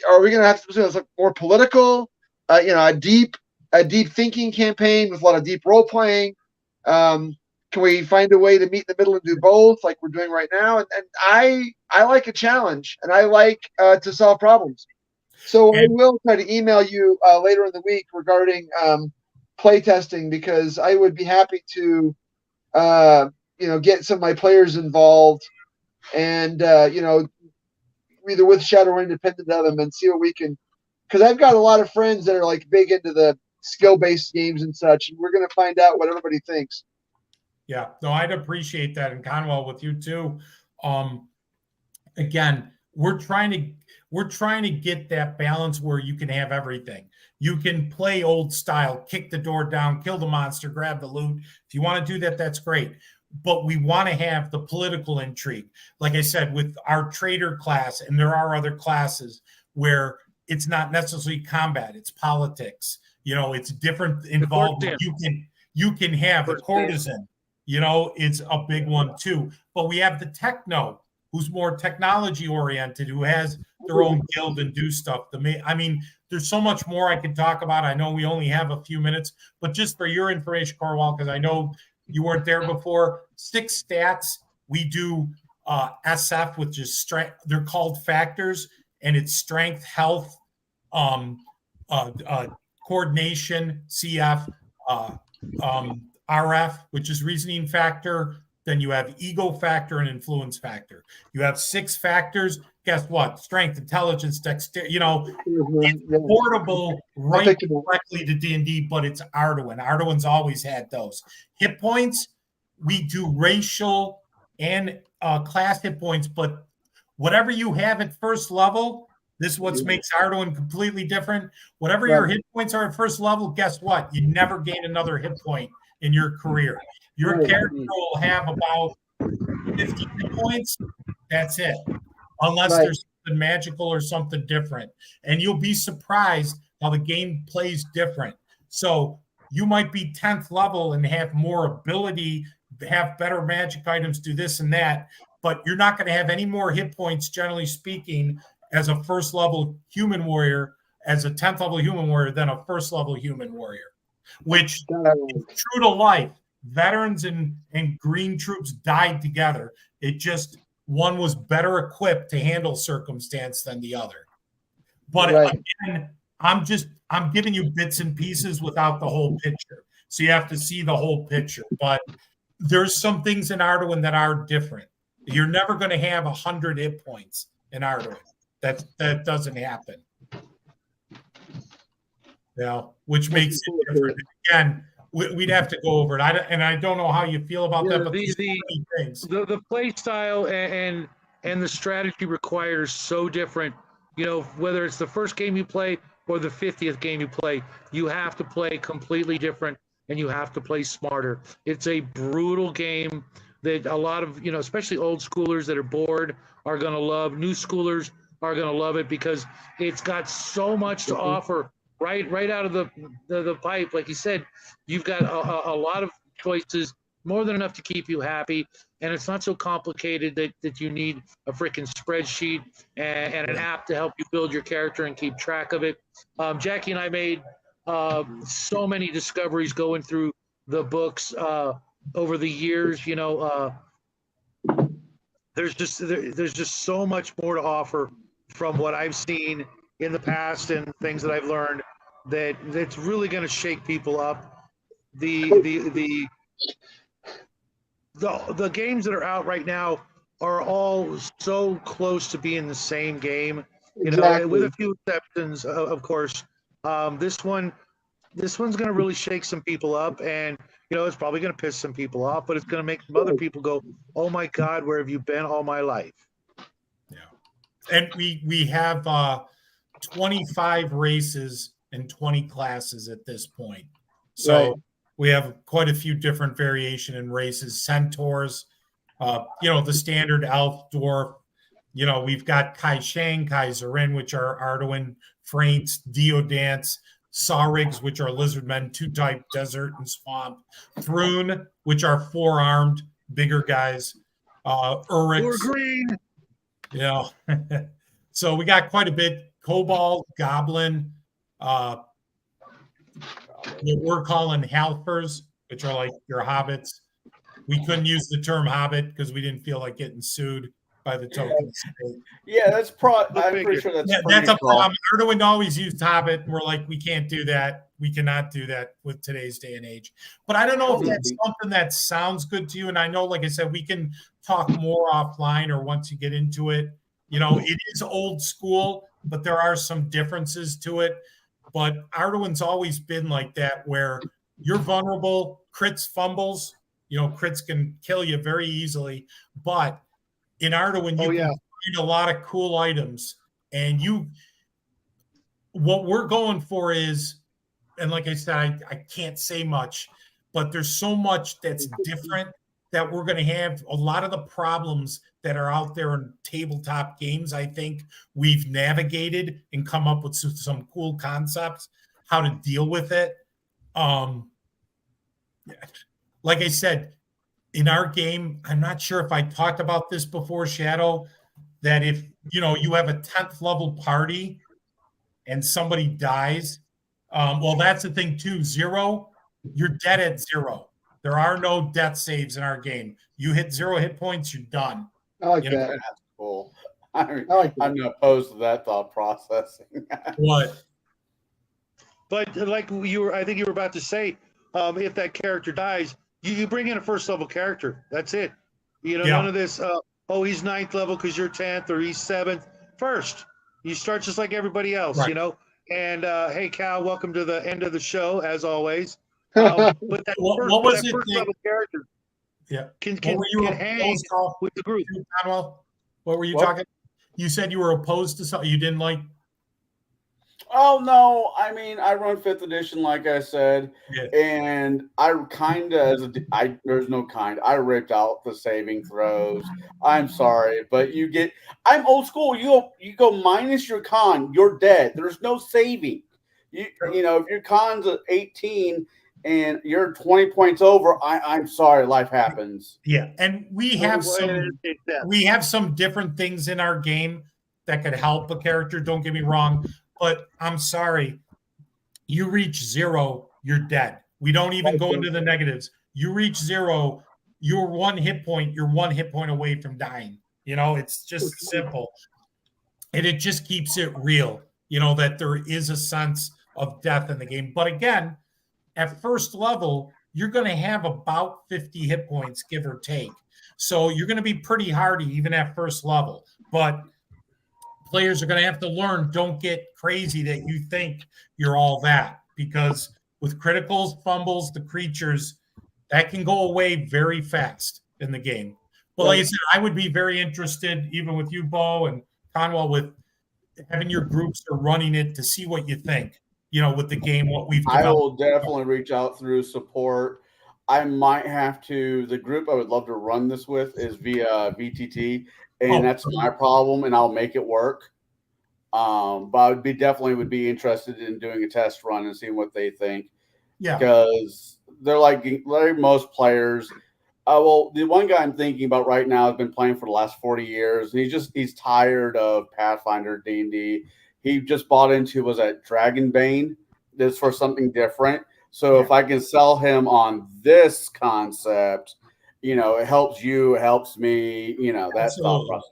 S7: Are we going to have to do something more political? A deep thinking campaign with a lot of deep role playing. Can we find a way to meet in the middle and do both, like we're doing right now? And I like a challenge, and I like to solve problems. So I will try to email you later in the week regarding play testing, because I would be happy to, get some of my players involved, and either with Shadow or independent of them, and see what we can. Because I've got a lot of friends that are like big into the skill-based games and such, and we're going to find out what everybody thinks.
S3: Yeah, no, I'd appreciate that, and Conwell with you too. Again, we're trying to get that balance where you can have everything. You can play old style, kick the door down, kill the monster, grab the loot. If you want to do that, that's great. But we want to have the political intrigue. Like I said, with our trader class, and there are other classes where it's not necessarily combat, it's politics. It's different involvement. You can have the courtesan, it's a big one too. But we have the techno, who's more technology oriented, who has their own guild and do stuff. There's so much more I could talk about. I know we only have a few minutes, but just for your information, Corwell, because I know you weren't there before, 6 stats. We do SF, which is strength. They're called factors, and it's strength, health, coordination, CF, RF, which is reasoning factor. Then you have ego factor and influence factor. You have 6 factors. Guess what? Strength, intelligence, dexterity. It's portable right directly to D&D, but it's Arduin. Arduin's always had those. Hit points, we do racial and class hit points, but whatever you have at first level, this is what makes Arduin completely different. Whatever your hit points are at first level, guess what? You never gain another hit point in your career. Your character will have about 50 hit points. That's it. Unless there's something magical or something different. And you'll be surprised how the game plays different. So you might be 10th level and have more ability, have better magic items, do this and that, but you're not going to have any more hit points, generally speaking, as a first level human warrior, as a 10th level human warrior, than a first level human warrior, which is true to life. Veterans and green troops died together. It just, one was better equipped to handle circumstance than the other. But again, I'm giving you bits and pieces without the whole picture. So you have to see the whole picture. But there's some things in Arduin that are different. You're never going to have 100 hit points in Arduin. That doesn't happen. Which makes it different. Again, we'd have to go over it. I don't know how you feel about that, but
S1: the play style and the strategy required are so different. Whether it's the first game you play or the 50th game you play, you have to play completely different and you have to play smarter. It's a brutal game that a lot of, especially old schoolers that are bored are going to love. New schoolers are going to love it because it's got so much to offer right out of the pipe. Like you said, you've got a lot of choices, more than enough to keep you happy. And it's not so complicated that you need a freaking spreadsheet and an app to help you build your character and keep track of it. Jackie and I made so many discoveries going through the books over the years. There's just so much more to offer from what I've seen in the past and things that I've learned that's really going to shake people up. The games that are out right now are all so close to being the same game,
S7: Exactly.
S1: with a few exceptions, of course. This one's going to really shake some people up, and it's probably going to piss some people off, but it's going to make some other people go, "Oh my God, where have you been all my life?"
S3: Yeah, and we have 25 races and 20 classes at this point, so. Right. We have quite a few different variation in races, centaurs, the standard elf, dwarf. We've got Kai Shang, Kai Zarin, which are Arduin, Fraints, Deodants, Saurigs, which are lizardmen, two-type desert and swamp, Thrun, which are four-armed, bigger guys, Urix.
S1: Or green.
S3: So we got quite a bit. Kobold, Goblin, what we're calling halfers, which are like your hobbits. We couldn't use the term hobbit because we didn't feel like getting sued by the token state.
S6: Yeah, I'm pretty sure that's
S3: a problem. Arduin always used hobbit, and we're like, we can't do that. We cannot do that with today's day and age. But I don't know if that's something that sounds good to you. And I know, like I said, we can talk more offline or once you get into it. It is old school, but there are some differences to it. But Arduin's always been like that, where you're vulnerable, crits, fumbles. Crits can kill you very easily. But in Arduin, you can find a lot of cool items. And what we're going for is, and like I said, I can't say much, but there's so much that's different that we're going to have. A lot of the problems that are out there in tabletop games, I think we've navigated and come up with some cool concepts, how to deal with it. Like I said, in our game, I'm not sure if I talked about this before, Shadow, that if, you have a 10th level party and somebody dies, well, that's the thing too. 0, you're dead at 0. There are no death saves in our game. You hit 0 hit points, you're done.
S7: I like that.
S6: That's cool. I'm not opposed to that thought processing.
S3: What?
S1: But like I think you were about to say, if that character dies, you bring in a first level character. That's it. None of this. He's 9th level because you're 10th, or he's 7th. First, you start just like everybody else.
S3: Right.
S1: And hey, Cal, welcome to the end of the show as always. But that first level character.
S3: Yeah.
S1: Can hang with the group.
S3: What were you talking? You said you were opposed to something you didn't like.
S6: Oh no! I mean, I run 5th edition, like I said, and I kind of there's no kind. I ripped out the saving throws. I'm sorry, but I'm old school. You go minus your con, you're dead. There's no saving. If your con's at 18 and you're 20 points over, I'm sorry, life happens.
S3: Yeah, and we have some different things in our game that could help a character. Don't get me wrong. But I'm sorry, you reach 0, you're dead. We don't even go into the negatives. You reach 0, you're 1 hit point. You're 1 hit point away from dying. It's just simple. And it just keeps it real, that there is a sense of death in the game. But again, at first level, you're going to have about 50 hit points, give or take. So you're going to be pretty hardy even at first level. But players are going to have to learn, don't get crazy that you think you're all that, because with criticals, fumbles, the creatures, that can go away very fast in the game. But like I said, I would be very interested, even with you, Bo and Conwell, with having your groups or running it to see what you think, with the game, what we've developed.
S6: I will definitely reach out through support. I might have to. The group I would love to run this with is via VTT, and that's my problem, and I'll make it work. But I would be interested in doing a test run and seeing what they think.
S3: Yeah,
S6: because they're like most players. Well, the one guy I'm thinking about right now has been playing for the last 40 years. And he's tired of Pathfinder D&D. He just bought into, was that Dragonbane? This for something different. So if I can sell him on this concept, it helps you, it helps me, that's thought process.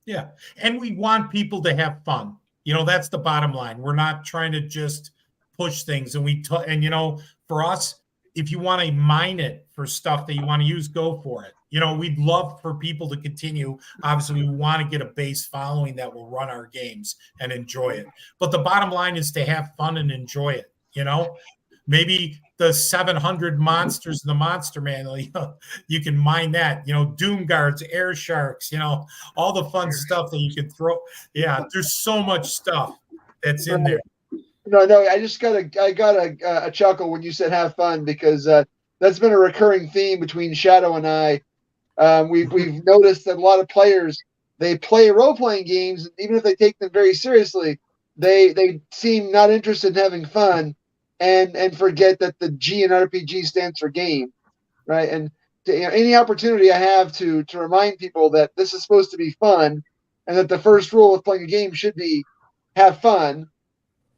S3: Yeah. And we want people to have fun. That's the bottom line. We're not trying to just push things. And for us, if you want to mine it for stuff that you want to use, go for it. We'd love for people to continue. Obviously, we want to get a base following that will run our games and enjoy it. But the bottom line is to have fun and enjoy it. Maybe the 700 monsters in the monster manual, you can mine that, doom guards, air sharks, all the fun stuff that you can throw. Yeah, there's so much stuff that's in there.
S7: No, I just got a chuckle when you said have fun, because that's been a recurring theme between Shadow and I. We've noticed that a lot of players, they play role-playing games, and even if they take them very seriously, they seem not interested in having fun, and forget that the G in RPG stands for game, right? And any opportunity I have to remind people that this is supposed to be fun, and that the first rule of playing a game should be have fun,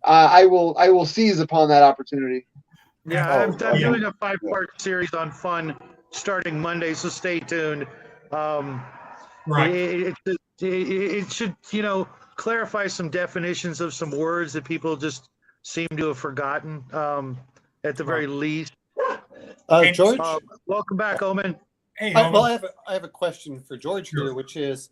S7: I will seize upon that opportunity.
S1: Yeah, I'm doing a 5-part series on fun starting Monday, so stay tuned.
S3: Right.
S1: It should, clarify some definitions of some words that people just seem to have forgotten, at the very least.
S8: George?
S1: Welcome back, Omen.
S3: Hey,
S8: well, I have a question for George here, which is,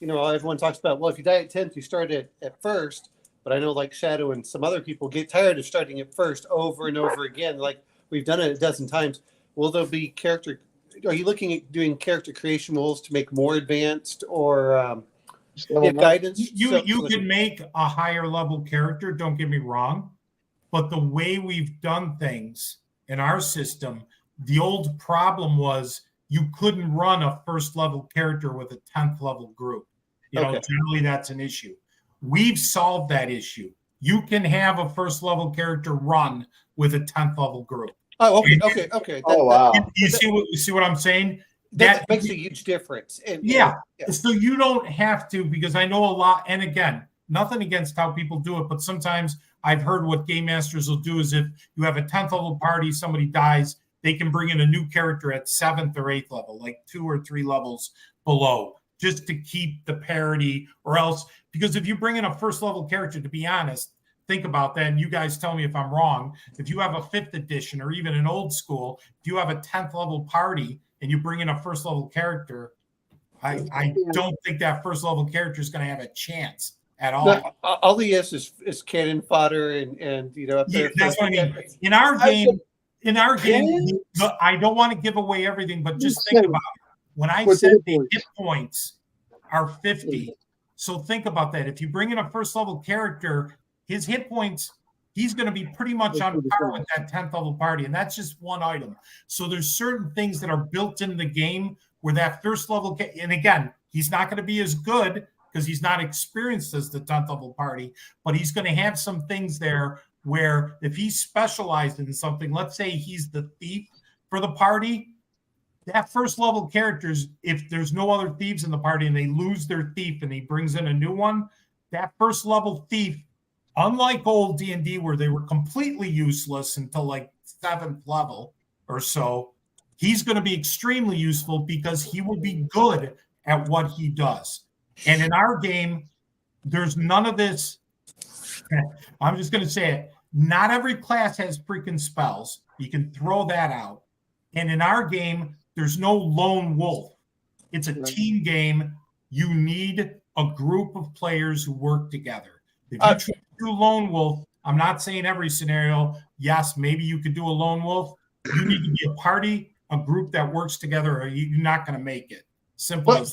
S8: everyone talks about, well, if you die at 10th, you start at first. But I know, like Shadow and some other people get tired of starting at first over and over again. Like we've done it a dozen times. Will there be are you looking at doing character creation rules to make more advanced, or guidance?
S3: You can make a higher level character, don't get me wrong. But the way we've done things in our system, the old problem was you couldn't run a first level character with a 10th level group. Generally that's an issue. We've solved that issue. You can have a first level character run with a 10th level group.
S8: Oh, okay.
S6: Wow.
S3: You see what I'm saying?
S8: That makes a huge difference. And,
S3: yeah. So you don't have to, because I know a lot. And again, nothing against how people do it, but sometimes I've heard what game masters will do is if you have a 10th level party, somebody dies, they can bring in a new character at 7th or 8th level, like 2 or 3 levels below, just to keep the parity, or else, because if you bring in a first level character, to be honest, think about that, and you guys tell me if I'm wrong. If you have a 5th edition or even an old school, if you have a 10th level party and you bring in a first level character, I don't think that first level character is going to have a chance at all.
S8: No, all he is cannon fodder, and up there.
S3: That's what I mean. In our game, I don't want to give away everything, but just think about it. When I said the hit points are 50, so think about that. If you bring in a first level character, his hit points, he's going to be pretty much on par with that 10th level party, and that's just one item. So there's certain things that are built into the game where that first level, and again, he's not going to be as good because he's not experienced as the 10th level party, but he's going to have some things there where if he's specialized in something, let's say he's the thief for the party, that first level characters, if there's no other thieves in the party and they lose their thief and he brings in a new one, that first level thief, unlike old D&D where they were completely useless until like 7th level or so, he's going to be extremely useful because he will be good at what he does. And in our game, there's none of this. I'm just going to say it. Not every class has freaking spells. You can throw that out. And in our game, there's no lone wolf. It's a team game. You need a group of players who work together. If you try to do lone wolf, I'm not saying every scenario. Yes, maybe you could do a lone wolf. You need to be a party, a group that works together, or you're not going to make it. Simple as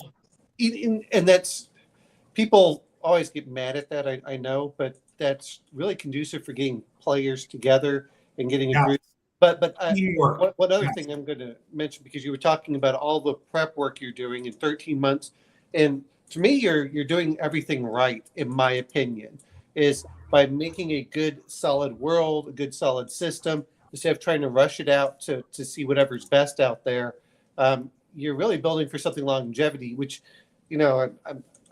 S3: that.
S8: And that's, people always get mad at that, I know, but that's really conducive for getting players together and getting a group. But one other thing I'm going to mention, because you were talking about all the prep work you're doing in 13 months, and to me, you're doing everything right, in my opinion, is by making a good, solid world, a good, solid system, instead of trying to rush it out to see whatever's best out there. You're really building for something longevity, which, you know,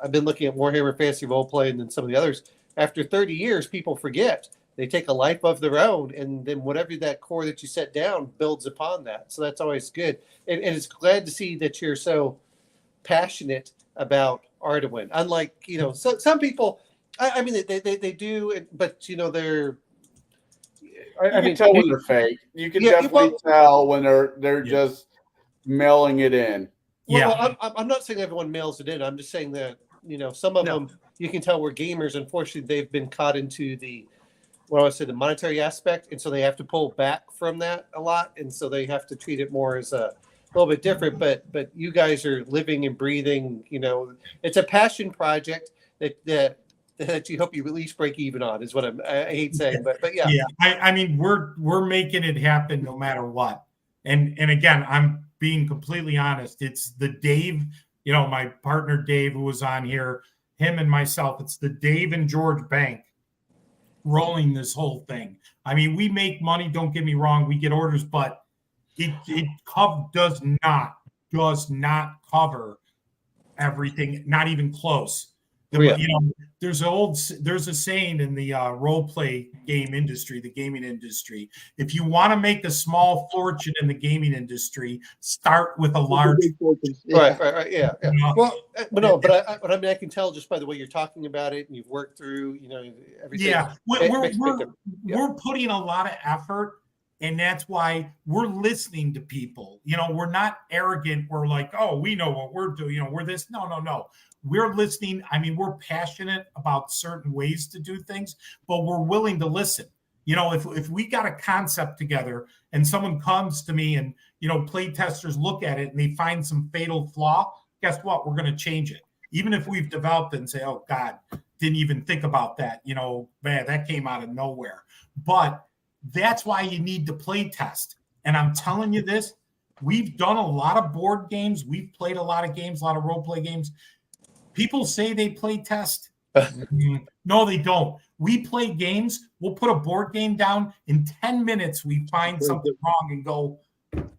S8: I've been looking at Warhammer Fantasy Roleplay and then some of the others. After 30 years, people forget. They take a life of their own, and then whatever that core that you set down builds upon that. So that's always good. And it's glad to see that you're so passionate about Arduin. Unlike, you know, some people, I mean, they do, but, you know, they're...
S6: You can tell when they're fake. You can definitely tell when they're just mailing it in.
S8: Well, I'm not saying everyone mails it in. I'm just saying that, you know, some of them, you can tell we're gamers. Unfortunately, they've been caught into the monetary aspect, and so they have to pull back from that a lot, and so they have to treat it more as a little bit different. But you guys are living and breathing. You know, it's a passion project that you hope you at least break even on. Is what I hate saying, but yeah.
S3: Yeah, I mean, we're making it happen no matter what. And again, I'm being completely honest. It's the Dave, you know, my partner Dave, who was on here, him and myself. It's the Dave and George Bank rolling this whole thing. I mean, we make money, don't get me wrong, we get orders, but it does not cover everything, not even close. You know, there's a saying in the role play game industry, the gaming industry. If you want to make a small fortune in the gaming industry, start with a large fortune.
S8: Right, yeah. You know, well, but no, but I mean, I can tell just by the way you're talking about it, and you've worked through, you know, everything.
S3: Yeah, we're putting a lot of effort. And that's why we're listening to people. You know, we're not arrogant. We're like, oh, we know what we're doing. You know, we're this. No. We're listening. I mean, we're passionate about certain ways to do things, but we're willing to listen. You know, if we got a concept together and someone comes to me and, you know, play testers look at it and they find some fatal flaw, guess what? We're going to change it. Even if we've developed it and say, oh, God, didn't even think about that. You know, man, that came out of nowhere. But that's why you need to play test. And I'm telling you this, we've done a lot of board games. We've played a lot of games, a lot of role play games. People say they play test. No, they don't. We play games. We'll put a board game down. In 10 minutes, we find something wrong and go,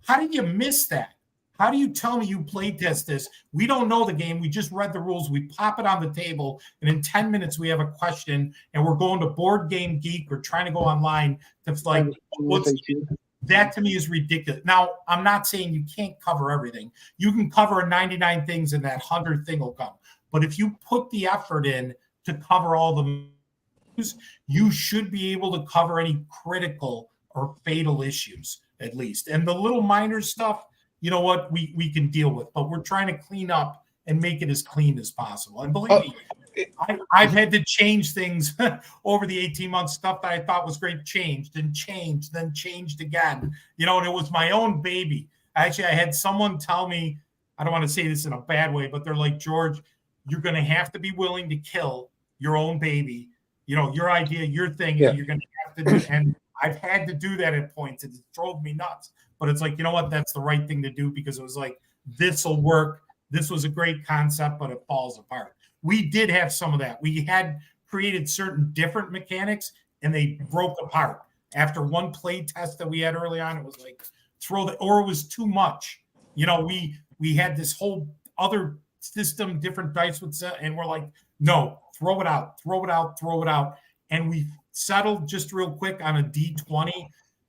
S3: how did you miss that? How do you tell me you play test this? We don't know the game. We just read the rules. We pop it on the table, and in 10 minutes, we have a question, and we're going to Board Game Geek or trying to go online to like, that to me is ridiculous. Now, I'm not saying you can't cover everything. You can cover 99 things, and that 100th thing will come. But if you put the effort in to cover all the issues, you should be able to cover any critical or fatal issues, at least. And the little minor stuff, you know what, we can deal with, but we're trying to clean up and make it as clean as possible. And believe me, I've had to change things over the 18 months. Stuff that I thought was great changed, then changed again. You know, and it was my own baby. Actually, I had someone tell me, I don't want to say this in a bad way, but they're like, George, you're going to have to be willing to kill your own baby. You know, your idea, your thing, and you're going to have to do. And I've had to do that at points. It drove me nuts. But it's like, you know what? That's the right thing to do, because it was like, this will work. This was a great concept, but it falls apart. We did have some of that. We had created certain different mechanics, and they broke apart. After one play test that we had early on, it was like, or it was too much. You know, we had this whole other system, different dice would set, and we're like, no, throw it out. And we settled just real quick on a D20,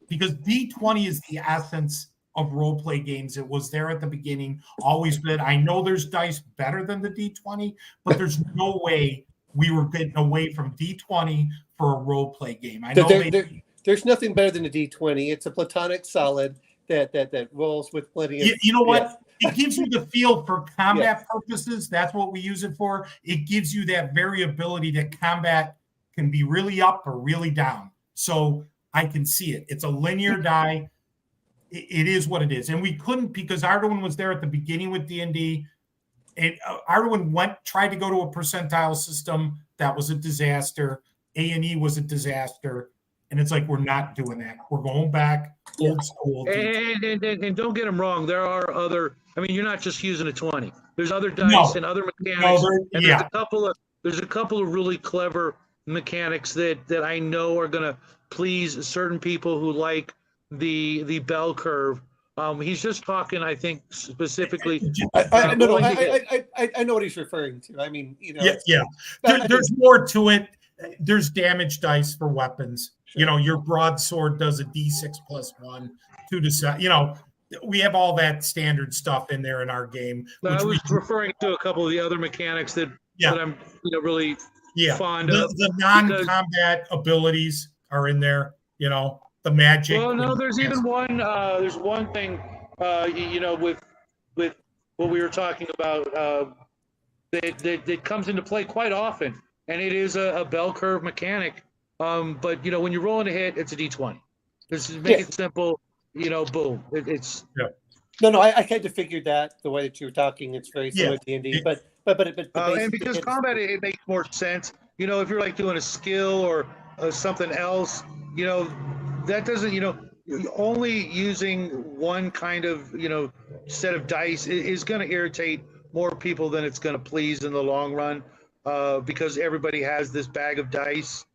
S3: because D20 is the essence of role play games. It was there at the beginning, always been. I know there's dice better than the D20, but there's no way we were getting away from D20 for a role play game. I know
S8: there's nothing better than a D20. It's a platonic solid that rolls with plenty of.
S3: You know what? It gives you the feel for combat purposes. That's what we use it for. It gives you that variability that combat can be really up or really down. So I can see it. It's a linear die. It is what it is. And we couldn't, because Arduin was there at the beginning with D&D. And Arduin tried to go to a percentile system. That was a disaster. A&E was a disaster. And it's like, we're not doing that. We're going back old school.
S9: And don't get them wrong. There are other, I mean, you're not just using a 20. There's other dice and other mechanics. And there's a couple of really clever mechanics that I know are going to please certain people who like the bell curve. He's just talking, I think, specifically.
S8: I know what he's referring to. I mean, you know.
S3: Yeah. There's more to it. There's damage dice for weapons. Sure. You know, your broadsword does a D6 + 1, 2 to 7. You know, we have all that standard stuff in there in our game.
S9: I was referring to a couple of the other mechanics that I'm really fond of.
S3: The non-combat abilities are in there. You know, the magic.
S9: Well, no, there's even one. There's one thing. With what we were talking about that comes into play quite often. And it is a bell curve mechanic. But, when you're rolling a hit, it's a D20. Just make it simple, boom. It's
S8: No, I kind of figured that the way that you were talking, it's very similar to D&D. But
S1: and because combat, it makes more sense. If you're like doing a skill or something else, that doesn't, only using one kind of, set of dice is going to irritate more people than it's going to please in the long run. Because everybody has this bag of dice,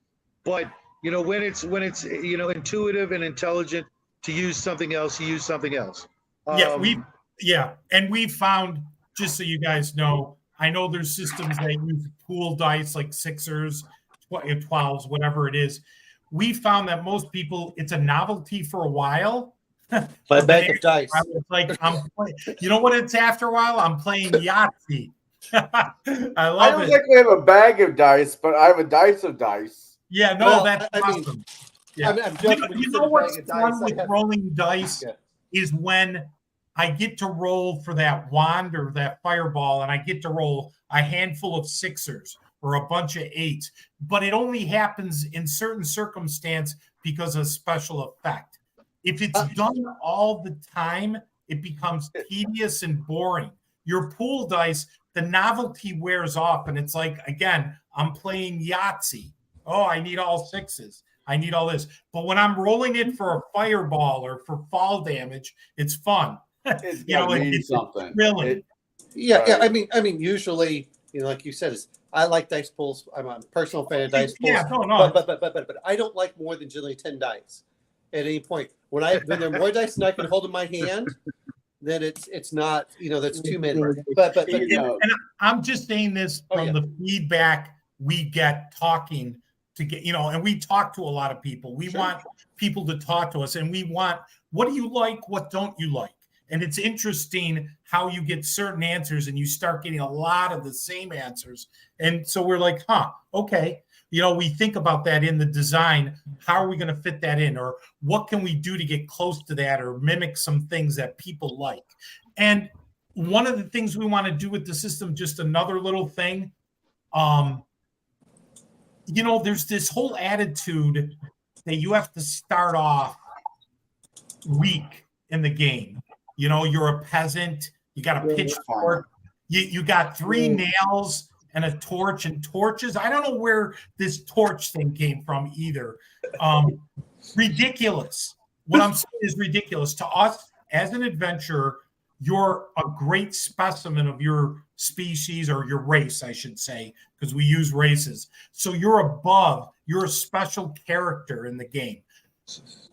S1: but when it's intuitive and intelligent to use something else, you use something else.
S3: And we found, just so you guys know, I know there's systems that use pool dice like sixers, 12s, whatever it is. We found that most people, it's a novelty for a while.
S8: My bag of dice.
S3: It's like you know what it's after a while? I'm playing Yahtzee. I don't
S6: think we have a bag of dice, but I have a dice of dice.
S3: Yeah, no, that's awesome.
S8: I'm
S3: you know what's fun with rolling dice is when I get to roll for that wand or that fireball, and I get to roll a handful of sixers or a bunch of eights, but it only happens in certain circumstance because of special effect. If it's done all the time, it becomes tedious and boring. Your pool dice, the novelty wears off, and it's like, again, I'm playing Yahtzee. Oh, I need all sixes. I need all this. But when I'm rolling it for a fireball or for fall damage, it's fun.
S6: It's something.
S3: Really.
S8: I mean, usually, like you said, I like dice pools. I'm a personal fan of dice pools. But I don't like more than generally 10 dice at any point. When there are more dice than I can hold in my hand, then it's not, that's too many. But
S3: and I'm just saying this from the feedback we get talking to get, and we talk to a lot of people. We want people to talk to us, and we want, what do you like? What don't you like? And it's interesting how you get certain answers and you start getting a lot of the same answers. And so we're like, okay. We think about that in the design. How are we going to fit that in? Or what can we do to get close to that or mimic some things that people like? And one of the things we want to do with the system, just another little thing, there's this whole attitude that you have to start off weak in the game. You're a peasant. You got a pitchfork. You got 3 nails and a torch and torches. I don't know where this torch thing came from either. Ridiculous. What I'm saying is ridiculous. To us, as an adventurer, you're a great specimen of your species or your race, I should say, because we use races. So you're above. You're a special character in the game.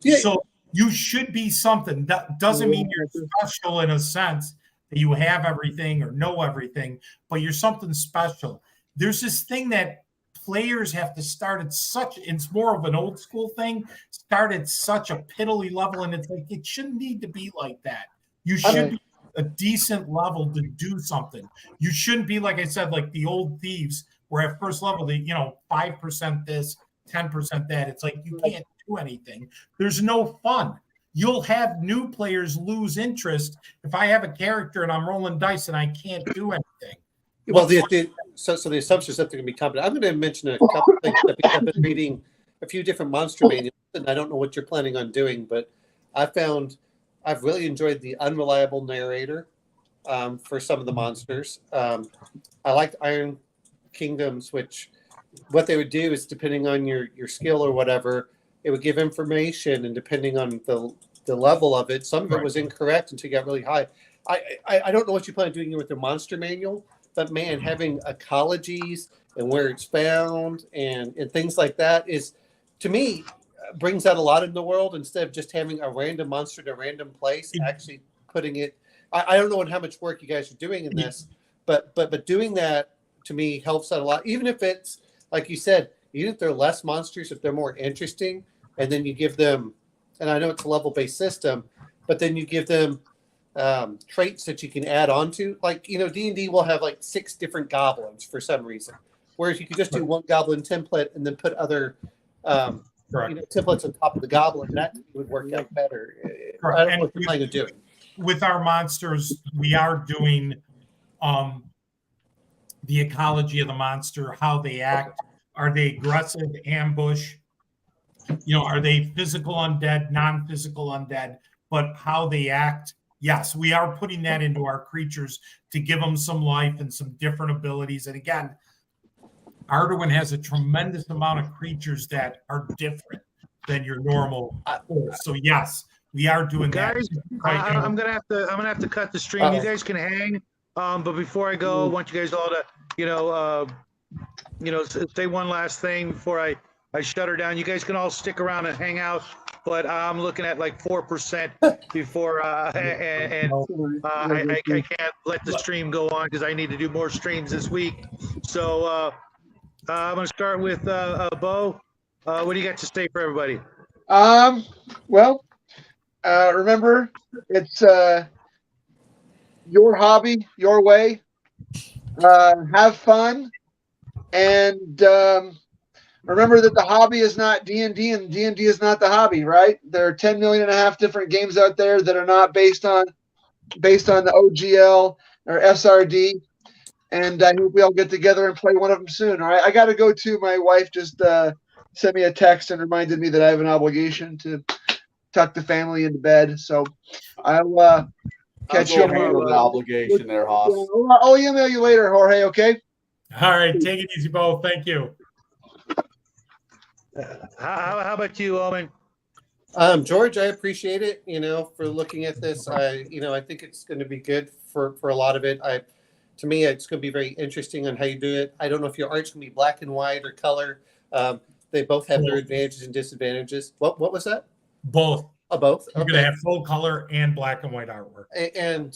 S3: Yeah. So you should be something. That doesn't mean you're special in a sense that you have everything or know everything, but you're something special. There's this thing that players have to start at it's more of an old school thing, start at such a piddly level, and it's like, it shouldn't need to be like that. You should be a decent level to do something. You shouldn't be, like I said, like the old thieves, where at first level, they, 5% this, 10% that. It's like, you can't do anything. There's no fun. you'll have new players lose interest if I have a character and I'm rolling dice and I can't do anything.
S8: Well, so the assumption is that they're going to be competent. I'm going to mention a couple of things because I've been reading a few different monster manuals, and I don't know what you're planning on doing, but I've really enjoyed the unreliable narrator for some of the monsters. I liked Iron Kingdoms, which what they would do is depending on your skill or whatever, it would give information, and depending on the level of it, some of it was incorrect until you got really high. I don't know what you plan on doing with the monster manual, but man, having ecologies and where it's found and things like that is, to me, brings out a lot in the world instead of just having a random monster in a random place, actually putting it. I don't know how much work you guys are doing in this, but doing that to me helps out a lot. Even if it's like you said, even if they're less monsters, if they're more interesting, and then you give them, and I know it's a level-based system, but then you give them traits that you can add on to. Like, D&D will have like 6 different goblins for some reason, whereas you could just do one goblin template and then put other templates on top of the goblin. That would work out better. I don't know what you're planning on doing.
S3: With our monsters, we are doing the ecology of the monster, how they act. Are they aggressive, ambush? Are they physical undead, non-physical undead? But how they act, yes, we are putting that into our creatures to give them some life and some different abilities. And again, Arduin has a tremendous amount of creatures that are different than your normal force. So yes, we are doing
S1: guys,
S3: that.
S1: I'm gonna have to cut the stream. You guys can hang, but before I go, I want you guys all to say one last thing before I shut her down. You guys can all stick around and hang out, but I'm looking at like 4% before I can't let the stream go on because I need to do more streams this week. So I'm going to start with Bo. What do you got to say for everybody?
S7: Well, remember, it's your hobby, your way. Have fun, and remember that the hobby is not D&D, and D&D is not the hobby, right? There are 10 million and a half different games out there that are not based on the OGL or SRD. And I hope we all get together and play one of them soon. All right, I got to go too. My wife just sent me a text and reminded me that I have an obligation to tuck the family into bed. So I'll catch you on
S6: an obligation there, Hoss.
S7: I'll email you later, Jorge. Okay.
S3: All right, take it easy, Bo. Thank you.
S1: How about you, Owen?
S8: George, I appreciate it. For looking at this. I think it's going to be good for a lot of it. To me, it's going to be very interesting on how you do it. I don't know if your art's going to be black and white or color. They both have their advantages and disadvantages. What was that?
S3: Both.
S8: Oh, both.
S3: You're going to have full color and black and white artwork.
S8: And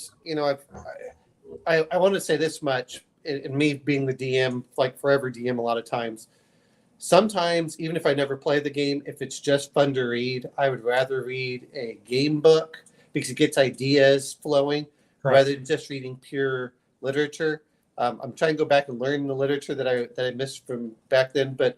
S8: I want to say this much, and me being the DM, like forever DM a lot of times. Sometimes, even if I never play the game, if it's just fun to read, I would rather read a game book because it gets ideas flowing rather than just reading pure literature. I'm trying to go back and learn the literature that I missed from back then, but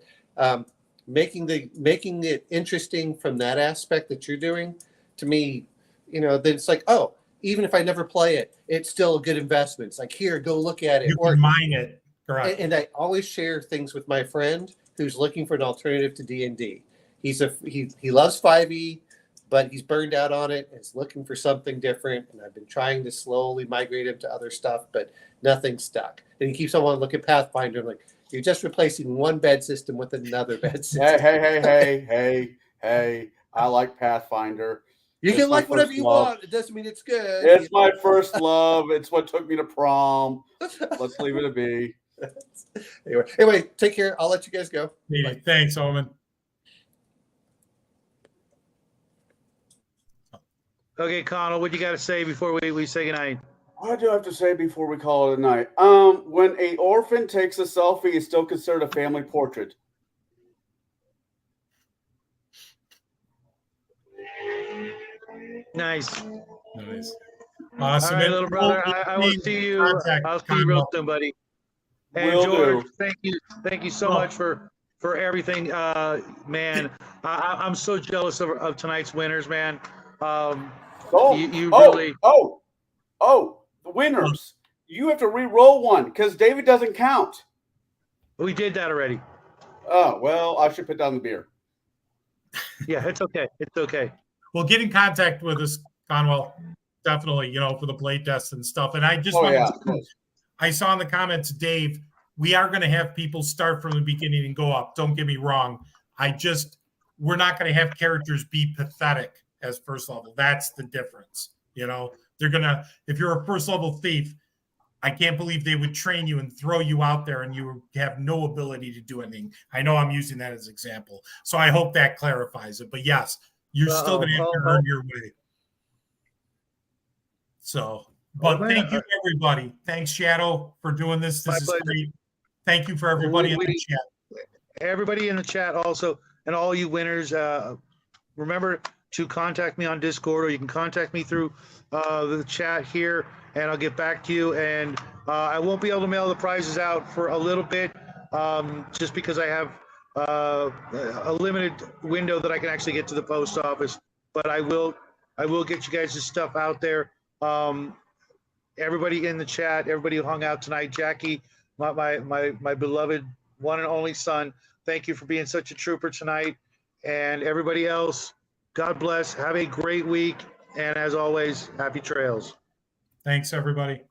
S8: making it interesting from that aspect that you're doing, to me, then it's like, oh, even if I never play it, it's still a good investment. It's like, here, go look at it.
S3: You can mine it. Correct.
S8: And I always share things with my friend who's looking for an alternative to D&D. He loves 5e, but he's burned out on it and is looking for something different. And I've been trying to slowly migrate him to other stuff, but nothing's stuck. And he keeps on wanting to look at Pathfinder. I'm like, you're just replacing one bed system with another bed system.
S6: Hey. I like Pathfinder.
S8: You can like whatever you want. It doesn't mean it's good.
S6: It's my first love. It's what took me to prom. Let's leave it be.
S8: Anyway, take care. I'll let you guys go.
S3: Bye. Thanks, Omen.
S1: Okay, Connell, what you got to say before we say goodnight?
S6: What do I have to say before we call it a night? When an orphan takes a selfie, it's still considered a family portrait.
S1: Nice.
S3: Awesome.
S1: All right, little brother. I will see you. I'll see you real soon, buddy. And George, thank you so much for everything, man. I'm so jealous of tonight's winners, man.
S6: The winners. You have to re-roll one because David doesn't count.
S9: We did that already.
S6: Oh, well, I should put down the beer.
S9: Yeah, it's okay. It's okay.
S3: Well, get in contact with us, Conwell. Definitely, for the play tests and stuff. And I just I saw in the comments, Dave, we are going to have people start from the beginning and go up. Don't get me wrong. We're not going to have characters be pathetic as first level. That's the difference. They're going to, if you're a first level thief, I can't believe they would train you and throw you out there and you have no ability to do anything. I know I'm using that as an example. So I hope that clarifies it. But yes, you're still going to have to earn your way. So, but thank you, everybody. Thanks, Shadow, for doing this. This is great. Thank you for everybody in the chat.
S1: Everybody in the chat also, and all you winners, remember to contact me on Discord, or you can contact me through the chat here, and I'll get back to you. And I won't be able to mail the prizes out for a little bit, just because I have a limited window that I can actually get to the post office. But I will get you guys' stuff out there. Everybody in the chat, everybody who hung out tonight, Jackie, my beloved one and only son, thank you for being such a trooper tonight. And everybody else, God bless. Have a great week. And as always, happy trails.
S3: Thanks, everybody.